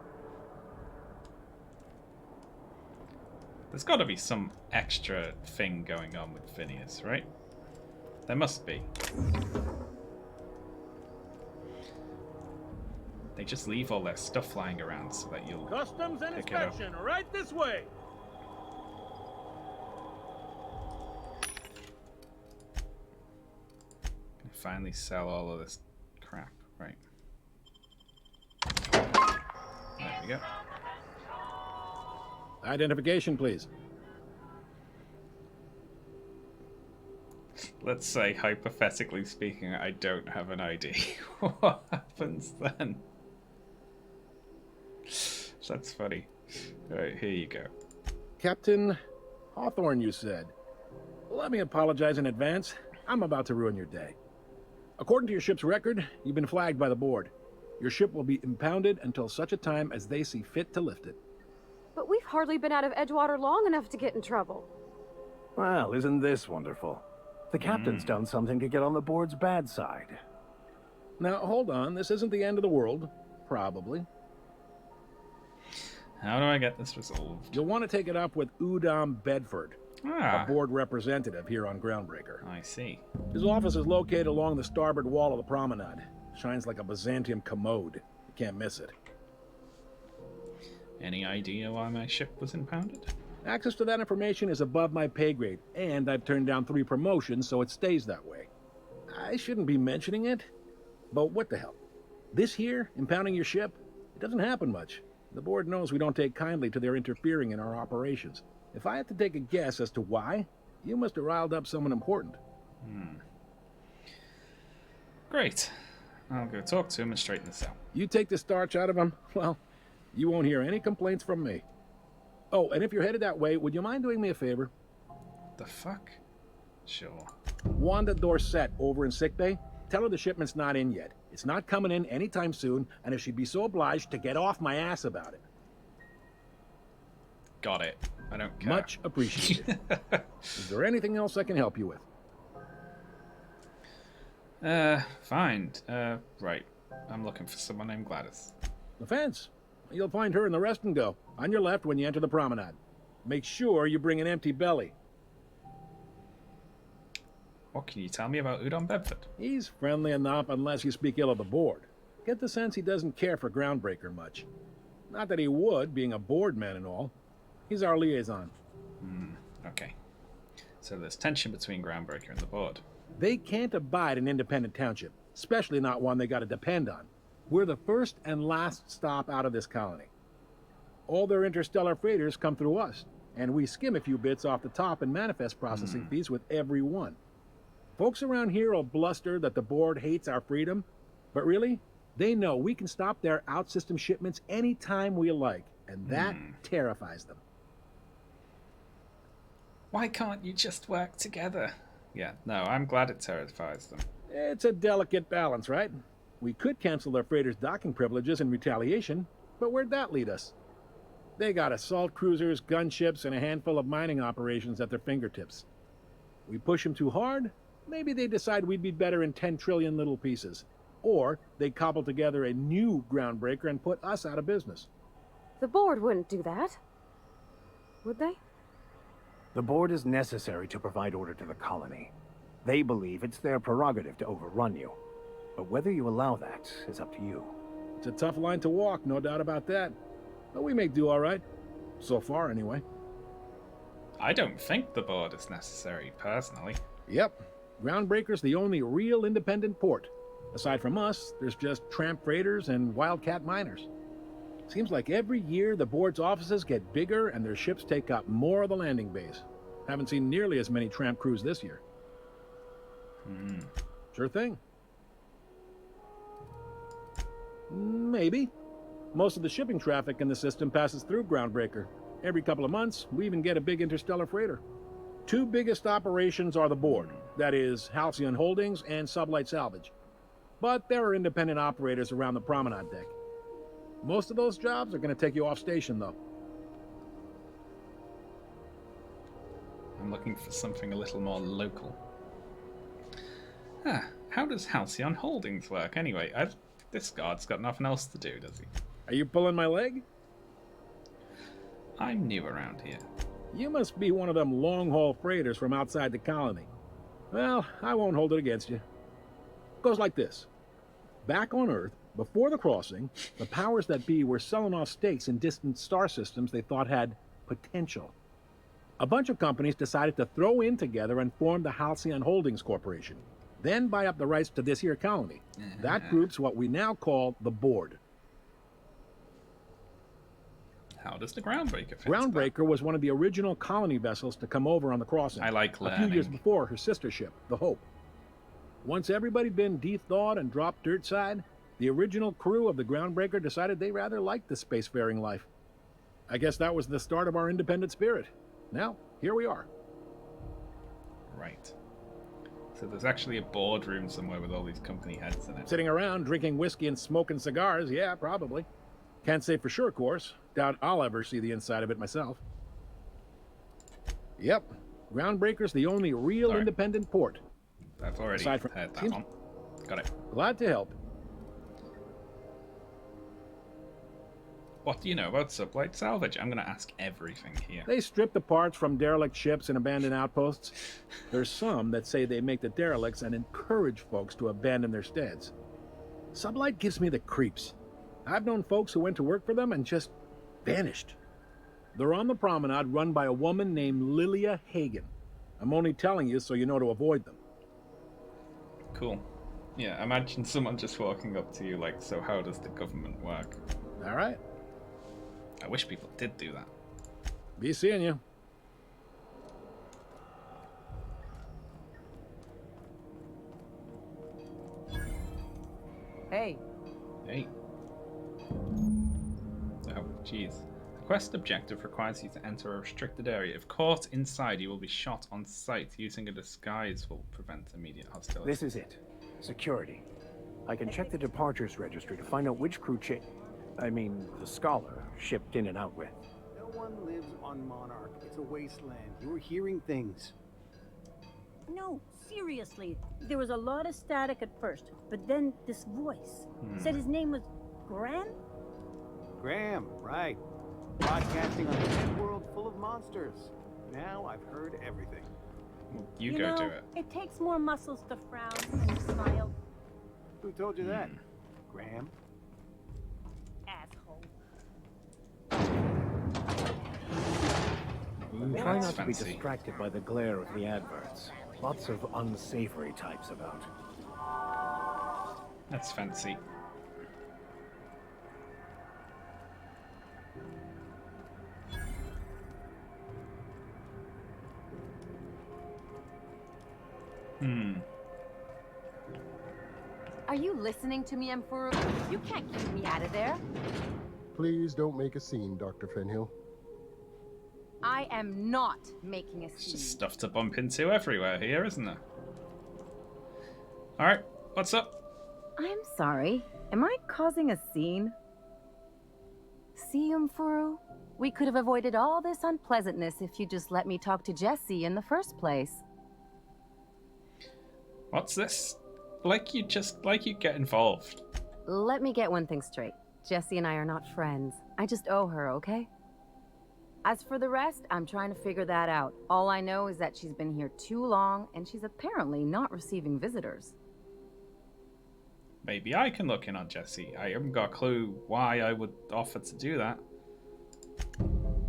There's got to be some extra thing going on with Phineas, right? There must be. They just leave all their stuff lying around so that you'll Customs and pick it up. inspection, right this way. Finally sell all of this crap, right? There we go. Identification, please. Let's say, hypothetically speaking, I don't have an ID. What happens then? That's funny. Alright, here you go. Captain Hawthorne, you said. Let me apologize in advance. I'm about to ruin your day. According to your ship's record, you've been flagged by the board. Your ship will be impounded until such a time as they see fit to lift it. But we've hardly been out of Edgewater long enough to get in trouble. Well, isn't this wonderful? The captain's done something to get on the board's bad side. Now, hold on. This isn't the end of the world. Probably. How do I get this resolved? You'll want to take it up with Udom Bedford, Ah. a board representative here on Groundbreaker. I see. His office is located along the starboard wall of the promenade. Shines like a Byzantium commode. You can't miss it. Any idea why my ship was impounded? Access to that information is above my pay grade, and I've turned down 3 promotions, so it stays that way. I shouldn't be mentioning it, but what the hell? This here, impounding your ship, it doesn't happen much. The board knows we don't take kindly to their interfering in our operations. If I had to take a guess as to why, you must have riled up someone important. Great. I'll go talk to him and straighten this out. You take the starch out of him, well, you won't hear any complaints from me. Oh, and if you're headed that way, would you mind doing me a favor? The fuck? Sure. Wanda Dorset over in sickbay, tell her the shipment's not in yet. It's not coming in anytime soon, and if she'd be so obliged to get off my ass about it. Got it. I don't care. Much appreciated. Is there anything else I can help you with? Fine. Right. I'm looking for someone named Gladys. The fence. You'll find her in the rest and go, on your left when you enter the promenade. Make sure you bring an empty belly. What can you tell me about Udon Bedford? He's friendly enough unless you speak ill of the board. Get the sense he doesn't care for Groundbreaker much. Not that he would, being a board man and all. He's our liaison. Okay. So there's tension between Groundbreaker and the board. They can't abide an independent township, especially not one they gotta depend on. We're the first and last stop out of this colony. All their interstellar freighters come through us, and we skim a few bits off the top in manifest processing fees with every one. Folks around here will bluster that the board hates our freedom, but really, they know we can stop their out-system shipments anytime we like, and that terrifies them. Why can't you just work together? Yeah, no, I'm glad it terrifies them. It's a delicate balance, right? We could cancel their freighters' docking privileges in retaliation, but where'd that lead us? They got assault cruisers, gunships, and a handful of mining operations at their fingertips. We push them too hard, maybe they decide we'd be better in 10 trillion little pieces. Or they cobble together a new Groundbreaker and put us out of business. The board wouldn't do that. Would they? The board is necessary to provide order to the colony. They believe it's their prerogative to overrun you. But whether you allow that is up to you. It's a tough line to walk, no doubt about that. But we make do all right. So far, anyway. I don't think the board is necessary, personally. Yep. Groundbreaker's the only real independent port. Aside from us, there's just tramp freighters and wildcat miners. Seems like every year the board's offices get bigger and their ships take up more of the landing base. Haven't seen nearly as many tramp crews this year. Sure thing. Maybe. Most of the shipping traffic in the system passes through Groundbreaker. Every couple of months, we even get a big interstellar freighter. Two biggest operations are the board. That is, Halcyon Holdings and Sublight Salvage. But there are independent operators around the promenade deck. Most of those jobs are going to take you off station, though. I'm looking for something a little more local. How does Halcyon Holdings work, anyway? This guard's got nothing else to do, does he? Are you pulling my leg? I'm new around here. You must be one of them long-haul freighters from outside the colony. Well, I won't hold it against you. Goes like this. Back on Earth, before the crossing, the powers that be were selling off stakes in distant star systems they thought had potential. A bunch of companies decided to throw in together and form the Halcyon Holdings Corporation, then buy up the rights to this here colony. That group's what we now call the board. How does the Groundbreaker fit? Groundbreaker was one of the original colony vessels to come over on the crossing. I like a learning. few years before her sister ship, the Hope. Once everybody been de-thawed and dropped dirt side, the original crew of the Groundbreaker decided they rather liked the spacefaring life. I guess that was the start of our independent spirit. Now, here we are. Right. So there's actually a boardroom somewhere with all these company heads in it. Sitting around drinking whiskey and smoking cigars, yeah, probably. Can't say for sure, of course. Doubt I'll ever see the inside of it myself. Yep. Groundbreaker's the only real independent port. I've already Aside from heard that one. Got it. Glad to help. What do you know about Sublight Salvage? I'm going to ask everything here. They strip the parts from derelict ships and abandoned outposts. There's some that say they make the derelicts and encourage folks to abandon their steads. Sublight gives me the creeps. I've known folks who went to work for them and just vanished. They're on the promenade run by a woman named Lilia Hagen. I'm only telling you so you know to avoid them. Cool. Yeah, imagine someone just walking up to you like, so how does the government work? All right. I wish people did do that. Be seeing you. Hey. Hey. Oh, jeez. The quest objective requires you to enter a restricted area. If caught inside, you will be shot on sight. Using a disguise will prevent immediate hostility. This is it. Security. I can check the departures registry to find out which crew the Scholar shipped in and out with. No one lives on Monarch. It's a wasteland. You were hearing things. No, seriously. There was a lot of static at first, but then this voice said his name was Graham? Graham, right. Broadcasting on a dead world full of monsters. Now I've heard everything. Well, you You go know, do it. It takes more muscles to frown than to smile. Who told you that? Graham? Asshole. Ooh, Try that's not to be fancy. distracted by the glare of the adverts. Lots of unsavory types about. That's fancy. Are you listening to me, Emfuru? You can't keep me out of there. Please don't make a scene, Dr. Fenhill. I am not making a It's scene. just stuff to bump into everywhere here, isn't there? Alright, what's up? I'm sorry. Am I causing a scene? See, Emfuru? We could have avoided all this unpleasantness if you just let me talk to Jesse in the first place. What's this? Like you get involved. Let me get one thing straight. Jesse and I are not friends. I just owe her, okay? As for the rest, I'm trying to figure that out. All I know is that she's been here too long, and she's apparently not receiving visitors. Maybe I can look in on Jesse. I haven't got a clue why I would offer to do that.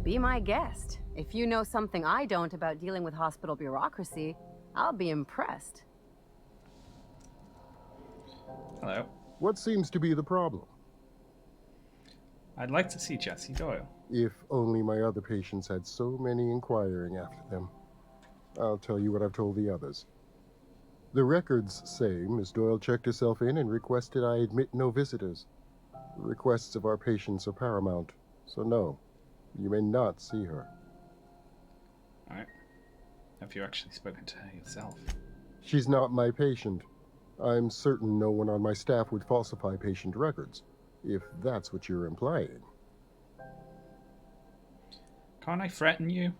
Be my guest. If you know something I don't about dealing with hospital bureaucracy, I'll be impressed. Hello. What seems to be the problem? I'd like to see Jesse Doyle. If only my other patients had so many inquiring after them. I'll tell you what I've told the others. The records say Miss Doyle checked herself in and requested I admit no visitors. The requests of our patients are paramount, so no, you may not see her. Alright. Have you actually spoken to her yourself? She's not my patient. I'm certain no one on my staff would falsify patient records, if that's what you're implying. Can't I threaten you?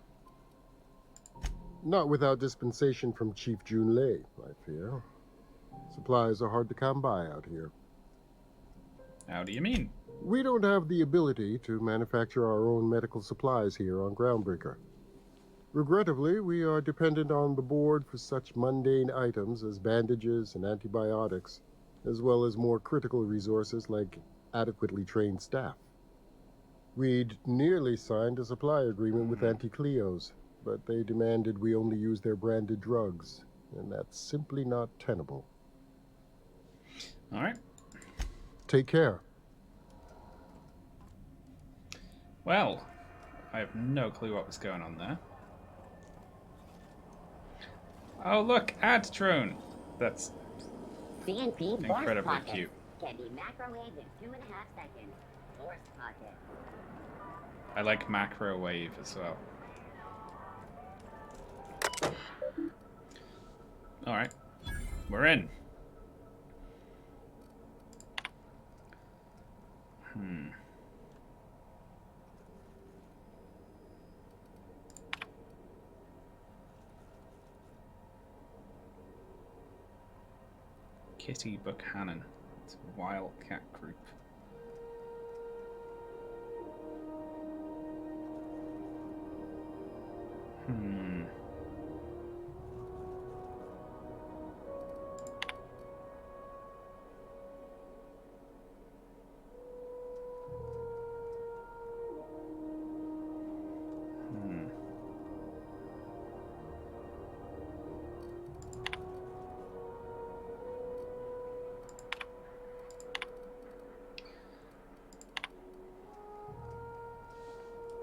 Not without dispensation from Chief Jun Lei, I fear. Supplies are hard to come by out here. How do you mean? We don't have the ability to manufacture our own medical supplies here on Groundbreaker. Regrettably, we are dependent on the board for such mundane items as bandages and antibiotics, as well as more critical resources like adequately trained staff. We'd nearly signed a supply agreement with Anti-Cleos, but they demanded we only use their branded drugs, and that's simply not tenable. Alright. Take care. Well, I have no clue what was going on there. Oh look, ad drone. That's CNP incredibly Force cute. Pocket can be microwaved in 2.5 seconds. Force Pocket. I like macro wave as well. Alright. We're in. Kitty Buchanan. It's a Wildcat group.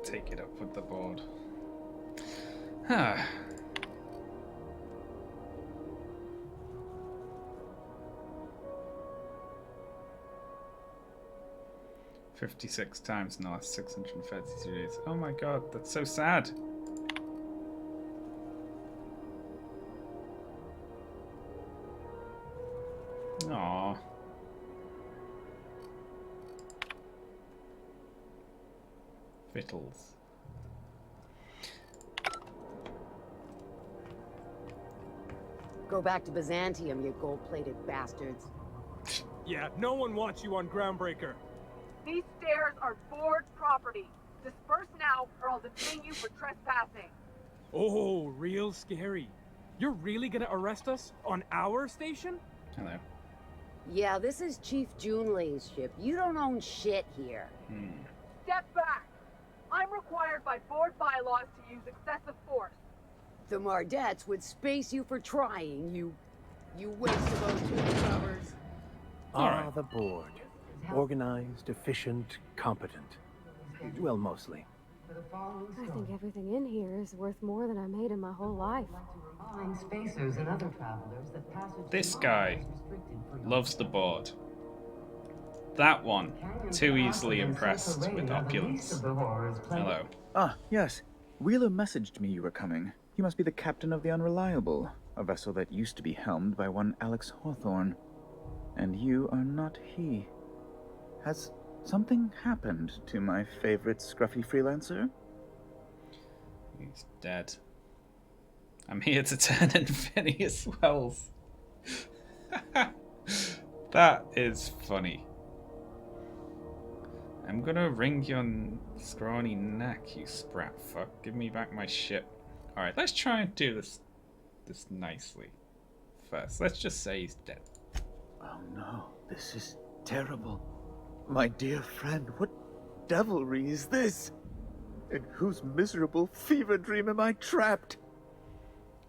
Take it up with the board. Ah. $56 times in the last 632 days. Oh my god, that's so sad. Aww. Victuals. Go back to Byzantium, you gold-plated bastards. Yeah, no one wants you on Groundbreaker. These stairs are board property. Disperse now, or I'll detain you for trespassing. Oh, real scary. You're really gonna arrest us on our station? Hello. Yeah, this is Chief Junlei's ship. You don't own shit here. Step back! I'm required by board bylaws to use excessive force. The Mardettes would space you for trying, you waste of O2 covers. The board. Organized, efficient, competent. Well, mostly. I think everything in here is worth more than I made in my whole life. Spacers and other travelers that passage This guy loves the board. That one, too easily impressed with opulence. Hello. Ah, yes. Wheeler messaged me you were coming. He must be the captain of the Unreliable, a vessel that used to be helmed by one Alex Hawthorne. And you are not he. Has something happened to my favorite scruffy freelancer? He's dead. I'm here to turn in Phineas Wells. That is funny. I'm gonna wring your scrawny neck, you sprat fuck. Give me back my ship. Alright, let's try and do this nicely. First, let's just say he's dead. Oh no, this is terrible. My dear friend, what devilry is this? In whose miserable fever dream am I trapped?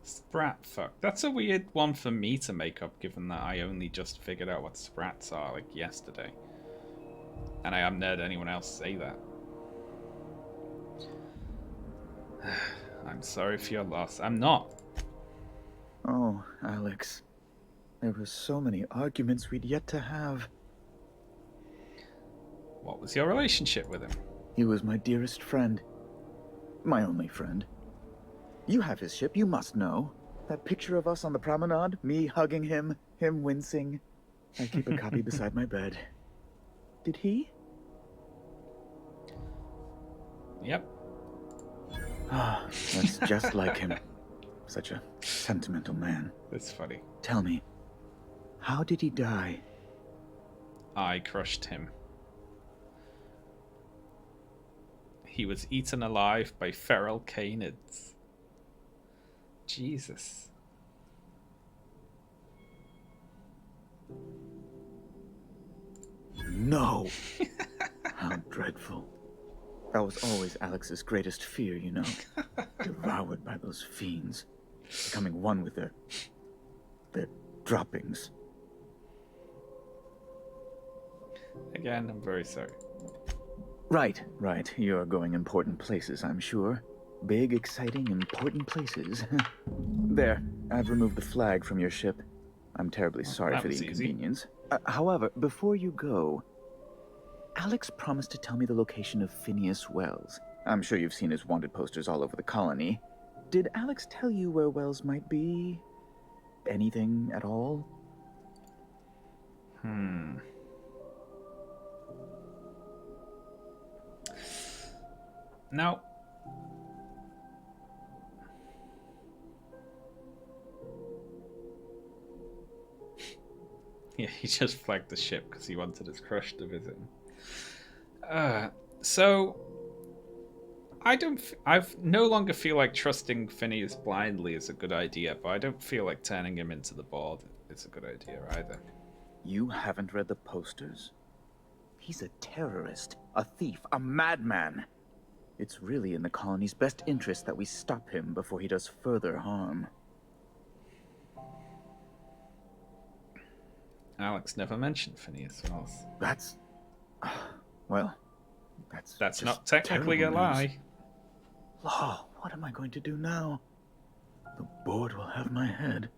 Sprat fuck. That's a weird one for me to make up, given that I only just figured out what sprats are, like, yesterday. And I haven't heard anyone else say that. I'm sorry for your loss. I'm not. Oh, Alex. There were so many arguments we'd yet to have. What was your relationship with him? He was my dearest friend. My only friend. You have his ship, you must know. That picture of us on the promenade, me hugging him, him wincing. I keep a copy beside my bed. Did he? Yep. Ah, that's just like him. Such a sentimental man. That's funny. Tell me, how did he die? I crushed him. He was eaten alive by feral canids. Jesus. No! How dreadful. That was always Alex's greatest fear, you know. Devoured by those fiends. Becoming one with their droppings. Again, I'm very sorry. Right. You're going important places, I'm sure. Big, exciting, important places. There, I've removed the flag from your ship. I'm terribly sorry for the inconvenience. However, before you go, Alex promised to tell me the location of Phineas Wells. I'm sure you've seen his wanted posters all over the colony. Did Alex tell you where Wells might be? Anything at all? No. Yeah, he just flagged the ship because he wanted his crush to visit him. So I no longer feel like trusting Phineas blindly is a good idea, but I don't feel like turning him into the board is a good idea either. You haven't read the posters? He's a terrorist, a thief, a madman. It's really in the colony's best interest that we stop him before he does further harm. Alex never mentioned Phineas Wells. That's... well, that's not technically a lie. Law, what am I going to do now? The board will have my head.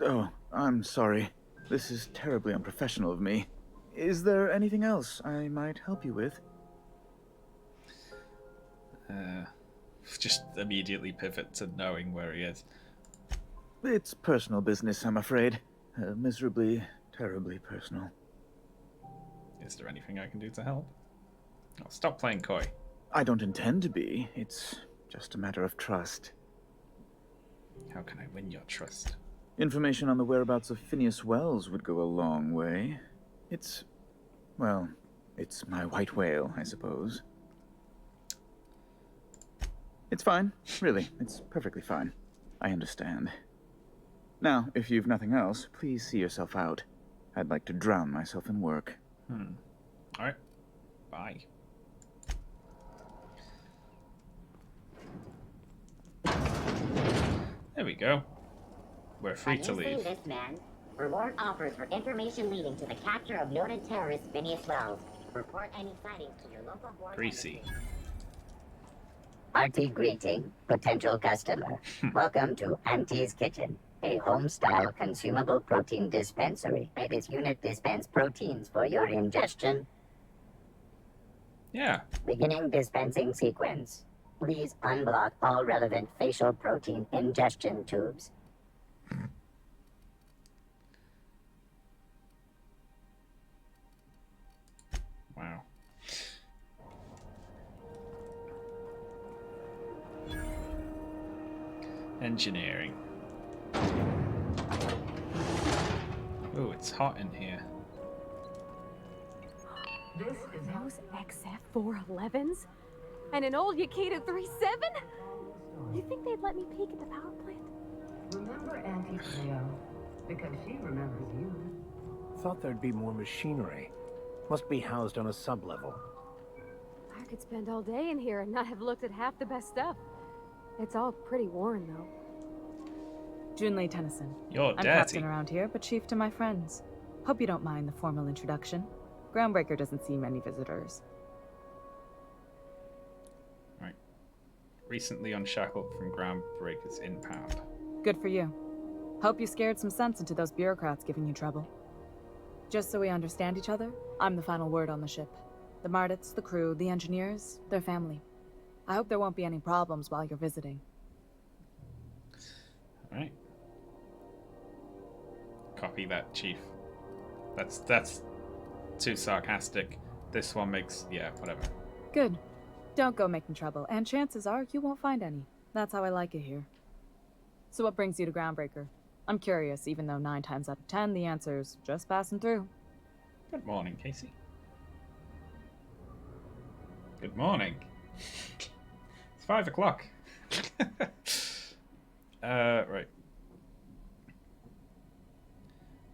Oh, I'm sorry. This is terribly unprofessional of me. Is there anything else I might help you with? Just immediately pivot to knowing where he is. It's personal business, I'm afraid. Miserably, terribly personal. Is there anything I can do to help? Oh, stop playing coy. I don't intend to be. It's just a matter of trust. How can I win your trust? Information on the whereabouts of Phineas Wells would go a long way. It's my white whale, I suppose. It's fine, really. It's perfectly fine. I understand. Now, if you've nothing else, please see yourself out. I'd like to drown myself in work. Alright. Bye. There we go. We're free to Have you leave. seen this man? Reward offers for information leading to the capture of noted terrorist Phineas Wells. Report any sightings to your local board. Greasy. Hearty greeting, potential customer. Welcome to Auntie's Kitchen, a home-style consumable protein dispensary. May this unit dispense proteins for your ingestion. Yeah. Beginning dispensing sequence. Please unblock all relevant facial protein ingestion tubes. Wow. Engineering. Oh, it's hot in here. Those XF411s? And an old Yakita 37? You think they'd let me peek at the power plant? Remember Auntie Cleo, because she remembers you. Thought there'd be more machinery. Must be housed on a sublevel. I could spend all day in here and not have looked at half the best stuff. It's all pretty worn, though. Junlei Tennyson. You're I'm dirty. captain around here, but chief to my friends. Hope you don't mind the formal introduction. Groundbreaker doesn't see many visitors. Right. Recently unshackled from Groundbreaker's impound. Good for you. Hope you scared some sense into those bureaucrats giving you trouble. Just so we understand each other, I'm the final word on the ship. The Mardits, the crew, the engineers, their family. I hope there won't be any problems while you're visiting. Alright. Copy that, Chief. That's too sarcastic. This one makes... yeah, whatever. Good. Don't go making trouble, and chances are you won't find any. That's how I like it here. So what brings you to Groundbreaker? I'm curious, even though 9 times out of 10 the answer's just passing through. Good morning, Casey. Good morning. It's 5 o'clock. Right.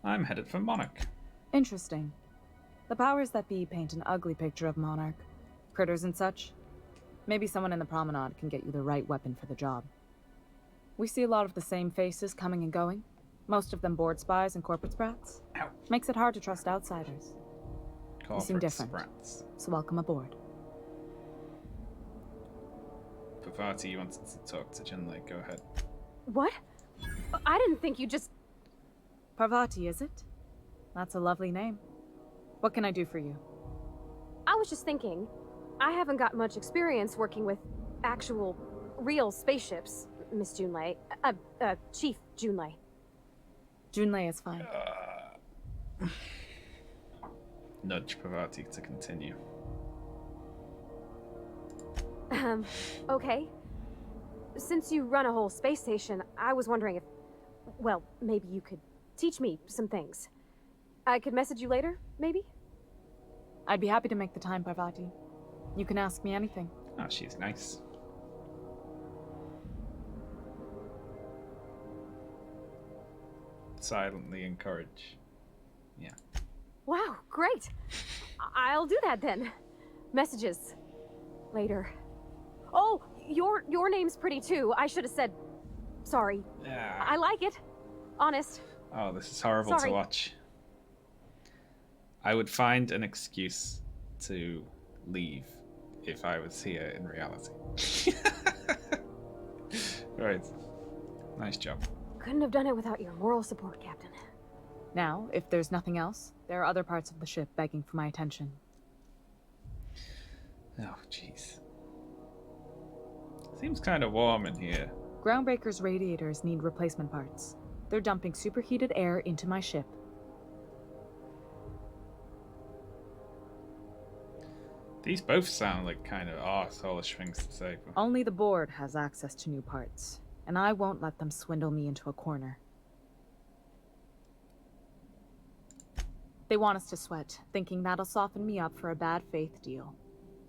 I'm headed for Monarch. Interesting. The powers that be paint an ugly picture of Monarch. Critters and such. Maybe someone in the promenade can get you the right weapon for the job. We see a lot of the same faces coming and going. Most of them board spies and corporate sprats. Ow. Makes it hard to trust outsiders. You seem different, Sprats. so welcome aboard. Pavati wanted to talk to Junlei. Go ahead. What? I didn't think you just... Parvati, is it? That's a lovely name. What can I do for you? I was just thinking, I haven't got much experience working with actual, real spaceships, Miss Junlei. Chief Junlei. Junlei is fine. Nudge Pavati to continue. Okay. Since you run a whole space station, I was wondering if... well, maybe you could teach me some things. I could message you later, maybe? I'd be happy to make the time, Parvati. You can ask me anything. Oh, she's nice. Silently encourage. Yeah. Wow, great. I'll do that then. Messages. Later. Oh, your name's pretty too. I should have said sorry. Yeah. I like it. Honest. Oh, this is horrible Sorry. to watch. I would find an excuse to leave if I was here in reality. Right. Nice job. Couldn't have done it without your moral support, Captain. Now, if there's nothing else, there are other parts of the ship begging for my attention. Oh, jeez. Seems kind of warm in here. Groundbreaker's radiators need replacement parts. They're dumping superheated air into my ship. These both sound like kind of arsehole-ish things to say. But... Only the board has access to new parts, and I won't let them swindle me into a corner. They want us to sweat, thinking that'll soften me up for a bad faith deal.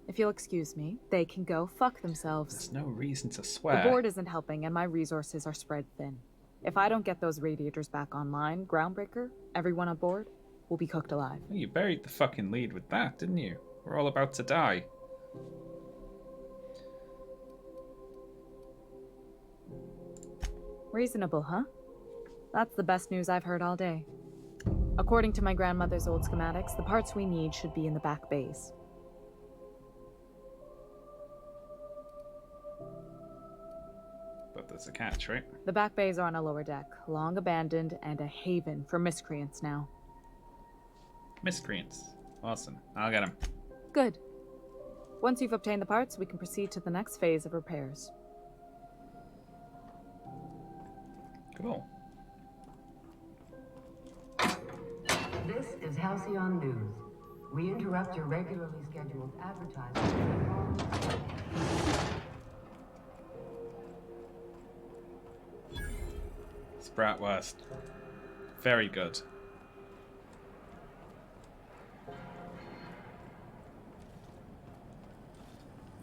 If you'll excuse me, they can go fuck themselves. There's no reason to The swear. board isn't helping, and my resources are spread thin. If I don't get those radiators back online, Groundbreaker, everyone on board, will be cooked alive. Well, you buried the fucking lead with that, didn't you? We're all about to die. Reasonable, huh? That's the best news I've heard all day. According to my grandmother's old schematics, the parts we need should be in the back bays. But there's a catch, right? The back bays are on a lower deck, long abandoned and a haven for miscreants now. Miscreants. Awesome. I'll get them. Good. Once you've obtained the parts, we can proceed to the next phase of repairs. Cool. This is Halcyon News. We interrupt your regularly scheduled advertising. Spratwurst. Very good.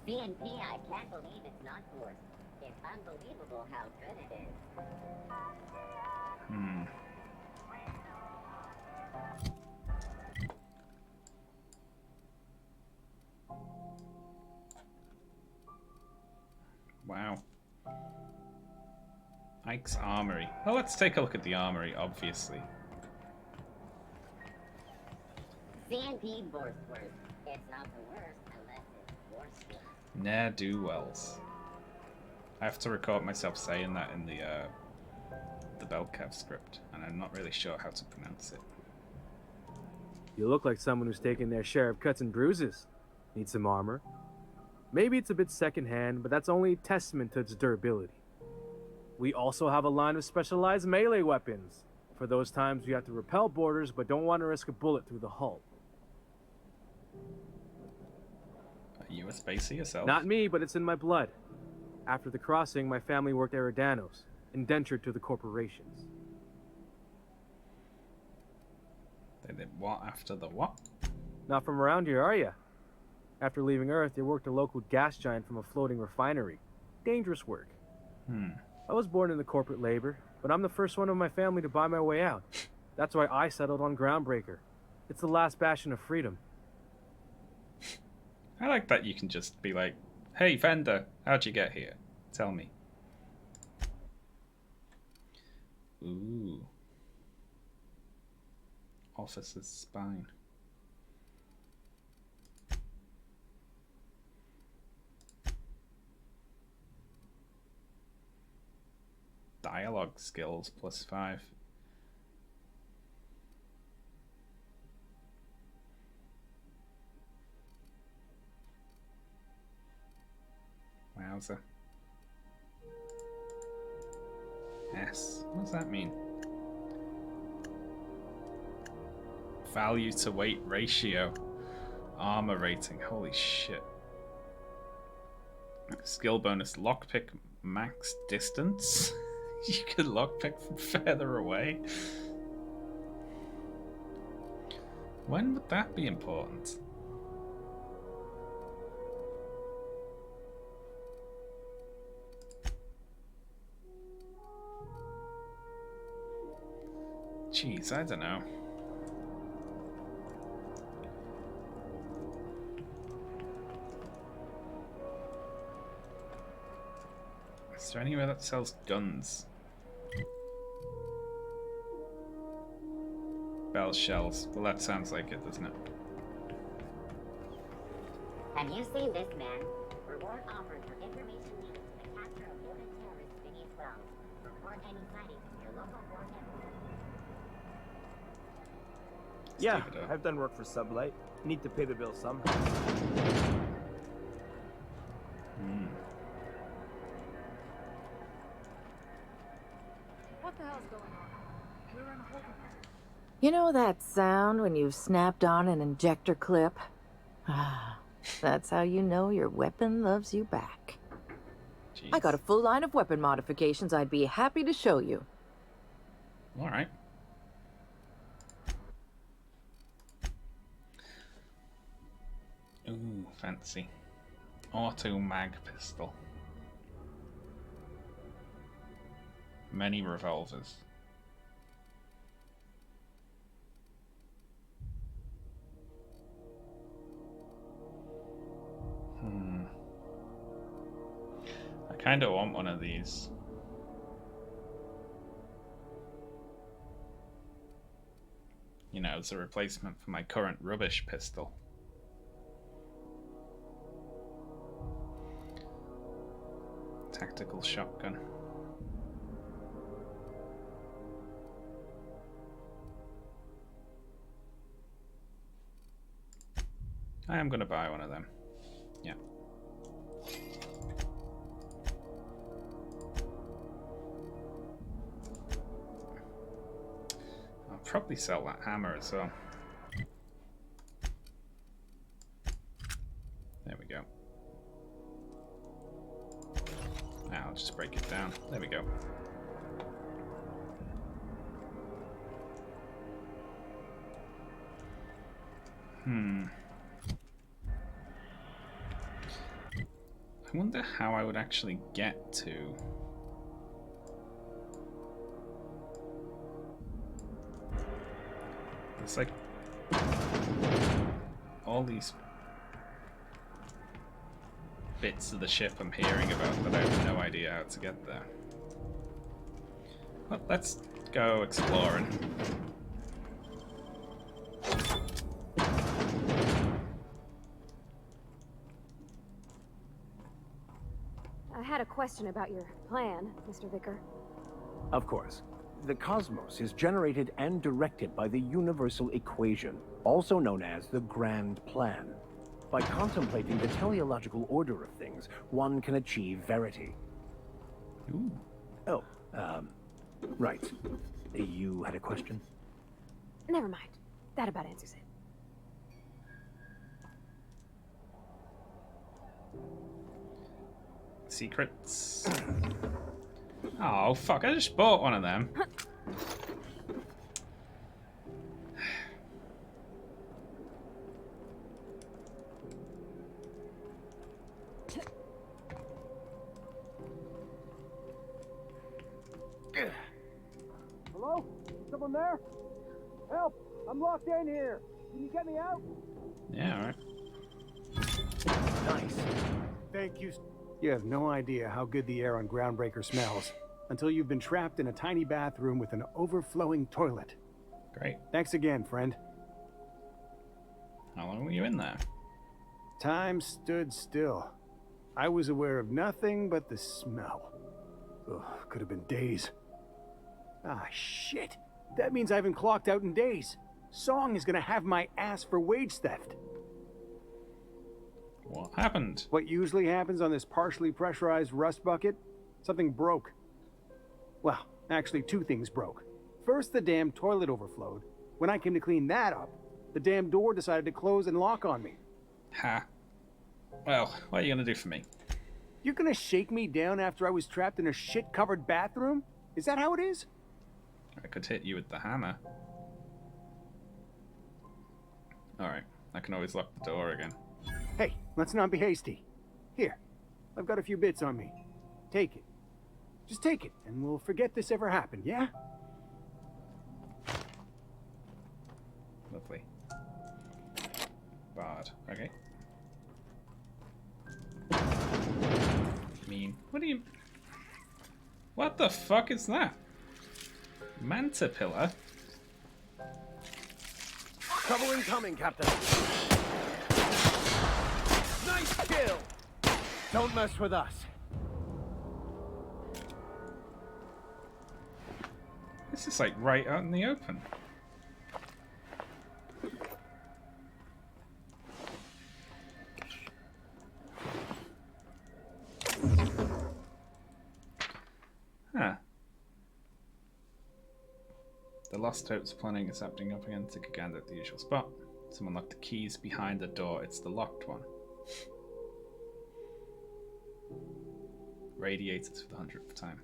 BNP, I can't believe it's not forced. It's unbelievable how good it is. Wow. Ike's Armory. Well, let's take a look at the armory, obviously. CNP Borsworth. It's not the worst unless it's Borsworth. Ne'er-do-wells. I have to record myself saying that in the Belkav script, and I'm not really sure how to pronounce it. You look like someone who's taken their share of cuts and bruises. Need some armor? Maybe it's a bit secondhand, but that's only a testament to its durability. We also have a line of specialized melee weapons, for those times we have to repel boarders but don't want to risk a bullet through the hull. Are you a spacey yourself? Not me, but it's in my blood. After the crossing, my family worked Eridanos, indentured to the corporations. They did what after the what? Not from around here, are ya? After leaving Earth, they worked a local gas giant from a floating refinery. Dangerous work. I was born into corporate labor, but I'm the first one of my family to buy my way out. That's why I settled on Groundbreaker. It's the last bastion of freedom. I like that you can just be like, hey, Fender, how'd you get here? Tell me. Ooh. Officer's spine. Dialogue skills +5. Wowza. S. What does that mean? Value to weight ratio. Armor rating. Holy shit. Skill bonus. Lockpick max distance. You could lockpick from further away. When would that be important? Jeez, I don't know. Is there anywhere that sells guns? Bell shells. Well, that sounds like it, doesn't it? Have you seen this man? Reward offered for information needed for the capture of wanted terrorists beneath ground. Report any sightings to your local board member. Yeah, I've done work for Sublight. Need to pay the bill somehow. What the hell's going on? We're in a holding pattern. You know that sound when you've snapped on an injector clip? Ah, that's how you know your weapon loves you back. Jeez. I got a full line of weapon modifications I'd be happy to show you. Alright. Ooh, fancy. Auto mag pistol. Many revolvers. I kind of want one of these. You know, as a replacement for my current rubbish pistol. Tactical shotgun. I am going to buy one of them. Yeah. I'll probably sell that hammer as well. There we go. Now I'll just break it down. There we go. I wonder how I would actually get to... It's like all these bits of the ship I'm hearing about, but I have no idea how to get there. Well, let's go exploring. I had a question about your plan, Mr. Vicker. Of course. The cosmos is generated and directed by the universal equation, also known as the Grand Plan. By contemplating the teleological order of things, one can achieve verity. Ooh. Oh, right. You had a question? Never mind. That about answers it. Secrets. Oh, fuck, I just bought one of them. Hello? Someone there? Help! I'm locked in here. Can you get me out? Yeah, alright. Nice. Thank you. You have no idea how good the air on Groundbreaker smells until you've been trapped in a tiny bathroom with an overflowing toilet. Great. Thanks again, friend. How long were you in there? Time stood still. I was aware of nothing but the smell. Ugh, could have been days. Ah, shit. That means I haven't clocked out in days. Song is gonna have my ass for wage theft. What happened? What usually happens on this partially pressurized rust bucket? Something broke. Well, actually two things broke. First, the damn toilet overflowed. When I came to clean that up, the damn door decided to close and lock on me. Ha. Well, what are you gonna do for me? You're gonna shake me down after I was trapped in a shit-covered bathroom? Is that how it is? I could hit you with the hammer. Alright, I can always lock the door again. Hey, let's not be hasty. Here, I've got a few bits on me. Take it. Just take it, and we'll forget this ever happened, yeah? Lovely. Bard. Okay. Mean. What do you... What the fuck is that? Mantipillar? Trouble incoming, Captain. Nice kill! Don't mess with us. This is like right out in the open. Huh. The Lost Hopes planning is happening up again. Take a gander at the usual spot. Someone locked the keys behind the door. It's the locked one. Radiated for the 100th time.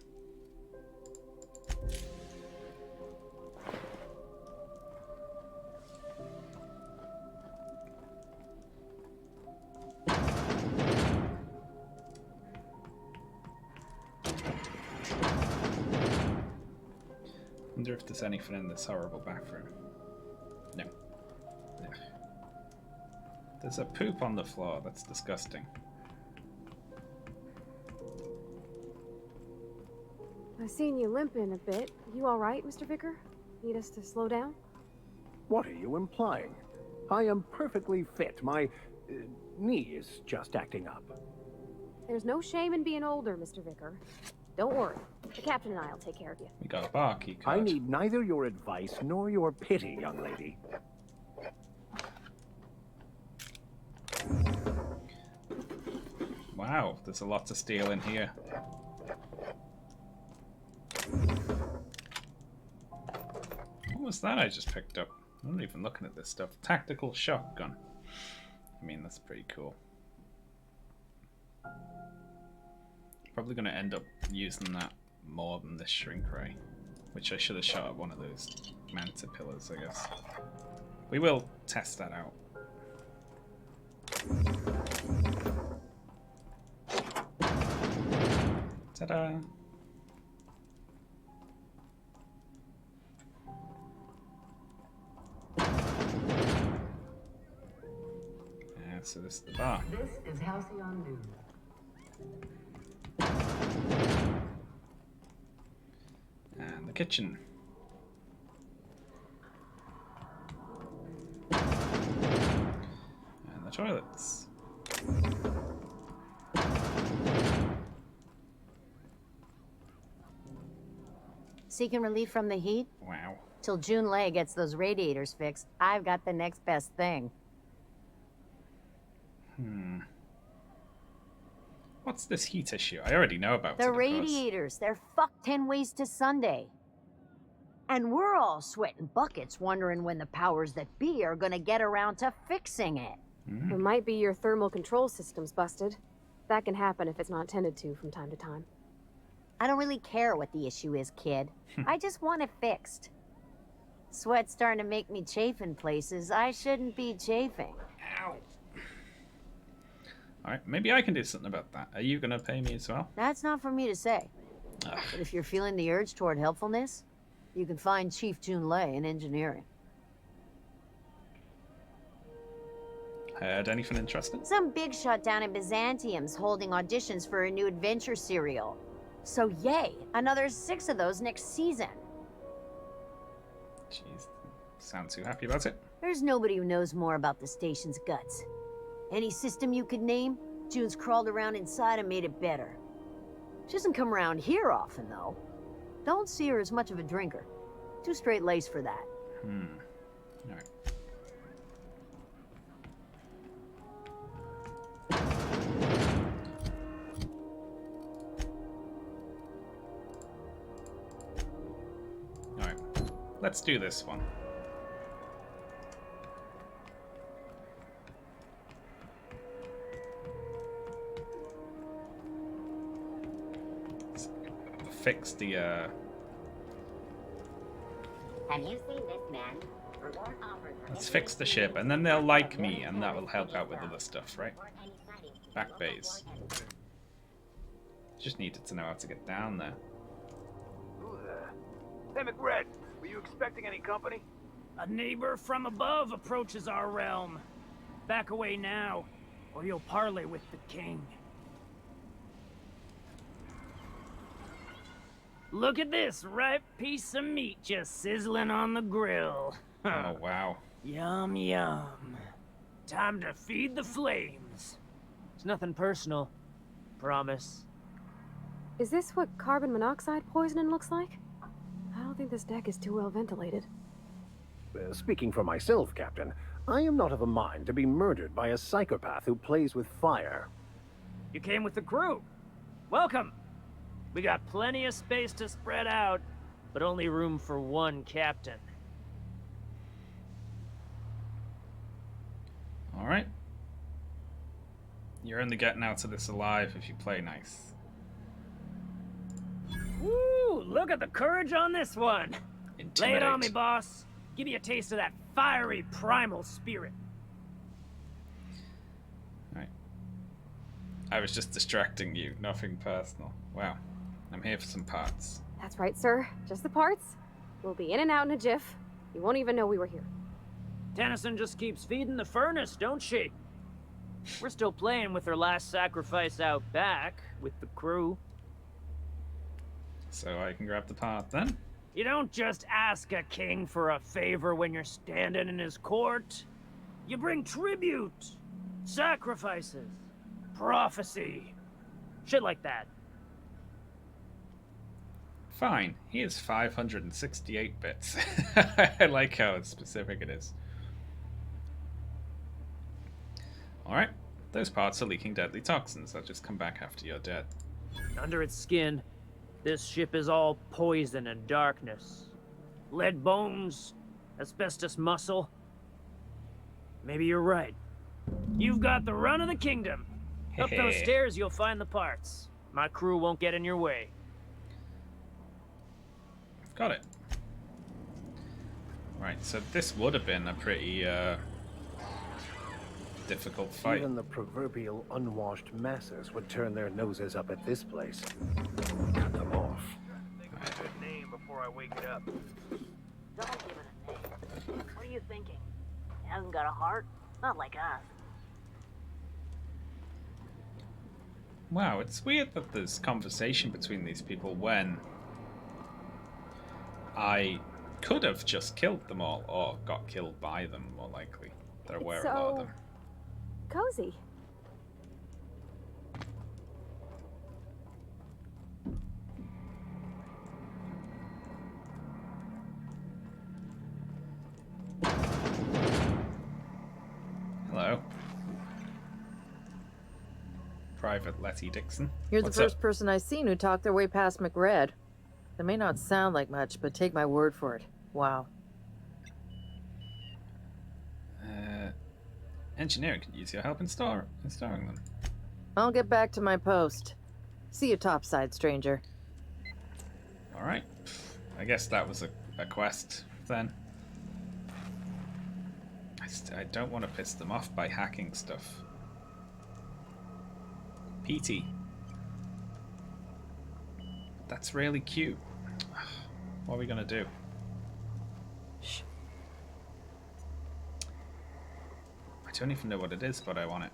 wonder if there's anything in this horrible bathroom. No. Ugh. There's a poop on the floor. That's disgusting. I've seen you limping a bit. You all right, Mr. Vicker? Need us to slow down? What are you implying? I am perfectly fit. My knee is just acting up. There's no shame in being older, Mr. Vicker. Don't worry. The captain and I will take care of you. We got a bar key card. I need neither your advice nor your pity, young lady. Wow, there's a lot to steal in here. What was that I just picked up? I'm not even looking at this stuff. Tactical shotgun. I mean, that's pretty cool. Probably going to end up using that more than this shrink ray, which I should have shot at one of those manta pillars, I guess. We will test that out. Ta-da! Yeah, so this is the bar. This is Halcyon Noon. And the kitchen. And the toilets. Seeking relief from the heat? Wow. Till June Lay gets those radiators fixed, I've got the next best thing. What's this heat issue? I already know about The it, of course. radiators, they're fucked 10 ways to Sunday. And we're all sweating buckets wondering when the powers that be are gonna get around to fixing it. It might be your thermal control system's busted. That can happen if it's not tended to from time to time. I don't really care what the issue is, kid. I just want it fixed. Sweat's starting to make me chafe in places I shouldn't be chafing. Ow. Alright, maybe I can do something about that. Are you gonna pay me as well? That's not for me to say. Ugh. But if you're feeling the urge toward helpfulness, you can find Chief June Lay in engineering. Heard anything interesting? Some big shot down in Byzantium's holding auditions for a new adventure serial. So yay, another 6 of those next season. Jeez, sound too happy about it? There's nobody who knows more about the station's guts. Any system you could name, June's crawled around inside and made it better. She doesn't come around here often, though. Don't see her as much of a drinker. Too straight-laced for that. Alright. Alright. Let's do this one. Fix the Have you seen this man? Reward offered for let's fix the ship, and then they'll like me, and that will help out with other stuff, right? Back bays. Just needed to know how to get down there. Who the... Hey, McRed, were you expecting any company? A neighbor from above approaches our realm. Back away now, or you'll parley with the king. Look at this ripe piece of meat just sizzling on the grill. Oh, wow. Yum, yum. Time to feed the flames. It's nothing personal. Promise. Is this what carbon monoxide poisoning looks like? I don't think this deck is too well ventilated. Speaking for myself, Captain, I am not of a mind to be murdered by a psychopath who plays with fire. You came with the crew. Welcome. We got plenty of space to spread out, but only room for one captain. Alright. You're only getting out of this alive if you play nice. Woo! Look at the courage on this one. Lay it on me, Intimidate. boss. Give me a taste of that fiery primal spirit. Right. I was just distracting you, nothing personal. Wow. I'm here for some parts. That's right, sir. Just the parts. We'll be in and out in a jiff. You won't even know we were here. Tennyson just keeps feeding the furnace, don't she? We're still playing with her last sacrifice out back with the crew. So I can grab the part then? You don't just ask a king for a favor when you're standing in his court. You bring tribute, sacrifices, prophecy, shit like that. Fine. He is 568 bits. I like how specific it is. Alright. Those parts are leaking deadly toxins that just come back after you're dead. Under its skin, this ship is all poison and darkness. Lead bones, asbestos muscle. Maybe you're right. You've got the run of the kingdom. Up those stairs, you'll find the parts. My crew won't get in your way. Got it. Right, so this would have been a pretty difficult fight. Even the proverbial unwashed masses would turn their noses up at this place. Cut them off. Think of a good name before I wake it up. Don't give it a name. What are you thinking? He hasn't got a heart? Not like us. Wow, it's weird that there's conversation between these people when I could have just killed them all, or got killed by them, more likely. There were a lot of them. Cozy. Hello. Private Letty Dixon. You're the What's first up? person I've seen who talked their way past McRed. That may not sound like much, but take my word for it. Wow. Engineering could use your help installing them. I'll get back to my post. See you topside, stranger. Alright. I guess that was a quest then. I don't want to piss them off by hacking stuff. PT. That's really cute. What are we gonna do? Shh. I don't even know what it is, but I want it.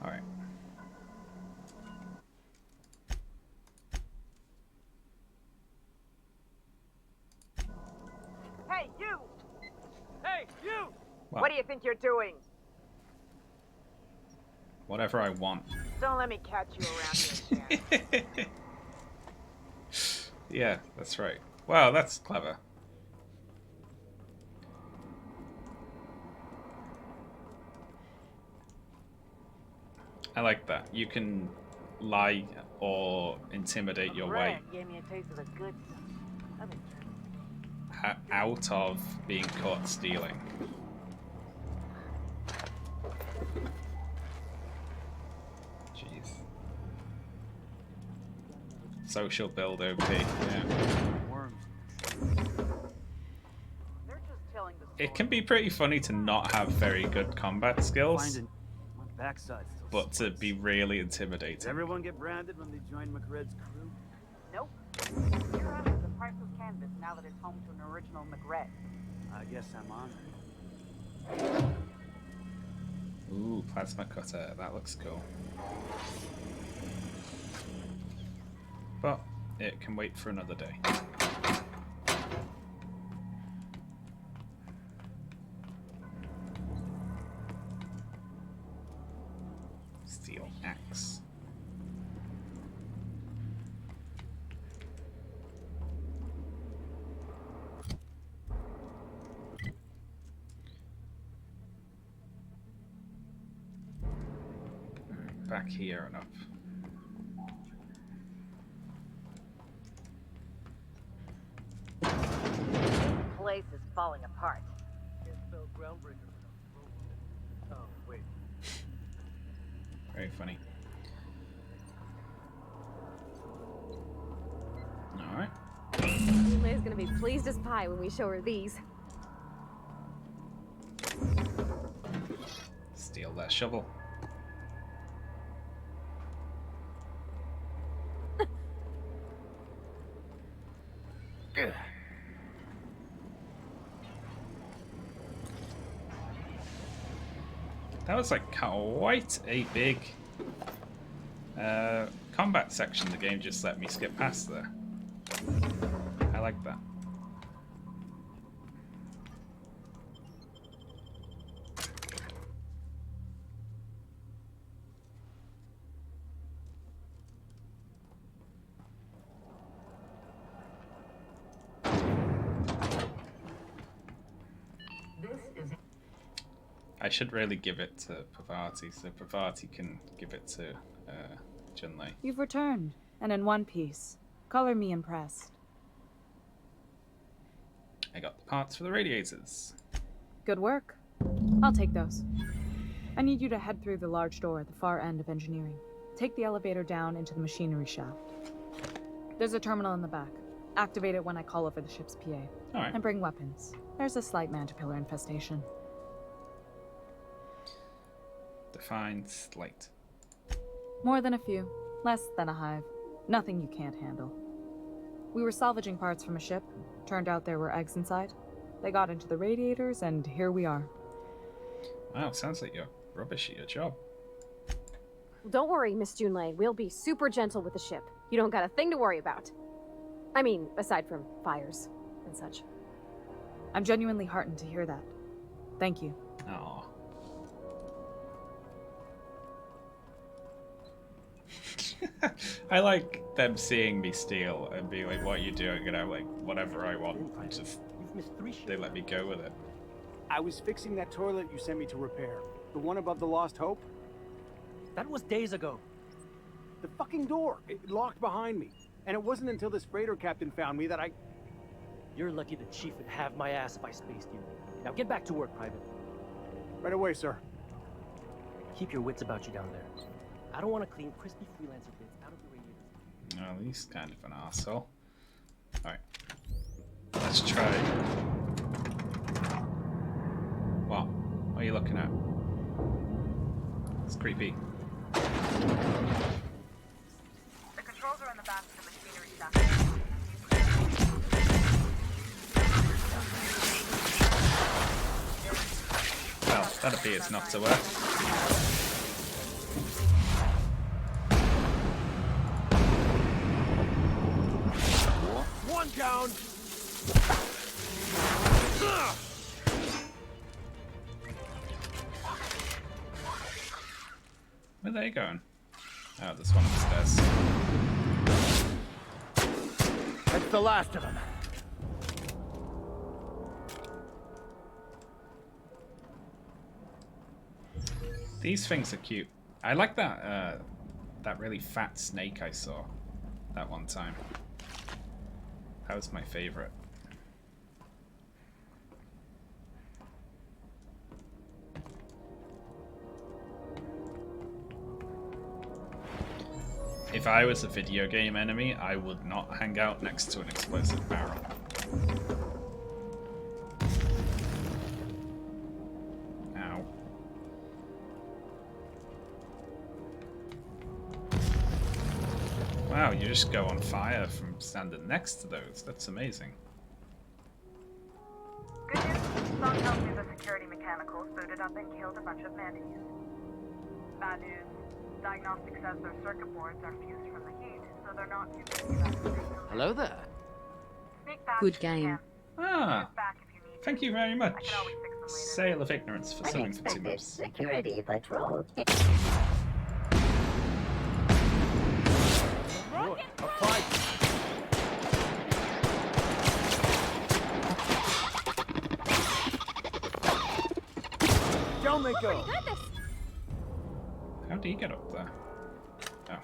Alright. Hey, you! Hey, you! Wow. What do you think you're doing? Whatever I want. Don't let me catch you around here again. Yeah, that's right. Wow, that's clever. I like that. You can lie or intimidate your way Gave me a taste of the good stuff. out of being caught stealing. Jeez. Social build OP, yeah. It can be pretty funny to not have very good combat skills, but to be really intimidating. Did everyone get branded when they joined McRed's crew? Nope. Huron is a priceless canvas now that it's home to an original McRed. I guess I'm honored. Ooh, plasma cutter. That looks cool. But it can wait for another day. Steel axe. Back here and up. Place is falling apart. Can't spell groundbreaker. Oh, wait. Very funny. Alright. Liz gonna be pleased as pie when we show her these. Steal that shovel. That was like quite a big combat section the game just let me skip past there. I like that. I should really give it to Parvati, so Parvati can give it to Chun-Li. You've returned, and in one piece. Color me impressed. I got the parts for the radiators. Good work. I'll take those. I need you to head through the large door at the far end of engineering. Take the elevator down into the machinery shaft. There's a terminal in the back. Activate it when I call over the ship's PA. All right. And bring weapons. There's a slight Mantipillar infestation. Define slight. More than a few. Less than a hive. Nothing you can't handle. We were salvaging parts from a ship. Turned out there were eggs inside. They got into the radiators, and here we are. Wow, sounds like you're rubbish at your job. Don't worry, Miss Junlei. We'll be super gentle with the ship. You don't got a thing to worry about. I mean, aside from fires and such. I'm genuinely heartened to hear that. Thank you. Aww. I like them seeing me steal and be like, what are you doing? And I'm like, whatever I want. Just, they let me go with it. I was fixing that toilet you sent me to repair. The one above the Lost Hope. That was days ago. The fucking door. It locked behind me. And it wasn't until this freighter captain found me that I... You're lucky the chief would have my ass if I spaced you. Now get back to work, Private. Right away, sir. Keep your wits about you down there. I don't want to clean crispy freelancer bits out of the radiators. Oh, he's kind of an asshole. Alright. Let's try. What? What are you looking at? It's creepy. The controls are in the back of the machinery shaft. Well, that appears not to work. One down. Where are they going? Oh, there's one upstairs. That's the last of them. These things are cute. I like that that really fat snake I saw that one time. That was my favorite. If I was a video game enemy, I would not hang out next to an explosive barrel. Ow. Wow, you just go on fire from standing next to those. That's amazing. Good news, Song tells me the security mechanicals booted up and killed a bunch of mantis. Bad news, diagnostic says their circuit boards are fused from the heat, so they're not too busy about the signal. Hello there. Sneak past Good if you game. can. Ah, Back if you need thank you very much. I can always fix them later. Sale of ignorance for selling for 2 Unexpected months. security patrol. Down they go. How do you get up there? Oh.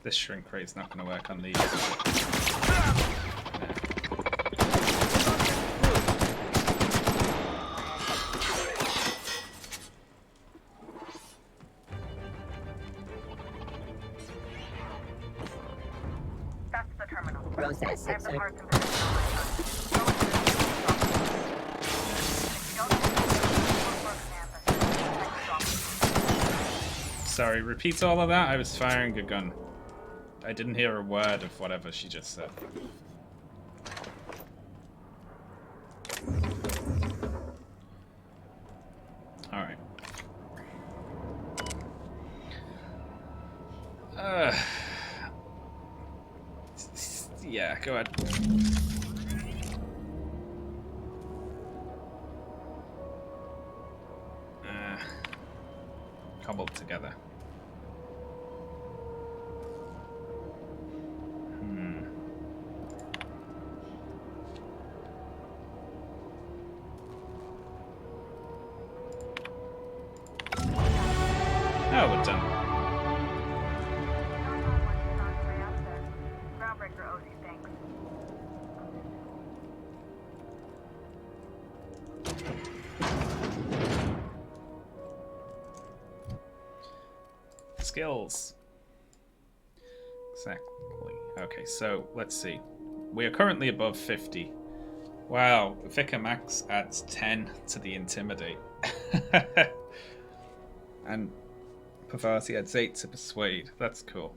This shrink rate's not going to work on these. That's the terminal. Process I have the sir. parts and pieces on my side. Sorry, repeat all of that? I was firing a gun. I didn't hear a word of whatever she just said. Alright. Yeah, go ahead. Cobbled together. Oh, we're done. Groundbreaker owes you thanks. Skills. Exactly. Okay, so let's see. We are currently above 50. Wow, Vicar Max adds 10 to the Intimidate. And Pavarti adds 8 to Persuade. That's cool.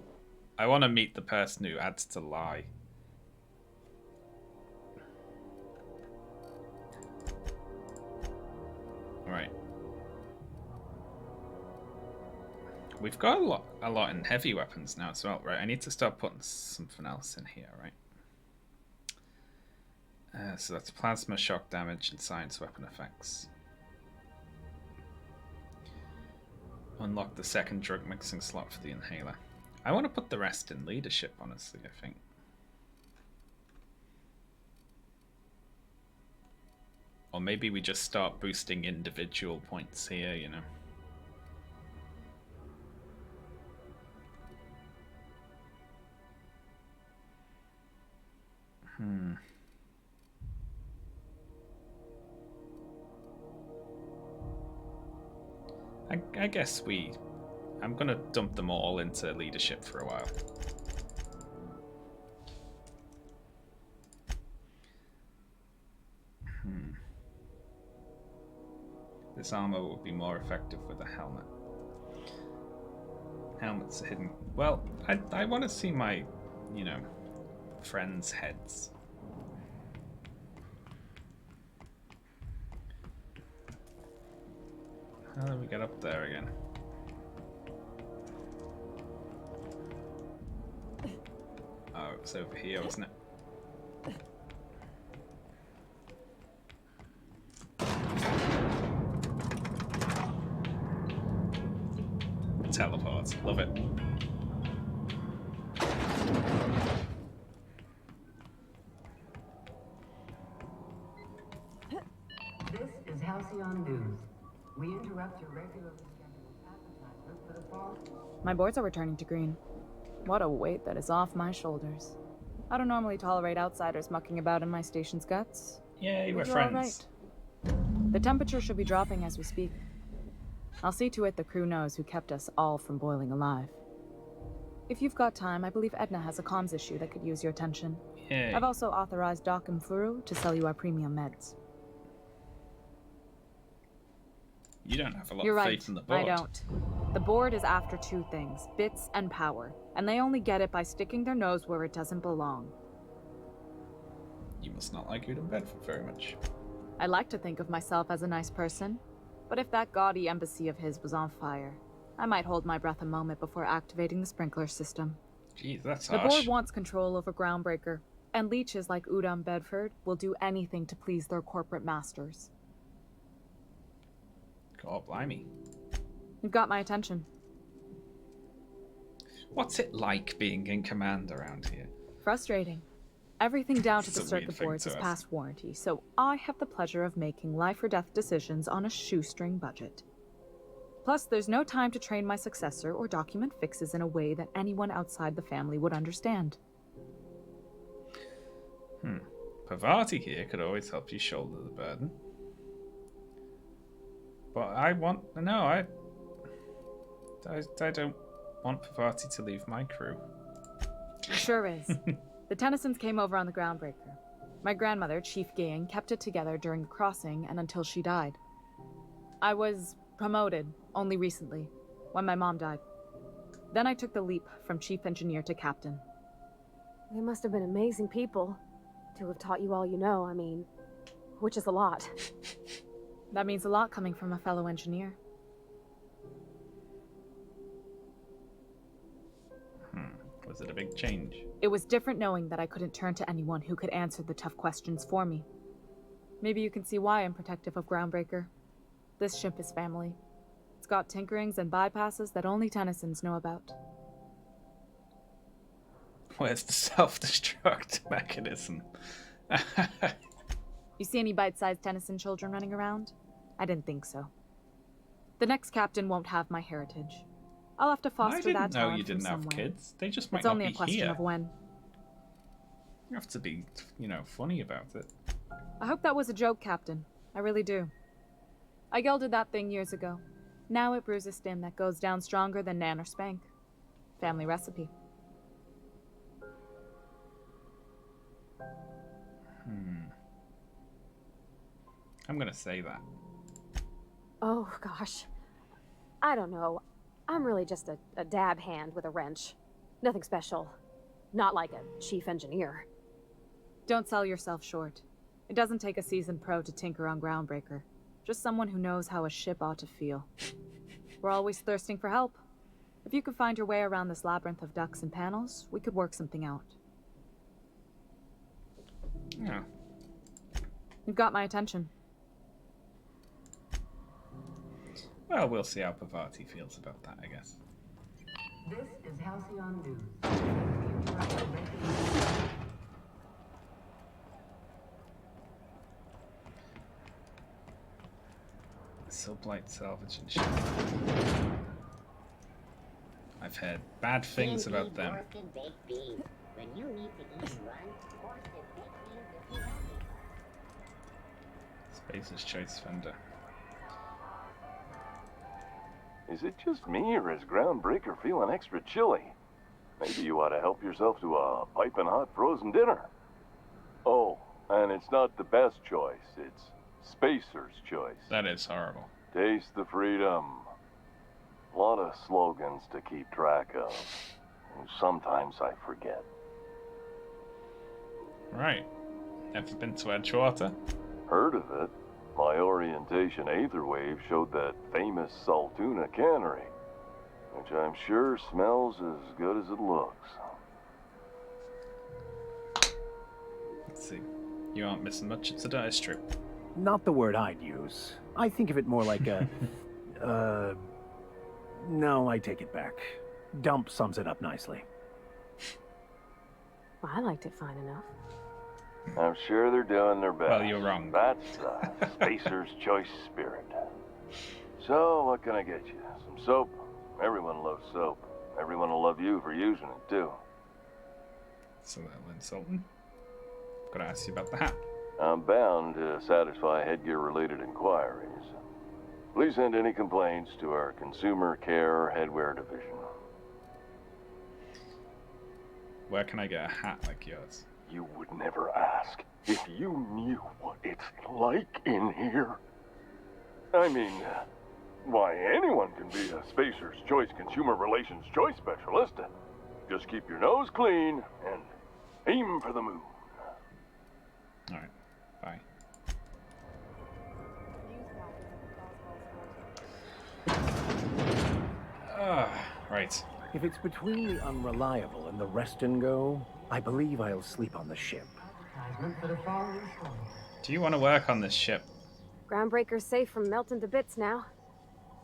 I want to meet the person who adds to Lie. Right. We've got a lot in heavy weapons now as well, right? I need to start putting something else in here, right? So that's plasma, shock damage, and science weapon effects. Unlock the second drug mixing slot for the inhaler. I want to put the rest in leadership, honestly, I think. Or maybe we just start boosting individual points here, you know. I guess I'm gonna dump them all into leadership for a while. This armor will be more effective with a helmet. Helmets are hidden. Well, I want to see my, you know, friends' heads. How do we get up there again? Oh, it's over here, wasn't it? Teleport. Love it. This is Halcyon News. We interrupt your regularly scheduled advertisement for the fall. My boards are returning to green. What a weight that is off my shoulders. I don't normally tolerate outsiders mucking about in my station's guts. Yay, we're But you're all friends. right. The temperature should be dropping as we speak. I'll see to it the crew knows who kept us all from boiling alive. If you've got time, I believe Edna has a comms issue that could use your attention. Yay. I've also authorized Doc and Furu to sell you our premium meds. You don't have a lot You're of right, faith in the board. I don't. The board is after two things, bits and power, and they only get it by sticking their nose where it doesn't belong. You must not like Udon Bedford very much. I like to think of myself as a nice person, but if that gaudy embassy of his was on fire, I might hold my breath a moment before activating the sprinkler system. Jeez, that's The harsh. board wants control over Groundbreaker, and leeches like Udon Bedford will do anything to please their corporate masters. God, blimey. You've got my attention. What's it like being in command around here? Frustrating. Everything down to the It's a weird circuit thing boards to is ask. past warranty, so I have the pleasure of making life or death decisions on a shoestring budget. Plus, there's no time to train my successor or document fixes in a way that anyone outside the family would understand. Parvati here could always help you shoulder the burden. But I don't want Parvati to leave my crew. Sure is. The Tennysons came over on the Groundbreaker. My grandmother, Chief Gayan, kept it together during the crossing and until she died. I was promoted only recently, when my mom died. Then I took the leap from Chief Engineer to Captain. They must have been amazing people to have taught you all you know, I mean, which is a lot. That means a lot coming from a fellow engineer. Was it a big change? It was different knowing that I couldn't turn to anyone who could answer the tough questions for me. Maybe you can see why I'm protective of Groundbreaker. This ship is family. It's got tinkerings and bypasses that only Tennysons know about. Where's the self-destruct mechanism? You see any bite-sized Tennyson children running around? I didn't think so. The next captain won't have my heritage. I'll have to foster that talent from somewhere. I didn't know you didn't have kids. They just might it's not only be a question here. of when. You have to be, funny about it. I hope that was a joke, Captain. I really do. I gelded that thing years ago. Now it brews a stem that goes down stronger than Nan or Spank. Family recipe. I'm gonna say that. Oh, gosh. I don't know. I'm really just a dab hand with a wrench. Nothing special. Not like a chief engineer. Don't sell yourself short. It doesn't take a seasoned pro to tinker on Groundbreaker. Just someone who knows how a ship ought to feel. We're always thirsting for help. If you could find your way around this labyrinth of ducts and panels, we could work something out. Yeah. You've got my attention. Well, we'll see how Parvati feels about that, I guess. This is Halcyon News. Sublight salvage and ship. I've heard bad things about them. When you need to eat one, Spacer's Choice Fender. Is it just me, or is Groundbreaker feeling extra chilly? Maybe you ought to help yourself to a piping hot frozen dinner. Oh, and it's not the best choice, it's Spacer's Choice. That is horrible. Taste the freedom. A lot of slogans to keep track of. And sometimes I forget. Right. Ever been to Edgewater? Heard of it. My orientation Aetherwave showed that famous Saltuna cannery, which I'm sure smells as good as it looks. Let's see. You aren't missing much, it's a dire strip. Not the word I'd use. I think of it more like a... no, I take it back. Dump sums it up nicely. I liked it fine enough. I'm sure they're doing their best. Well, you're wrong. That's Spacer's Choice spirit. So, what can I get you? Some soap? Everyone loves soap. Everyone will love you for using it, too. So that'll insult him. Gotta ask you about the hat. I'm bound to satisfy headgear-related inquiries. Please send any complaints to our Consumer Care Headwear Division. Where can I get a hat like yours? You would never ask if you knew what it's like in here. I mean, why, anyone can be a Spacer's Choice Consumer Relations Choice Specialist. Just keep your nose clean and aim for the moon. Alright, bye. Right. If it's between the Unreliable and the Rest and Go, I believe I'll sleep on the ship. Do you want to work on this ship? Groundbreaker's safe from melting to bits now.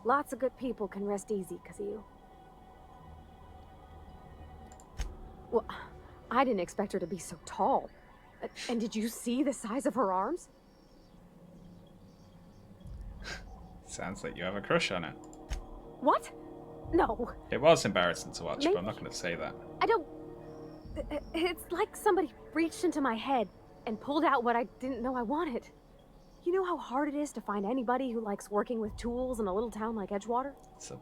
Lots of good people can rest easy because of you. Well, I didn't expect her to be so tall. And did you see the size of her arms? Sounds like you have a crush on her. What? No. It was embarrassing to watch, Maybe- but I'm not going to say that. I don't... It's like somebody reached into my head and pulled out what I didn't know I wanted. You know how hard it is to find anybody who likes working with tools in a little town like Edgewater? It's a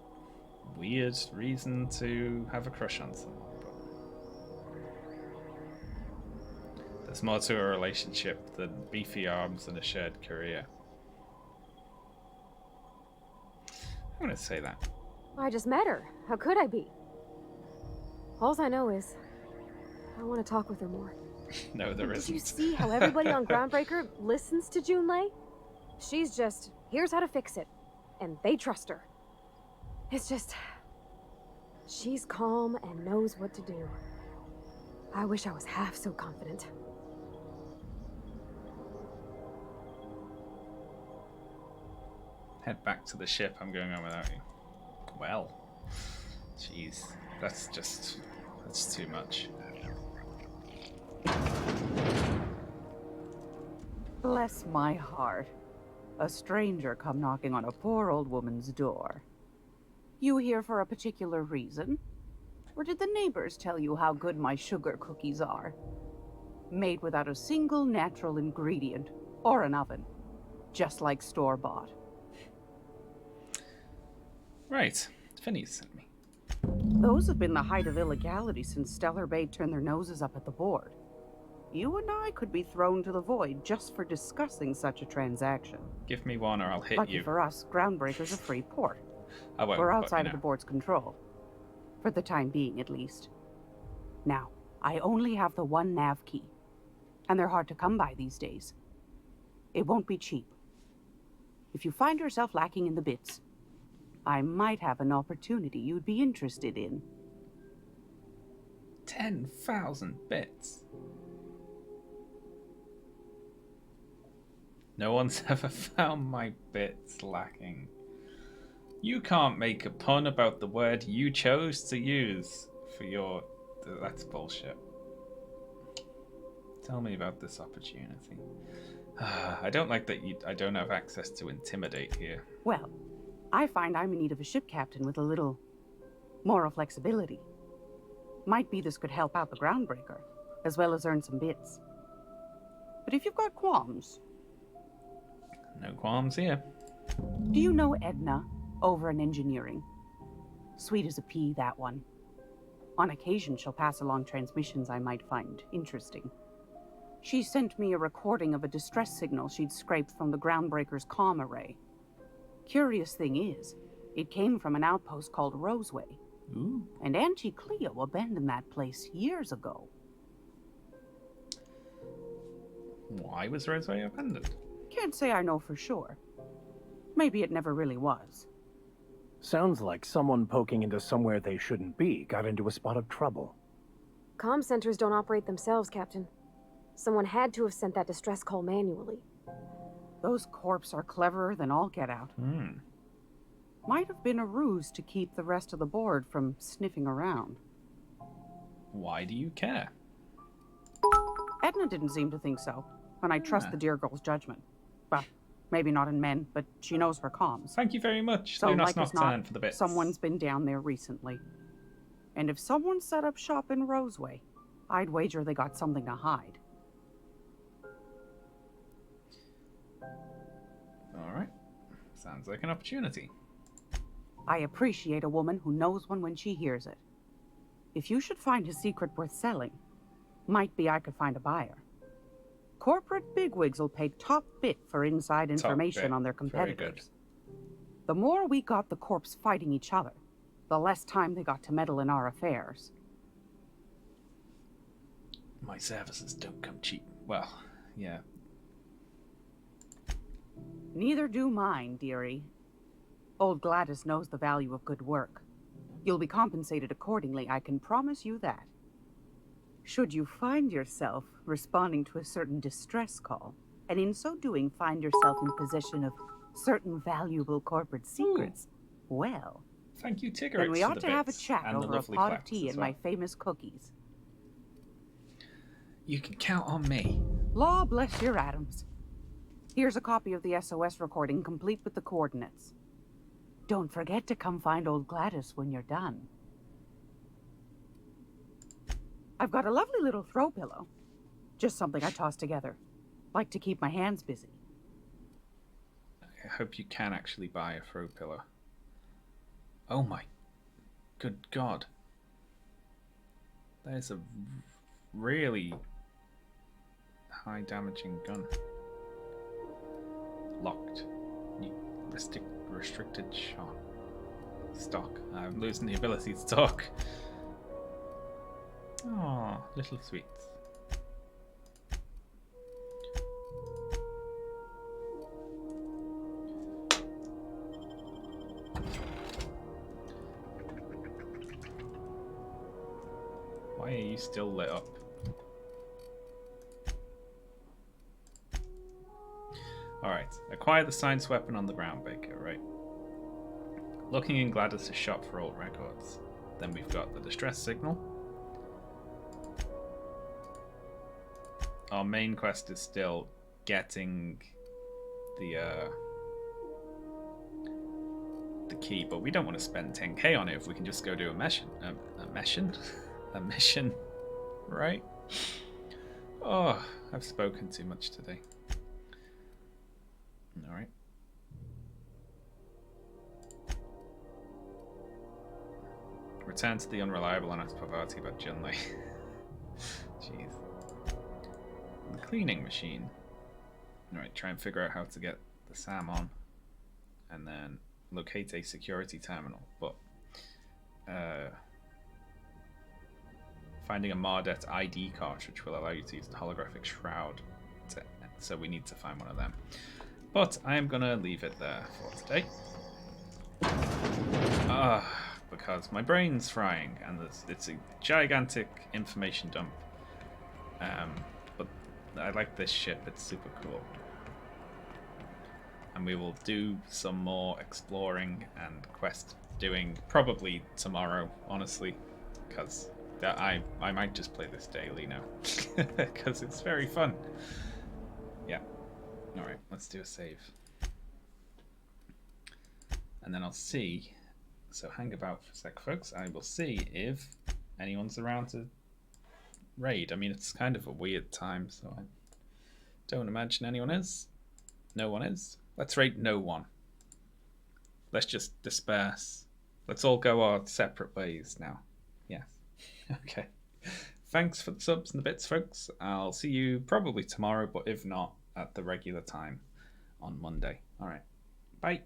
weird reason to have a crush on someone. But there's more to a relationship than beefy arms and a shared career. I'm going to say that. I just met her. How could I be? Alls I know is I want to talk with her more. No, there Did isn't. you see how everybody on Groundbreaker listens to Junlei? She's just, here's how to fix it. And they trust her. It's just... she's calm and knows what to do. I wish I was half so confident. Head back to the ship. I'm going on without you. Well, jeez, that's too much. Bless my heart. A stranger come knocking on a poor old woman's door. You here for a particular reason? Or did the neighbors tell you how good my sugar cookies are? Made without a single natural ingredient or an oven. Just like store-bought. Right, Phineas sent me. Those have been the height of illegality since Stellar Bay turned their noses up at the board. You and I could be thrown to the void just for discussing such a transaction. Give me one or I'll hit Lucky you. for us, Groundbreaker's a free port. I won't, We're but, outside you of the know. board's control. For the time being, at least. Now, I only have the one nav key. And they're hard to come by these days. It won't be cheap. If you find yourself lacking in the bits, I might have an opportunity you'd be interested in. 10,000 bits. No one's ever found my bits lacking. You can't make a pun about the word you chose to use for your... That's bullshit. Tell me about this opportunity. I don't like that I don't have access to intimidate here. Well, I find I'm in need of a ship captain with a little moral flexibility. Might be this could help out the Groundbreaker, as well as earn some bits. But if you've got qualms... No qualms here. Do you know Edna, over in engineering? Sweet as a pea, that one. On occasion, she'll pass along transmissions I might find interesting. She sent me a recording of a distress signal she'd scraped from the Groundbreaker's comm array. Curious thing is, it came from an outpost called Roseway. Ooh. And Auntie Cleo abandoned that place years ago. Why was Roseway abandoned? Can't say I know for sure. Maybe it never really was. Sounds like someone poking into somewhere they shouldn't be got into a spot of trouble. Comm centers don't operate themselves, Captain. Someone had to have sent that distress call manually. Those corps are cleverer than all get out. Might have been a ruse to keep the rest of the board from sniffing around. Why do you care? Edna didn't seem to think so, and I trust the dear girl's judgment. Well, maybe not in men, but she knows her comms. Thank you very much. So, Lunas like as Nocturne not, for the bits. someone's been down there recently. And if someone set up shop in Roseway, I'd wager they got something to hide. Alright. Sounds like an opportunity. I appreciate a woman who knows one when she hears it. If you should find a secret worth selling, might be I could find a buyer. Corporate bigwigs will pay top bit for inside information bit. on their Very good. competitors. The more we got the corps fighting each other, the less time they got to meddle in our affairs. My services don't come cheap. Well, yeah. Neither do mine, dearie. Old Gladys knows the value of good work. You'll be compensated accordingly, I can promise you that. Should you find yourself responding to a certain distress call, and in so doing find yourself in possession of certain valuable corporate secrets, well... Thank you, Tigger. Then we ought to have a chat and the over a lovely pot of claps tea as and well. my famous cookies. You can count on me. Law bless your Adams. Here's a copy of the SOS recording, complete with the coordinates. Don't forget to come find old Gladys when you're done. I've got a lovely little throw pillow. Just something I toss together. Like to keep my hands busy. I hope you can actually buy a throw pillow. Oh my good god. That is a really high damaging gun. Locked. Restricted shot. Stock. I'm losing the ability to talk. Oh, little sweets. Why are you still lit up? Alright, acquire the science weapon on the Groundbreaker, right? Looking in Gladys' shop for old records. Then we've got the distress signal. Our main quest is still getting the key, but we don't want to spend 10k on it if we can just go do a mission. A mission, right? Oh, I've spoken too much today. All right. Return to the unreliable and Parvati about Junlei. Jeez. The cleaning machine. Alright, try and figure out how to get the SAM on. And then locate a security terminal. But finding a Mardet ID cartridge will allow you to use the holographic shroud. So we need to find one of them. But I am going to leave it there for today. Because my brain's frying and it's a gigantic information dump. But I like this ship, it's super cool. And we will do some more exploring and quest doing probably tomorrow, honestly. Because I might just play this daily now. Because it's very fun. Yeah. Alright, let's do a save. And then I'll see. So hang about for a sec, folks. I will see if anyone's around to raid. I mean, it's kind of a weird time, so I don't imagine anyone is. No one is. Let's raid no one. Let's just disperse. Let's all go our separate ways now. Yes. Okay. Thanks for the subs and the bits, folks. I'll see you probably tomorrow, but if not, at the regular time on Monday. All right. Bye.